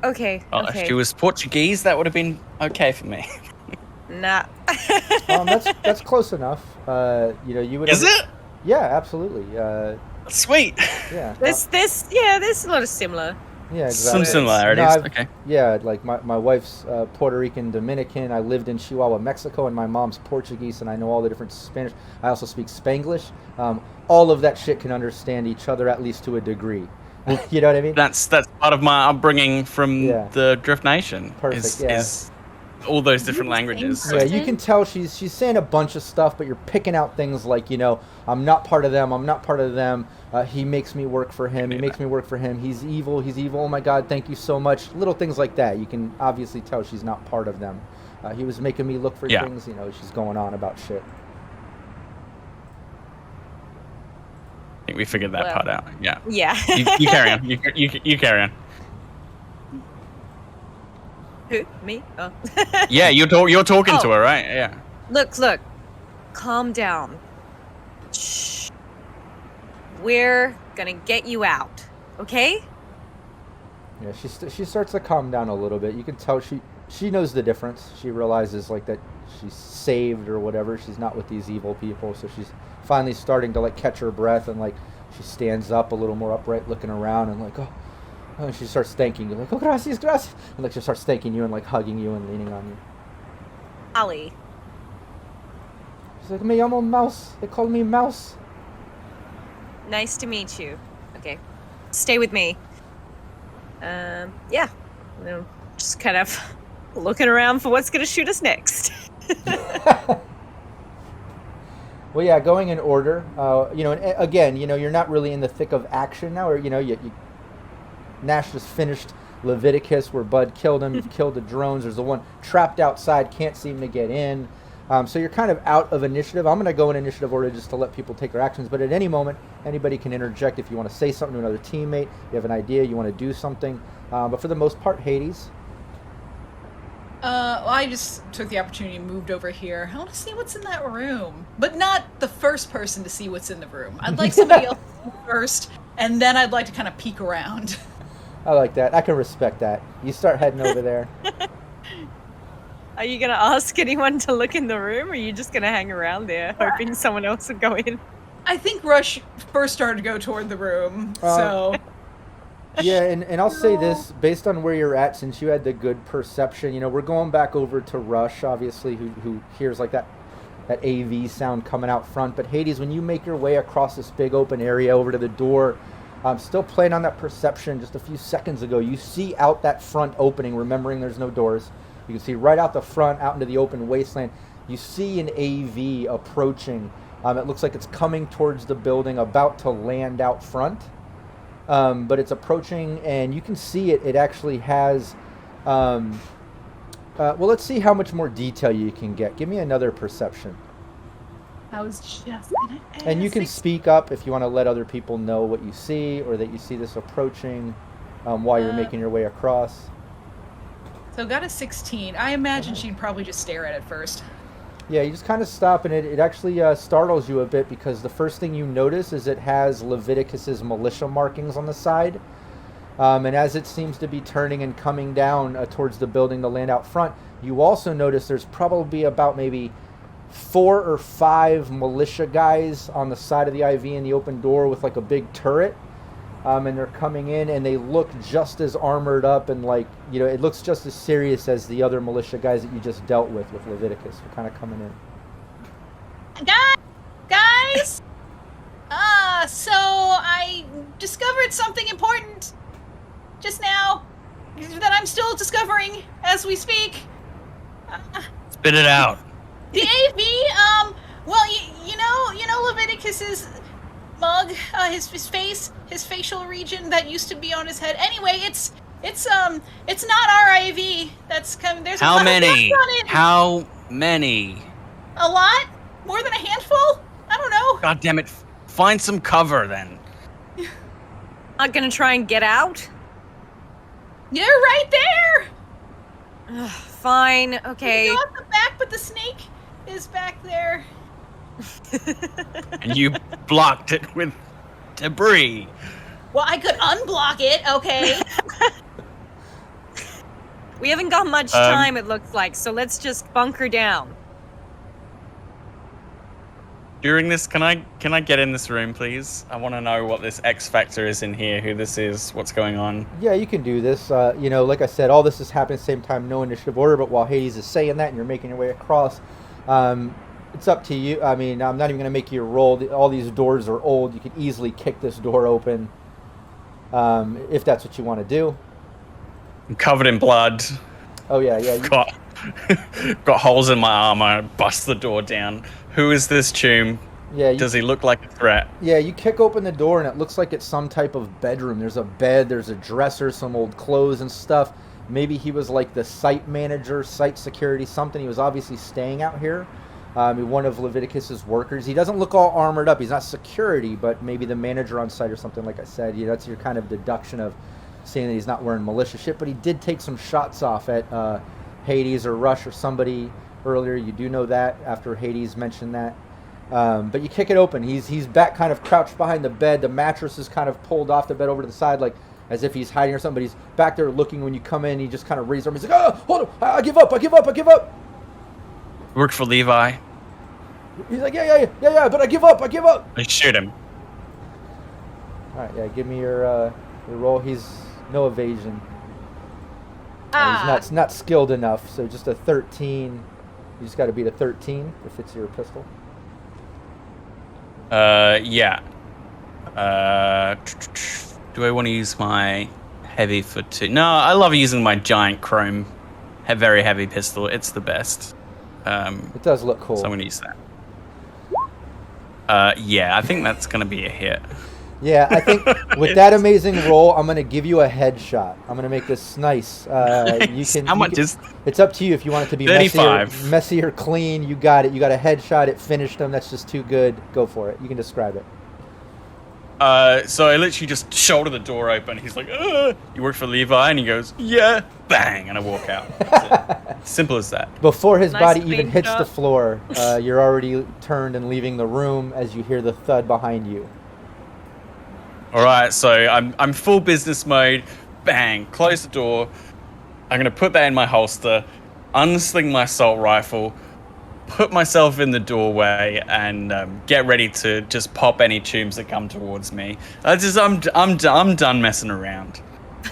Okay. If she was Portuguese, that would have been okay for me. Nah. That's close enough. You would. Is it? Yeah, absolutely. Sweet. Yeah. There's a lot of similar. Yeah, exactly. Some similarities. No, Okay. Yeah, like my wife's Puerto Rican Dominican. I lived in Chihuahua, Mexico, and my mom's Portuguese, and I know all the different Spanish. I also speak Spanglish. All of that shit can understand each other, at least to a degree. You know what I mean? That's part of my upbringing from the Drift Nation. Perfect, Is all those different languages. Yeah, you can tell she's saying a bunch of stuff, but you're picking out things like, I'm not part of them, I'm not part of them. He makes me work for him. He makes me work for him. He's evil. He's evil. Oh my God, thank you so much. Little things like that. You can obviously tell she's not part of them. He was making me look for things. She's going on about shit. I think we figured that part out. Yeah. Yeah. You carry on. You carry on. Who? Me? Oh. Yeah, you're talking to her, right? Yeah. Look. Calm down. Shh. We're gonna get you out, okay? Yeah, she starts to calm down a little bit. You can tell she knows the difference. She realizes like that she's saved or whatever. She's not with these evil people, so she's finally starting to like catch her breath, and like she stands up a little more upright, looking around, and like and she starts thanking you, like, oh, gracias, and like she starts thanking you and like hugging you and leaning on you. Ali. She's like, me llamo Mouse. They call me Mouse. Nice to meet you. Okay. Stay with me. Yeah. Just kind of looking around for what's going to shoot us next. Well, yeah, going in order. And again, you're not really in the thick of action now, or Nash just finished Leviticus, where Bud killed him. You've killed the drones. There's the one trapped outside, can't seem to get in. So you're kind of out of initiative. I'm going to go in initiative order just to let people take their actions. But at any moment, anybody can interject if you want to say something to another teammate, you have an idea, you want to do something. But for the most part, Hades. Well, I just took the opportunity and moved over here. I want to see what's in that room. But not the first person to see what's in the room. I'd like somebody else to see first, and then I'd like to kind of peek around. I like that. I can respect that. You start heading over there. Are you going to ask anyone to look in the room, or are you just going to hang around there, hoping someone else would go in? I think Rush first started to go toward the room, so... Yeah, and I'll say this, based on where you're at, since you had the good perception, we're going back over to Rush, obviously, who hears like that AV sound coming out front. But Hades, when you make your way across this big open area over to the door, still playing on that perception just a few seconds ago, you see out that front opening, remembering there's no doors. You can see right out the front, out into the open wasteland. You see an AV approaching. It looks like it's coming towards the building, about to land out front. But it's approaching, and you can see it. It actually has... well, let's see how much more detail you can get. Give me another perception. I was just gonna ask. And you can speak up if you want to let other people know what you see, or that you see this approaching while you're making your way across. So got a 16. I imagine she'd probably just stare at it first. Yeah, you just kind of stop, and it actually startles you a bit because the first thing you notice is it has Leviticus's militia markings on the side. And as it seems to be turning and coming down towards the building, the land out front, you also notice there's probably about maybe 4 or 5 militia guys on the side of the IV in the open door with like a big turret. And they're coming in, and they look just as armored up, and like, you know, it looks just as serious as the other militia guys that you just dealt with Leviticus. They're kind of coming in. Guys! So I discovered something important just now that I'm still discovering as we speak. Spit it out. The AV, well, you know Leviticus's mug, his face, his facial region that used to be on his head. Anyway, it's not our AV that's coming. There's How a lot of many? dust on it. How many? A lot? More than a handful? I don't know. God damn it! Find some cover then. Not gonna try and get out? You're right there. Ugh, fine, okay. You go up the back, but the snake is back there. And you blocked it with debris. Well, I could unblock it, okay? We haven't got much time, it looks like, so let's just bunker down. During this, can I get in this room, please? I want to know what this X factor is in here, who this is, what's going on. Yeah, you can do this. You know, like I said, all this is happening at the same time, no initiative order, but while Hades is saying that and you're making your way across, it's up to you. I mean, I'm not even going to make you roll. All these doors are old. You could easily kick this door open if that's what you want to do. I'm covered in blood. Oh, yeah. Got holes in my armor. Bust the door down. Who is this tomb? Yeah. Does he look like a threat? Yeah, you kick open the door, and it looks like it's some type of bedroom. There's a bed, there's a dresser, some old clothes and stuff. Maybe he was like the site manager, site security, something. He was obviously staying out here. One of Leviticus's workers. He doesn't look all armored up. He's not security, but maybe the manager on site or something, like I said. Yeah, that's your kind of deduction of saying that he's not wearing militia shit. But he did take some shots off at Hades or Rush or somebody earlier. You do know that after Hades mentioned that. But you kick it open. He's back kind of crouched behind the bed. The mattress is kind of pulled off the bed over to the side, like as if he's hiding or something. But he's back there looking when you come in. He just kind of raises arm. He's like, oh, hold on. I give up. Worked for Levi. He's like, yeah, but I give up. I shoot him. All right, yeah, give me your roll. He's no evasion. He's not skilled enough, so just a 13. You just got to beat a 13 if it's your pistol. Yeah. Do I want to use my heavy for 2? No, I love using my giant chrome, very heavy pistol. It's the best. It does look cool. So I'm going to use that. Yeah, I think that's going to be a hit. Yeah, I think with that amazing roll, I'm going to give you a headshot. I'm going to make this nice. You can. How much is? It's up to you if you want it to be 35. messy or clean. You got it. You got a headshot. It finished him. That's just too good. Go for it. You can describe it. So I literally just shoulder the door open. He's like, you work for Levi? And he goes, yeah. Bang, and I walk out. That's it. Simple as that. Before his Nice body clean even hits shot. the floor, you're already turned and leaving the room as you hear the thud behind you. All right, so I'm full business mode. Bang, close the door. I'm gonna put that in my holster, unsling my assault rifle, put myself in the doorway, and get ready to just pop any tombs that come towards me. I'm done messing around.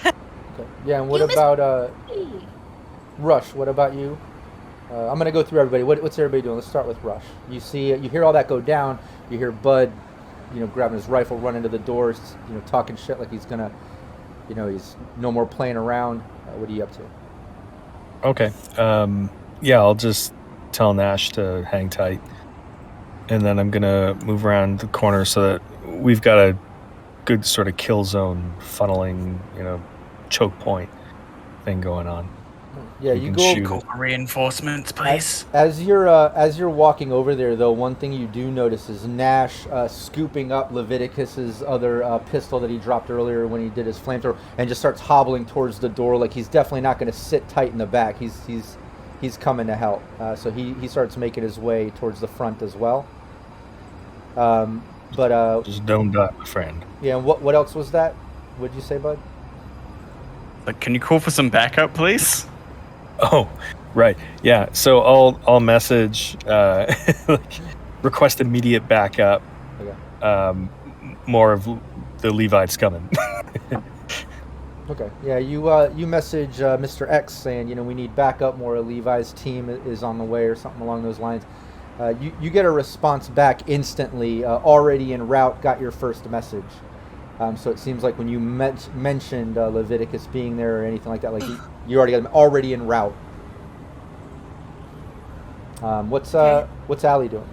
Okay. Yeah, and what about Rush? What about you? I'm gonna go through everybody. What's everybody doing? Let's start with Rush. You hear all that go down. You hear Bud, grabbing his rifle, running to the doors, talking shit like he's gonna, he's no more playing around. What are you up to? Okay. Yeah, I'll just tell Nash to hang tight. And then I'm going to move around the corner so that we've got a good sort of kill zone funneling, choke point thing going on. Yeah, You you can go. shoot. Reinforcements, please. As you're walking over there, though, one thing you do notice is Nash scooping up Leviticus's other pistol that he dropped earlier when he did his flamethrower, and just starts hobbling towards the door like he's definitely not going to sit tight in the back. He's he's coming to help. So he starts making his way towards the front as well. Just don't die, my friend. Yeah, and what else was that? What'd you say, bud? Like, can you call for some backup, please? Oh, right. Yeah. So I'll message request immediate backup. Okay. More of the Levites coming. Okay. Yeah, you message Mr. X saying, we need backup. More of Levi's team is on the way, or something along those lines. You get a response back instantly. Already en route. Got your first message. So it seems like when you mentioned Leviticus being there or anything like that, like you already got him already en route. What's Allie doing?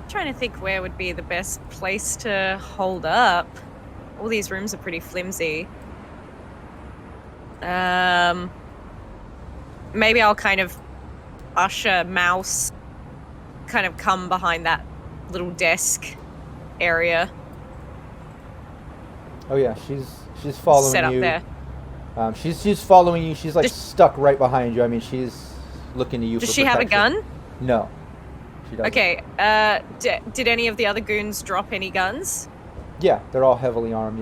Trying to think where would be the best place to hold up. All these rooms are pretty flimsy. Maybe I'll kind of usher Mouse kind of come behind that little desk area. Oh yeah, she's following Set up you. there. She's following you. She's like stuck right behind you. I mean, she's looking to you. Does for she have a protection. gun? No, she doesn't. Okay. Did any of the other goons drop any guns? Yeah, they're all heavily armed.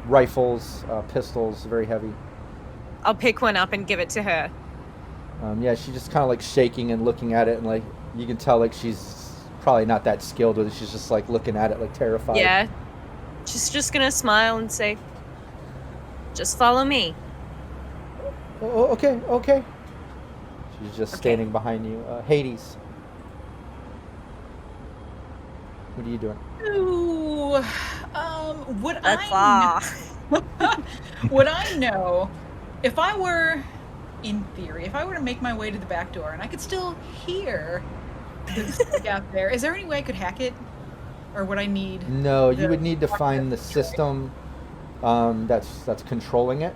Rifles, pistols, very heavy. I'll pick one up and give it to her. Yeah, she's just kind of like shaking and looking at it, and like you can tell like she's probably not that skilled with it. She's just like looking at it like terrified. Yeah. She's just gonna smile and say, "Just follow me." Oh, okay. She's just standing behind you. Hades. What are you doing? Ooh, would That's would I know if I were, in theory, if I were to make my way to the back door and I could still hear the out there, is there any way I could hack it? Or would I need... No, you would need to find the system that's controlling it,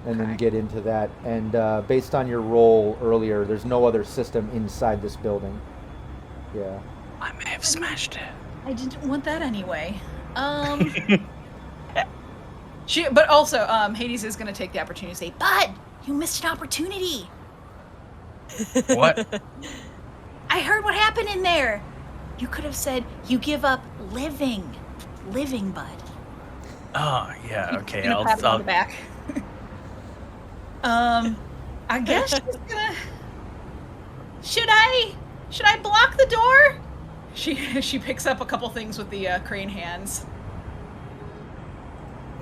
and then get into that. And based on your role earlier, there's no other system inside this building. Yeah. I may have smashed it. I didn't want that anyway. But also, Hades is going to take the opportunity to say, "Bud, you missed an opportunity." What? I heard what happened in there. You could have said, "You give up living, Bud." Oh, yeah, okay. Gonna pat him on the back. I guess she's gonna... Should I block the door? She picks up a couple things with the crane hands.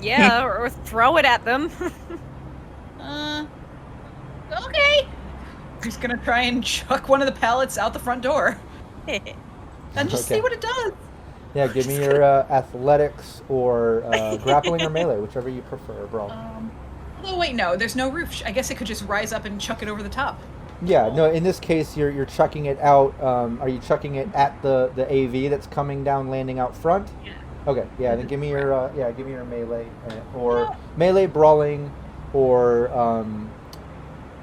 Yeah, or throw it at them. Okay. He's gonna try and chuck one of the pallets out the front door. And just see what it does. Yeah, give me your athletics or grappling or melee, whichever you prefer, bro. Oh wait, no, there's no roof. I guess it could just rise up and chuck it over the top. Yeah, no, in this case, you're chucking it out. Are you chucking it at the AV that's coming down, landing out front? Yeah. Okay, yeah, then give me your melee or melee, brawling, or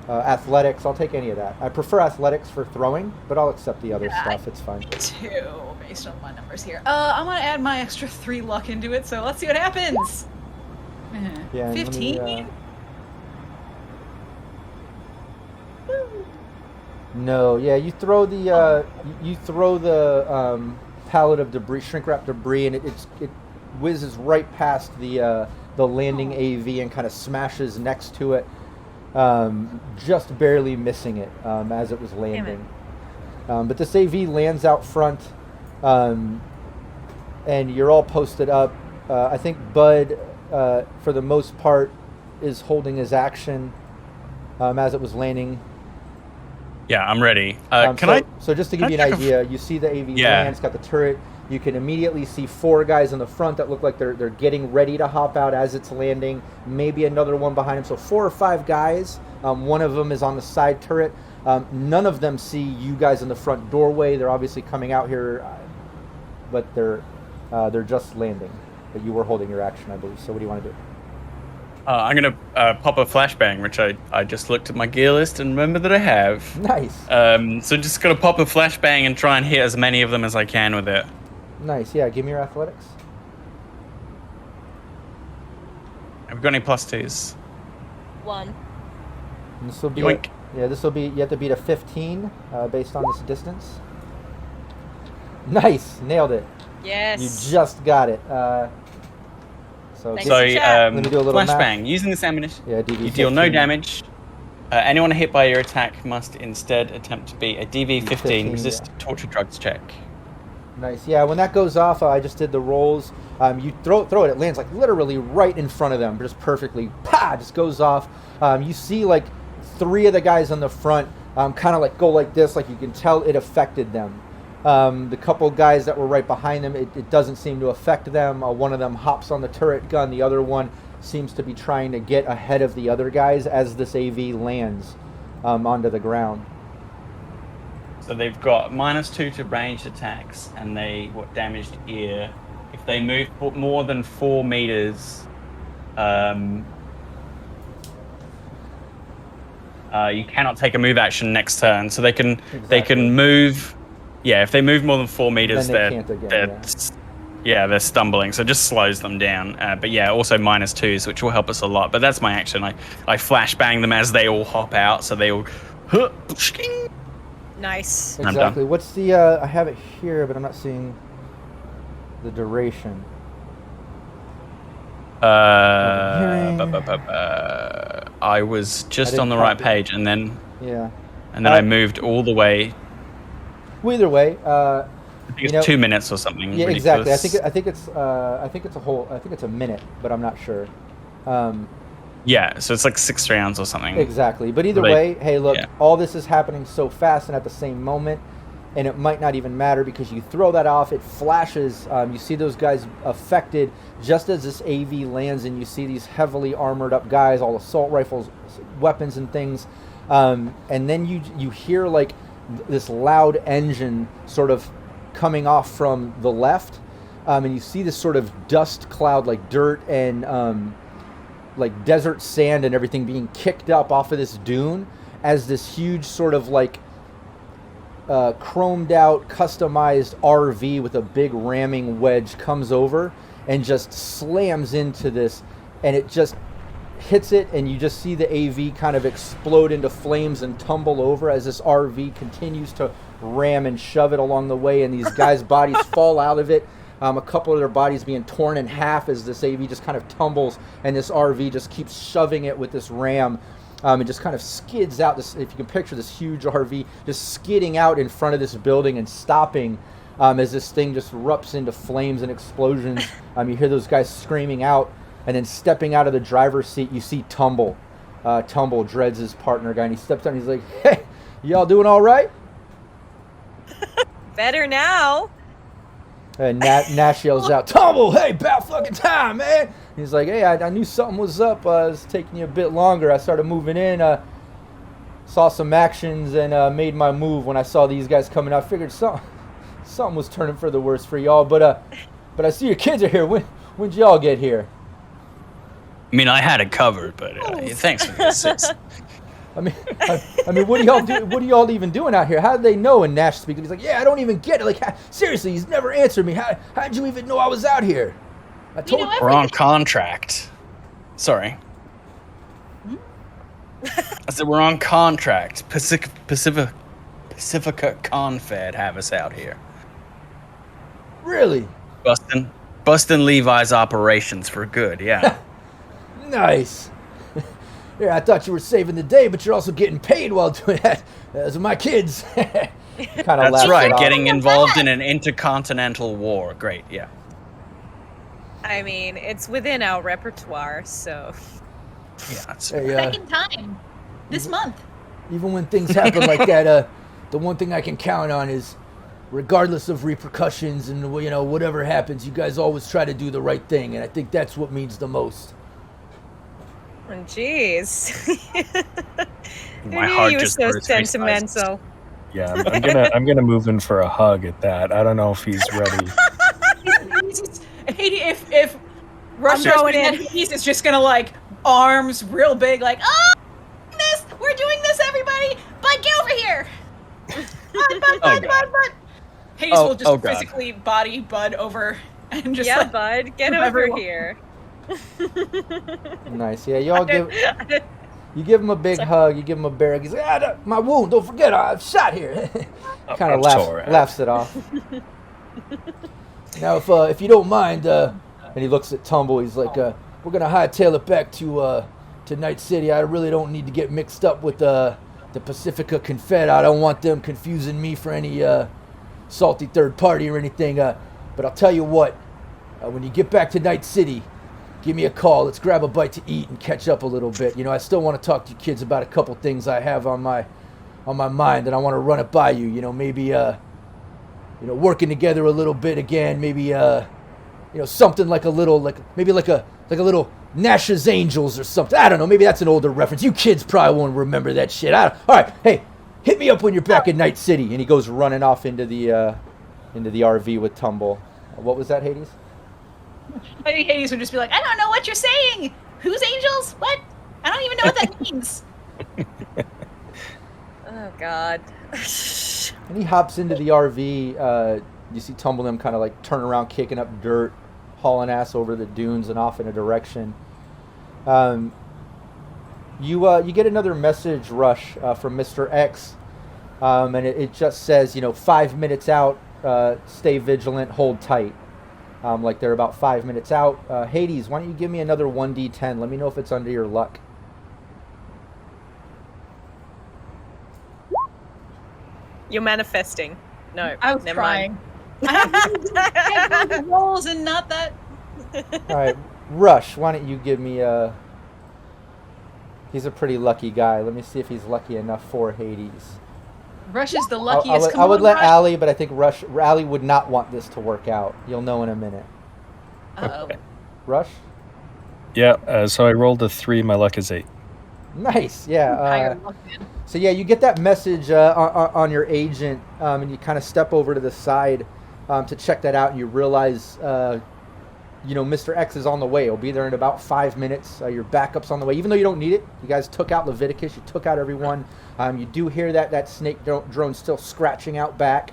athletics. I'll take any of that. I prefer athletics for throwing, but I'll accept the other stuff. It's fine. Me too, based on my numbers here. I'm gonna add my extra 3 luck into it, so let's see what happens. Yeah, 15. No, yeah, you throw the pallet of debris, shrink wrap debris, and it whizzes right past the landing AV and kind of smashes next to it, just barely missing it as it was landing. But this AV lands out front, and you're all posted up. I think Bud, for the most part, is holding his action as it was landing. Yeah, I'm ready. So just to give you an idea, you see the AV land, it's got the turret. You can immediately see 4 guys in the front that look like they're getting ready to hop out as it's landing. Maybe another one behind them. So 4 or 5 guys. One of them is on the side turret. None of them see you guys in the front doorway. They're obviously coming out here, but they're just landing. But you were holding your action, I believe. So what do you want to do? I'm going to pop a flashbang, which I just looked at my gear list and remember that I have. Nice. So just going to pop a flashbang and try and hit as many of them as I can with it. Nice. Yeah, give me your athletics. Have we got any +2s? 1. This will be Yoink. this will be, you have to beat a 15 based on this distance. Nice, nailed it. Yes. You just got it. So Thanks. So, let me do a little math. flashbang. Using this ammunition, Yeah, DV you deal no 15. damage. Anyone hit by your attack must instead attempt to beat a DV 15 resist torture drugs check. Nice. Yeah, when that goes off, I just did the rolls. You throw it, it lands like literally right in front of them, just perfectly. Pa! Just goes off. You see like 3 of the guys on the front kind of like go like this, like you can tell it affected them. The couple guys that were right behind them, it doesn't seem to affect them. One of them hops on the turret gun. The other one seems to be trying to get ahead of the other guys as this AV lands onto the ground. So they've got -2 to ranged attacks, and they damaged ear. If they move more than 4 meters, you cannot take a move action next turn. So they can move. Yeah, if they move more than 4 meters, Then they can't again, they're stumbling. So it just slows them down. But yeah, also -2s, which will help us a lot. But that's my action. I flashbang them as they all hop out. So they all. Nice. I'm Exactly. done. What's the? I have it here, but I'm not seeing the duration. I was just didn't on the right copy. page, and then Yeah. I moved all the way. Well, either way, I think it's 2 minutes or something. yeah, ridiculous. exactly. I think it's a minute, but I'm not sure. Yeah, so it's like 6 rounds or something. Exactly. But either Like, way, hey, look, yeah. all this is happening so fast and at the same moment, and it might not even matter because you throw that off, it flashes. You see those guys affected just as this AV lands, and you see these heavily armored up guys, all assault rifles, weapons, and things. And then you hear like this loud engine sort of coming off from the left, and you see this sort of dust cloud, like dirt and like desert sand and everything being kicked up off of this dune as this huge sort of like chromed out, customized RV with a big ramming wedge comes over and just slams into this, and it just hits it, and you just see the AV kind of explode into flames and tumble over as this RV continues to ram and shove it along the way, and these guys' bodies fall out of it. A couple of their bodies being torn in half as this AV just kind of tumbles, and this RV just keeps shoving it with this ram. It just kind of skids out. This, if you can picture this huge RV just skidding out in front of this building and stopping as this thing just erupts into flames and explosions. You hear those guys screaming out, and then stepping out of the driver's seat, you see Tumble. Tumble, Dreads' partner guy, and he steps out and he's like, "Hey, y'all doing all right?" Better now. And Nash yells out, "Tumble, hey, about fucking time, man!" He's like, "Hey, I knew something was up. It was taking you a bit longer. I started moving in, saw some actions, and made my move when I saw these guys coming out. Figured something was turning for the worse for y'all. But I see your kids are here. When'd y'all get here?" I mean, I had it covered, but thanks for the assist. I mean, what are y'all even doing out here? How did they know? And Nash speaks. He's like, "Yeah, I don't even get it. Like, seriously, he's never answered me. How'd you even know I was out here?" I told you. We're on contract. Sorry. I said we're on contract. Pacifica Confed have us out here. Really? Busting Levi's operations for good, yeah. Nice. Yeah, I thought you were saving the day, but you're also getting paid while doing that. Those are my kids. That's right, getting involved in an intercontinental war. Great, yeah. I mean, it's within our repertoire, so. Yeah, that's Second time this month. Even when things happen like that, the one thing I can count on is, regardless of repercussions and whatever happens, you guys always try to do the right thing, and I think that's what means the most. Jeez. My I knew heart you were just so burst three sentimental. Yeah, I'm gonna move in for a hug at that. I don't know if he's ready. If Rush I'm going in. He's just gonna like arms real big, like, "Oh, we're doing this, everybody! Bud, get over here! Bud. Hades will just physically body Bud over and just like, Bud, get over here. Nice. Yeah, y'all give You give him a big hug. You give him a bear hug. He's like, my wound. Don't forget, I'm shot here. Kind of laughs it off. Now, if you don't mind, and he looks at Tumble. He's like, we're gonna hightail it back to Night City. I really don't need to get mixed up with the Pacifica Confed. I don't want them confusing me for any salty third party or anything. But I'll tell you what, when you get back to Night City, give me a call. Let's grab a bite to eat and catch up a little bit. I still want to talk to you kids about a couple things I have on my mind, and I want to run it by you. Maybe working together a little bit again. Maybe something like a little maybe like a little Nash's Angels or something. I don't know. Maybe that's an older reference. You kids probably won't remember that shit. All right. Hey, hit me up when you're back in Night City. And he goes running off into the RV with Tumble. What was that, Hades? I think Hades would just be like, I don't know what you're saying. Who's angels? What? I don't even know what that means. Oh, God. And he hops into the RV. You see Tumble and him kind of like turn around, kicking up dirt, hauling ass over the dunes and off in a direction. You get another message, Rush, from Mr. X, and it just says, 5 minutes out, stay vigilant, hold tight. Like they're about 5 minutes out. Hades, why don't you give me another 1d10? Let me know if it's under your luck. You're manifesting. No, I was never trying. mind. I have rolls and not that. All right, Rush, why don't you give me a... He's a pretty lucky guy. Let me see if he's lucky enough for Hades. Rush is the luckiest. I would let Allie, but I think Allie would not want this to work out. You'll know in a minute. Uh-oh. Rush? Yeah, so I rolled a 3. My luck is 8. Nice, yeah. So yeah, you get that message on your agent, and you kind of step over to the side to check that out, and you realize, Mr. X is on the way. He'll be there in about 5 minutes. Your backup's on the way, even though you don't need it. You guys took out Leviticus. You took out everyone. You do hear that snake drone still scratching out back,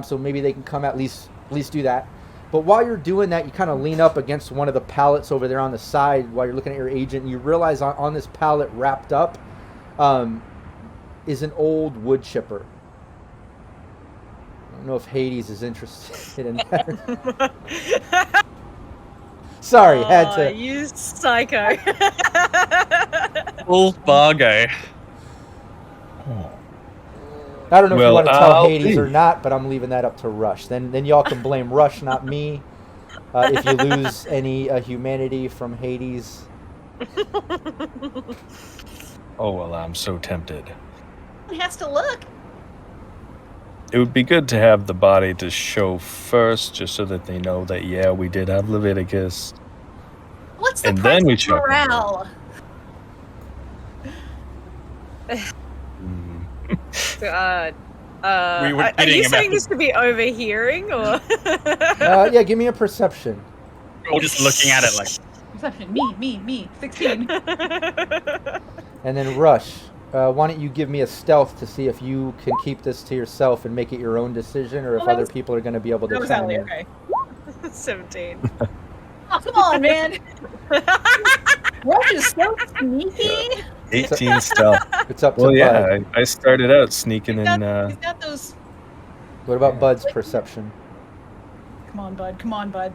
so maybe they can come at least do that. But while you're doing that, you kind of lean up against one of the pallets over there on the side while you're looking at your agent, and you realize on this pallet wrapped up is an old wood chipper. I don't know if Hades is interested in that. Sorry, had to. You psycho. Full Fargo. I don't know if you want to tell Hades leave. or not, but I'm leaving that up to Rush. Then y'all can blame Rush, not me, if you lose any humanity from Hades. Oh, well, I'm so tempted. He has to look. It would be good to have the body to show first, just so that they know that, yeah, we did have Leviticus. What's the And price then we of check morale? God. We were Are kidding you about saying this. this to be overhearing, or? Yeah, give me a perception. We're just looking at it like, Perception. Me. 16. And then Rush, why don't you give me a stealth to see if you can keep this to yourself and make it your own decision, or if other people are going to be able to That was chime Allie, in. okay. 17. Oh, come on, man. Rush is so sneaky. 18 stealth. It's up to Well, Bud. yeah, I started out sneaking He's in. got those. What about Bud's perception? Come on, bud.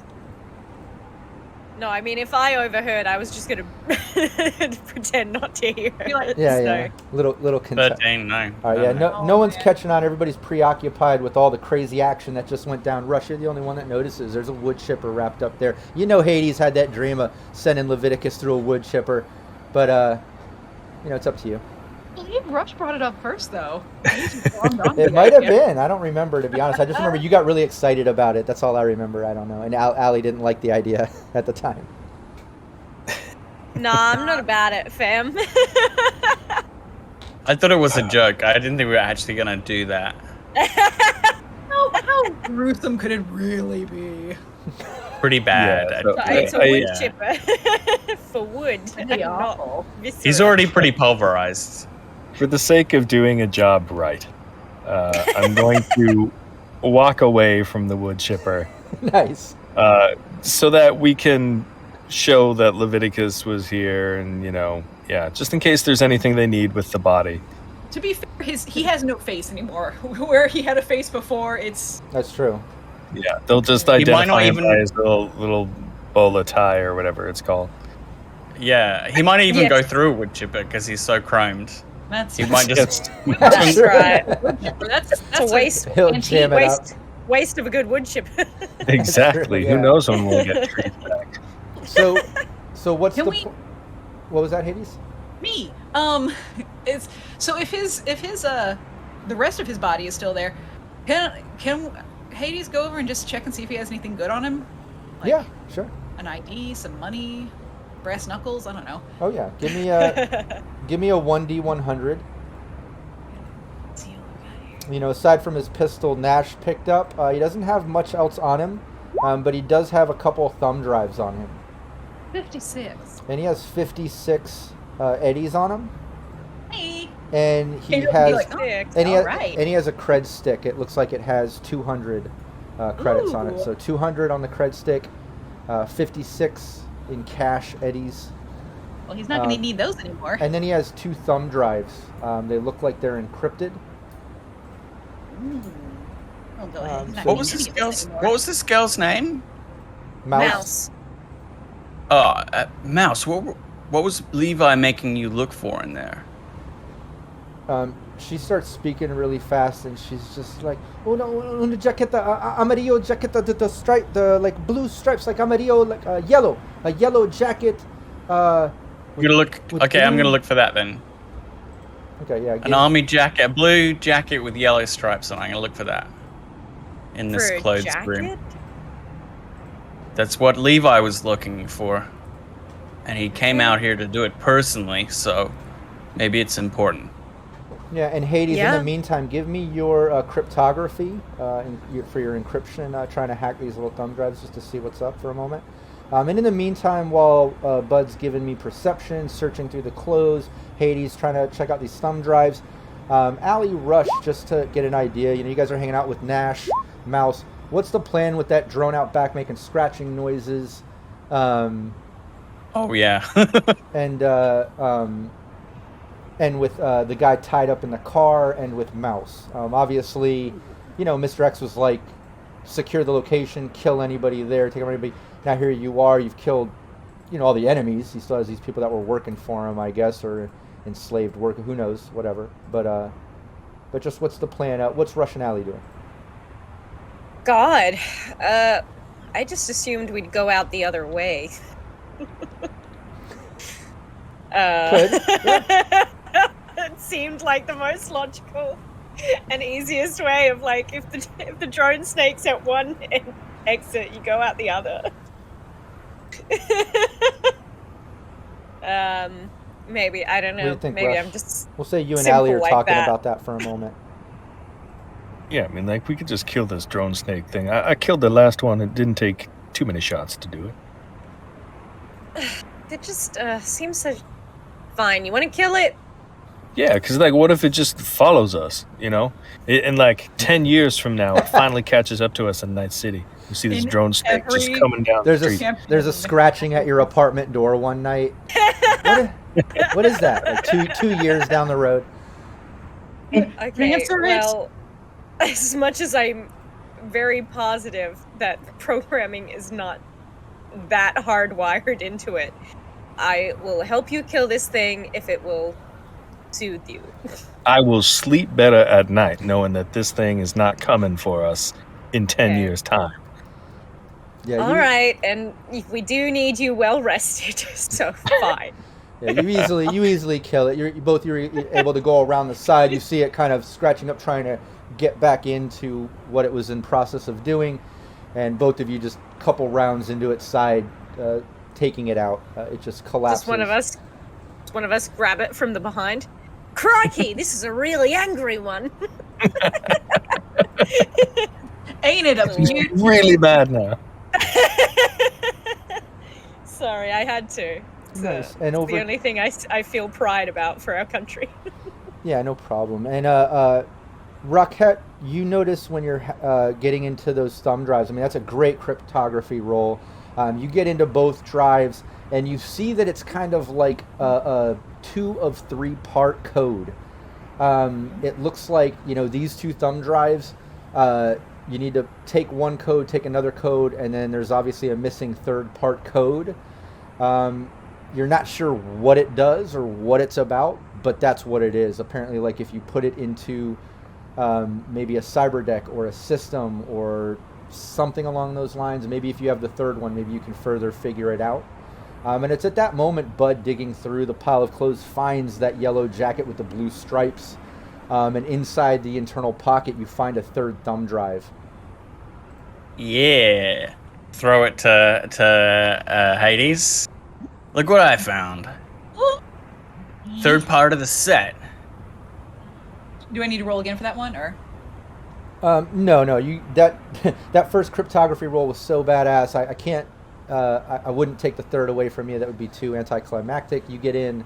No, I mean, if I overheard, I was just going to pretend not to hear. Be like, Yeah. Little consent. 13, no. All right, yeah, no Oh, one's man. catching on. Everybody's preoccupied with all the crazy action that just went down. Rush, you're the only one that notices. There's a wood chipper wrapped up there. Hades had that dream of sending Leviticus through a wood chipper, but it's up to you. I believe Rush brought it up first, though. He just glommed onto It the might have idea. been. I don't remember, to be honest. I just remember you got really excited about it. That's all I remember. I don't know. And Allie didn't like the idea at the time. Nah, I'm not about it, fam. I thought it was a joke. I didn't think we were actually going to do that. How gruesome could it really be? Pretty bad. Yeah, so- It's a I- wood yeah. chipper. For wood. That'd be not awful. viscera. He's already pretty pulverized. For the sake of doing a job right, I'm going to walk away from the wood chipper Nice. so that we can show that Leviticus was here and, Yeah, just in case there's anything they need with the body. To be fair, he has no face anymore. Where he had a face before, it's... That's true. Yeah, they'll just might not identify him even- by his little bola tie or whatever it's called. Yeah, he might even Yes. go through a wood chipper because he's so chromed. That's... He might just. That's right. That's It's a waste. He'll antique jam it up. Waste of a good wood chip. Exactly. Yeah. Who knows when we'll get trees back? So what's Can the... we- What was that, Hades? Me. It's so if his the rest of his body is still there, can Hades go over and just check and see if he has anything good on him? Like Yeah, sure. an ID, some money, brass knuckles. I don't know. Oh yeah, give me a 1d100. You know, aside from his pistol Nash picked up, he doesn't have much else on him, but he does have a couple thumb drives on him, 56. and he has 56 eddies on him, Hey. and he It'll be has like, oh, and he alright. has a cred stick. It looks like it has 200 credits on it. Ooh. So 200 on the cred stick, 56 in cash eddies, Well, he's not going to need those anymore. and then he has 2 thumb drives. They look like they're encrypted. Oh, go ahead. He's not so- What was gonna this need those girl's? anymore. What was this girl's name? Mouse. Oh, Mouse. What was Levi making you look for in there? She starts speaking really fast, and she's just like, "Oh no, una jaqueta, amarillo jaqueta, the stripe, the like blue stripes, like amarillo, like a yellow jacket." You're gonna look. with Okay, I'm blue- gonna look for that then. Okay, yeah. An army jacket, a blue jacket with yellow stripes on. I'm gonna look for that in this For a clothes jacket? room. That's what Levi was looking for, and he came out here to do it personally. So maybe it's important. Yeah, and Hades. In Yeah. the meantime, give me your cryptography for your encryption. Trying to hack these little thumb drives just to see what's up for a moment. And in the meantime, while Bud's giving me perception, searching through the clothes, Hades trying to check out these thumb drives, Allie rushed just to get an idea. You know, you guys are hanging out with Nash, Mouse. What's the plan with that drone out back making scratching noises? Oh yeah. And with the guy tied up in the car, and with Mouse. Obviously, you know, Mr. X was like, secure the location, kill anybody there, take everybody. Now here you are, you've killed, you know, all the enemies. He still has these people that were working for him, I guess, or enslaved worker, who knows, whatever. But just what's the plan? What's Russian Alley doing? God, I just assumed we'd go out the other way. It seemed like the most logical and easiest way of like if the drone snake's at one exit, you go out the other. Maybe I don't What do you know. think, Maybe Rush? I'm just We'll say you and simple Allie are like talking that. about that for a moment. Yeah, I mean, like, we could just kill this drone snake thing. I killed the last one. It didn't take too many shots to do it. it just seems so fine. You want to kill it? Yeah, because, like, what if it just follows us, you know? In, like, 10 years from now, it finally catches up to us in Night City. You see this In drone snake just every- coming down There's the a street. there's a scratching at your apartment door one night. What is that? Like two years down the road. Okay, answer it. well, as much as I'm very positive that programming is not that hardwired into it, I will help you kill this thing if it will soothe you. I will sleep better at night knowing that this thing is not coming for us in 10 Okay. years' time. Yeah, All right, and we do need you well rested, so fine. Yeah, you easily kill it. You're able to go around the side. You see it kind of scratching up, trying to get back into what it was in process of doing, and both of you just couple rounds into its side, taking it out. It just collapses. Just one of us grab it from the behind. Crikey, this is a really angry one. Ain't it a He's beaut? really bad now. Sorry, I had to. Nice. And It's over the only thing I feel pride about for our country. Yeah, no problem. And Rockette, you notice when you're getting into those thumb drives, I mean, that's a great cryptography roll. You get into both drives, and you see that it's kind of like a 2 of 3 part code. It looks like, these 2 thumb drives, you need to take one code, take another code, and then there's obviously a missing 3rd part code. You're not sure what it does or what it's about, but that's what it is. Apparently, like if you put it into maybe a cyber deck or a system or something along those lines, maybe if you have the 3rd one, maybe you can further figure it out. And it's at that moment Bud, digging through the pile of clothes, finds that yellow jacket with the blue stripes. And inside the internal pocket, you find a 3rd thumb drive. Yeah. Throw it to Hades. Look what I found. 3rd part of the set. Do I need to roll again for that one, or? No. That first cryptography roll was so badass. I can't. I wouldn't take the 3rd away from you. That would be too anticlimactic. You get in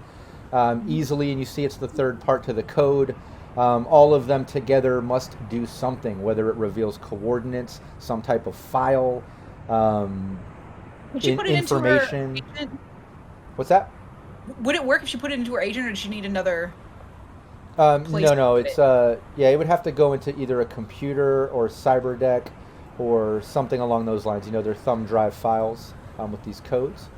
easily, and you see it's the 3rd part to the code. All of them together must do something, whether it reveals coordinates, some type of file, Would she put it information. Into her agent? What's that? Would it work if she put it into her agent, or does she need another? No. It's it would have to go into either a computer or cyber deck or something along those lines. They're thumb drive files with these codes.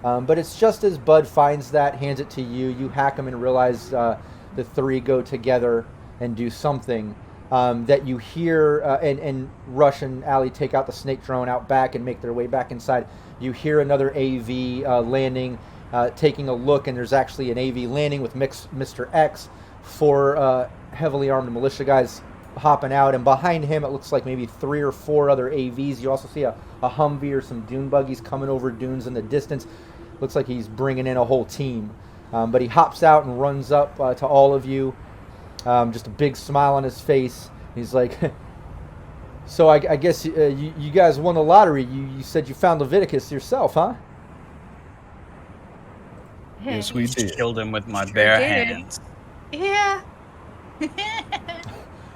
But it's just as Bud finds that, hands it to you. You hack them and realize the 3 go together and do something that you hear. And Rush and Allie take out the snake drone out back and make their way back inside. You hear another AV landing, taking a look, and there's actually an AV landing with Mr. X, 4 heavily armed militia guys hopping out, and behind him it looks like maybe 3 or 4 other AVs. You also see a Humvee or some dune buggies coming over dunes in the distance. Looks like he's bringing in a whole team. But he hops out and runs up to all of you, just a big smile on his face. He's like, so I guess you guys won the lottery. You said you found Leviticus yourself, huh? Yes, we did. Killed him with my bare hands. Yeah.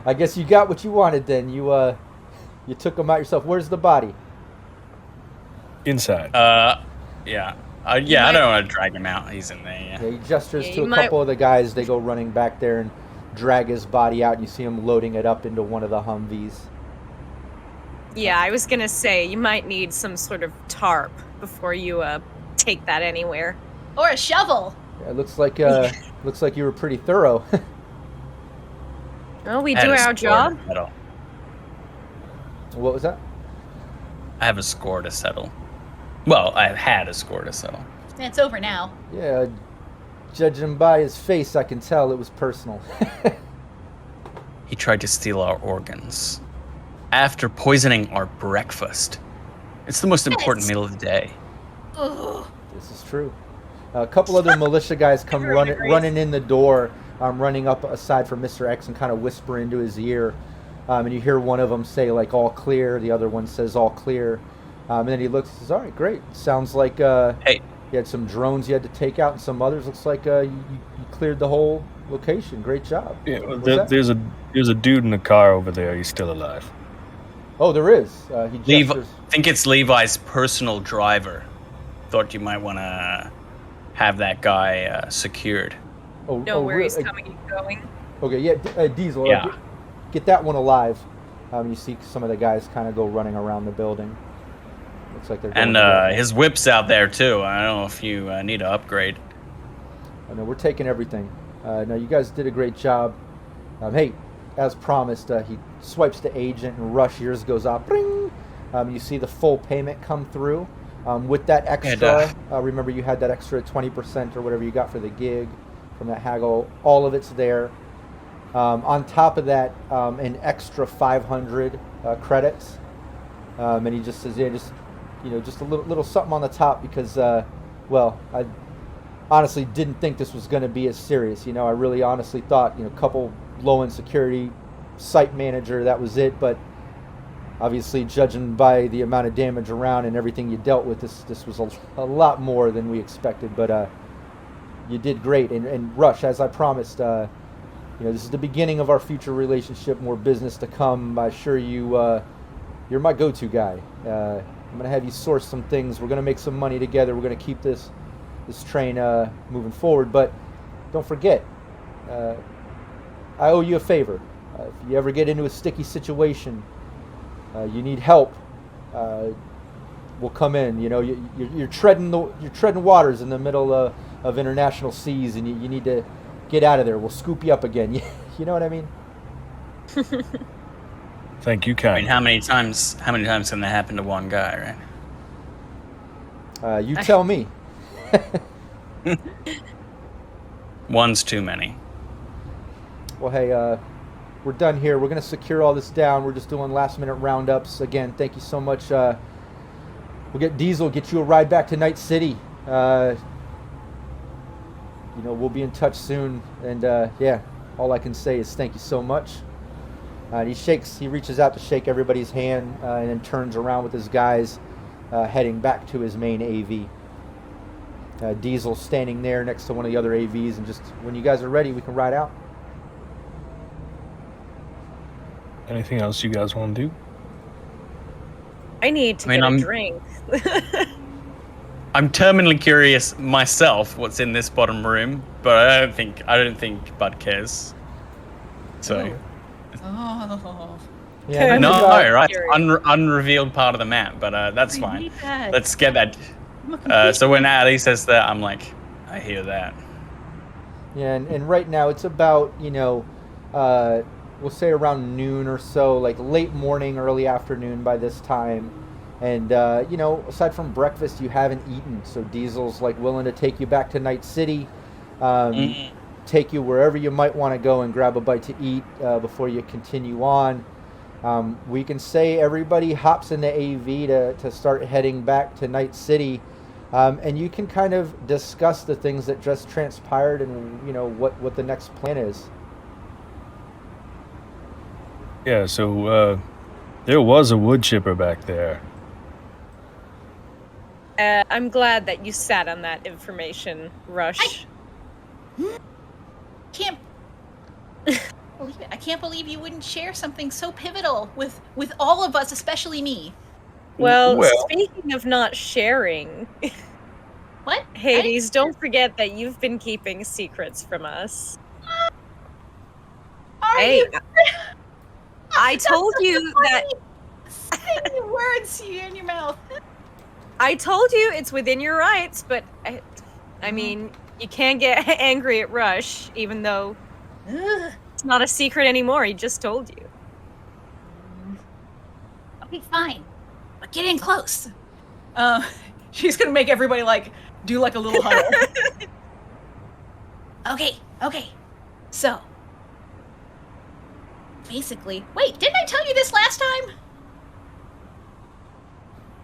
I guess you got what you wanted then. You took him out yourself. Where's the body? Inside. Yeah. I don't want to drag him out. He's in there, yeah. He gestures to a couple of the guys. They go running back there and drag his body out. And you see him loading it up into one of the Humvees. Yeah, I was gonna say, you might need some sort of tarp before you take that anywhere. Or a shovel. Yeah, it looks like you were pretty thorough. Well, we do our job. What was that? I have a score to settle. Well, I've had a score to settle. It's over now. Yeah, judging by his face, I can tell it was personal. He tried to steal our organs after poisoning our breakfast. It's the most important meal of the day. Ugh. This is true. A couple other militia guys come running in the door, running up aside from Mr. X and kind of whisper into his ear. And you hear one of them say, like, all clear. The other one says, all clear. And then he looks and says, all right, great. Sounds like hey, you had some drones you had to take out and some others. Looks like you cleared the whole location. Great job. Yeah, well, there's a dude in the car over there. He's still alive. Oh, there is. He gestures. Think it's Levi's personal driver. Thought you might want to have that guy secured. Know where he's really? coming and going. Okay, yeah, Diesel. Yeah. Get that one alive. You see some of the guys kind of go running around the building. Looks like they're going And his whip's out there too. I don't know if you need to upgrade. I know we're taking everything. No, you guys did a great job. Hey, as promised, he swipes the agent and Rush yours goes up. Bring! You see the full payment come through. With that extra, remember you had that extra 20% or whatever you got for the gig from that haggle. All of it's there. On top of that, an extra 500 credits. And he just says, yeah, just a little something on the top because, well, I honestly didn't think this was going to be as serious. I really honestly thought, a couple low-end security, site manager, that was it. But obviously, judging by the amount of damage around and everything you dealt with, this was a lot more than we expected. But you did great. And Rush, as I promised, this is the beginning of our future relationship, more business to come. I assure you, you're my go-to guy. I'm going to have you source some things. We're going to make some money together. We're going to keep this train moving forward. But don't forget, I owe you a favor. If you ever get into a sticky situation, you need help, we'll come in. You know, you're treading waters in the middle of international seas, and you need to get out of there. We'll scoop you up again. You know what I mean? Thank you, I kind. mean, how many times can that happen to one guy, right? You tell me. One's too many. Well, hey, we're done here. We're going to secure all this down. We're just doing last-minute roundups. Again, thank you so much. We'll get Diesel, get you a ride back to Night City. You know, we'll be in touch soon. And, yeah, all I can say is thank you so much. He reaches out to shake everybody's hand and then turns around with his guys heading back to his main AV. Diesel standing there next to one of the other AVs, and just when you guys are ready, we can ride out. Anything else you guys want to do? I need to get a drink. I'm terminally curious myself what's in this bottom room, but I don't think Bud cares. So. Oh. Yeah, No, that's right. Unrevealed part of the map, but that's fine. Let's get that. So when Ali says that, I'm like, I hear that. Yeah, and right now it's about, you know, we'll say around noon or so, like late morning, early afternoon by this time. And, you know, aside from breakfast, you haven't eaten. So Diesel's like willing to take you back to Night City, take you wherever you might want to go and grab a bite to eat before you continue on. We can say everybody hops in the AV to start heading back to Night City. And you can kind of discuss the things that just transpired and, you know, what the next plan is. Yeah, so there was a wood chipper back there. I'm glad that you sat on that information, Rush. I can't believe you wouldn't share something so pivotal with all of us, especially me. Well, speaking of not sharing, What? Hades, don't forget that you've been keeping secrets from us. Hey, I told you that. Say words in your mouth. I told you it's within your rights, but I mean, you can't get angry at Rush, even though it's not a secret anymore. He just told you. Okay, fine. But get in close. She's gonna make everybody like do like a little huddle. Okay. So basically, wait, didn't I tell you this last time?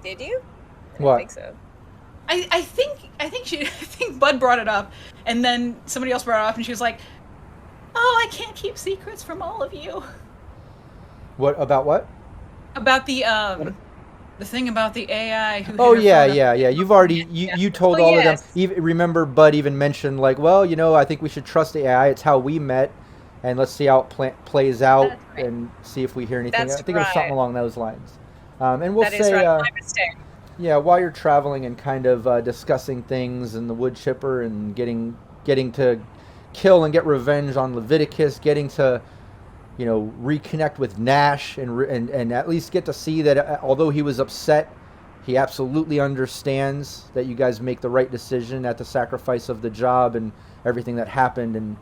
Did you? What? I think so. I think Bud brought it up, and then somebody else brought it up, and she was like, "Oh, I can't keep secrets from all of you." What about what? About the thing about the AI. Who Oh hit her yeah. phone up. You've already you told all of them. Even, remember, Bud even mentioned like, well, you know, I think we should trust the AI. It's how we met, and let's see how it plays out and see if we hear anything. That's I think it was something along those lines. And we'll That say, is right. My mistake. yeah, while you're traveling and kind of discussing things and the wood chipper and getting to kill and get revenge on Leviticus, getting to, you know, reconnect with Nash and at least get to see that although he was upset, he absolutely understands that you guys make the right decision at the sacrifice of the job and everything that happened. And,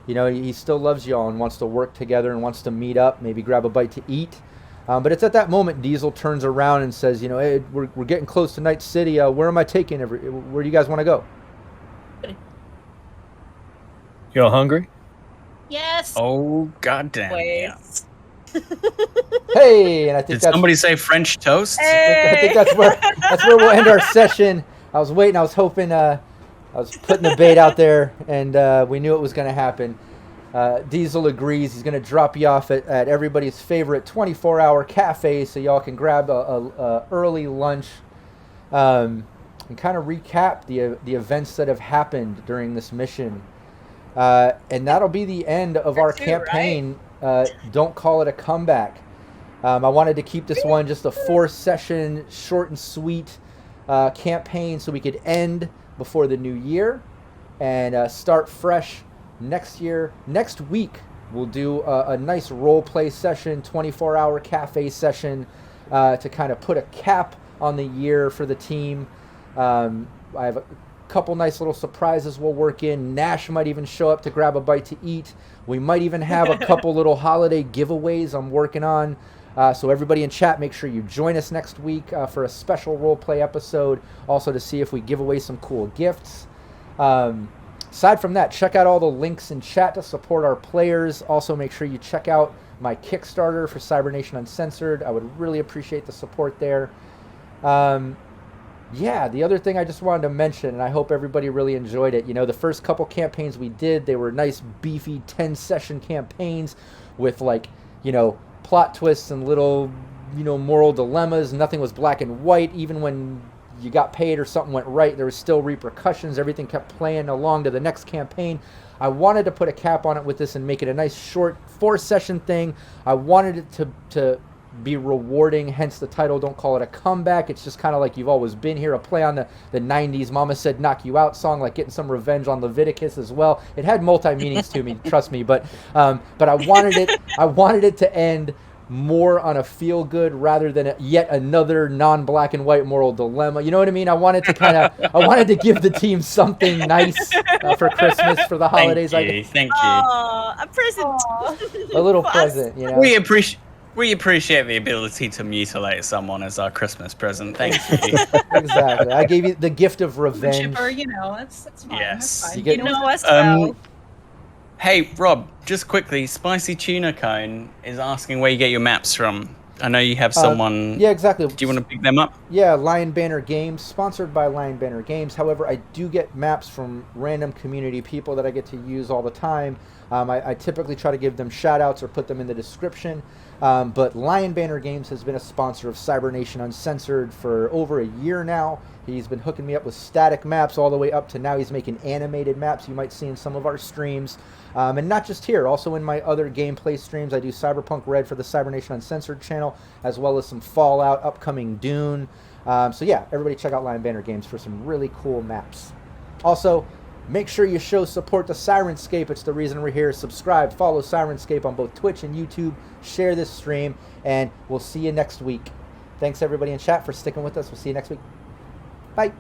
you know, he still loves y'all and wants to work together and wants to meet up, maybe grab a bite to eat. But it's at that moment Diesel turns around and says, you know, hey, we're getting close to Night City. Where am I taking where do you guys want to go? Y'all hungry? Yes. Oh goddamn! Yeah. Hey, and I think Did somebody say French toast? I think that's where we'll end our session. I was waiting. I was hoping. I was putting the bait out there, and we knew it was going to happen. Diesel agrees. He's going to drop you off at everybody's favorite 24-hour cafe, so y'all can grab a early lunch, and kind of recap the events that have happened during this mission. And that'll be the end of our campaign. Right? Don't call it a comeback. I wanted to keep this one just a 4-session, short and sweet campaign, so we could end before the new year and start fresh next week, we'll do a nice role play session, 24-hour cafe session to kind of put a cap on the year for the team. I have a couple nice little surprises we'll work in. Nash might even show up to grab a bite to eat. We might even have a couple little holiday giveaways I'm working on. So everybody in chat, make sure you join us next week for a special roleplay episode, also to see if we give away some cool gifts. Aside from that, check out all the links in chat to support our players. Also, make sure you check out my Kickstarter for Cybernation Uncensored. I would really appreciate the support there. Yeah, the other thing I just wanted to mention, and I hope everybody really enjoyed it, the first couple campaigns we did, they were nice, beefy 10-session campaigns with, plot twists and little, moral dilemmas. Nothing was black and white. Even when you got paid or something went right, there was still repercussions. Everything kept playing along to the next campaign. I wanted to put a cap on it with this and make it a nice, short 4-session thing. I wanted it to be rewarding, hence the title. Don't call it a comeback. It's just kind of like you've always been here, a play on the 90s Mama Said Knock You Out song, like getting some revenge on Leviticus as well. It had multi-meanings to me, trust me, but I wanted it to end more on a feel-good rather than yet another non-black and white moral dilemma. You know what I mean? I wanted to give the team something nice for Christmas, for the holidays. Thank you. A present. A little present, We appreciate the ability to mutilate someone as our Christmas present. Thank you. Exactly. I gave you the gift of revenge. Chipper, that's fine. Yes. That's fine. You get- us well. Hey, Rob, just quickly, Spicy Tuna Cone is asking where you get your maps from. I know you have someone. Yeah, exactly. Do you want to pick them up? Yeah, Lion Banner Games, sponsored by Lion Banner Games. However, I do get maps from random community people that I get to use all the time. I typically try to give them shout-outs or put them in the description. But Lion Banner Games has been a sponsor of Cybernation Uncensored for over a year now. He's been hooking me up with static maps all the way up to now he's making animated maps you might see in some of our streams. And not just here, also in my other gameplay streams. I do Cyberpunk Red for the Cybernation Uncensored channel, as well as some Fallout, upcoming Dune. So yeah, everybody check out Lion Banner Games for some really cool maps. Also, make sure you show support to Syrinscape. It's the reason we're here. Subscribe, follow Syrinscape on both Twitch and YouTube. Share this stream, and we'll see you next week. Thanks everybody in chat for sticking with us. We'll see you next week. Bye.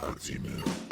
Ultimate.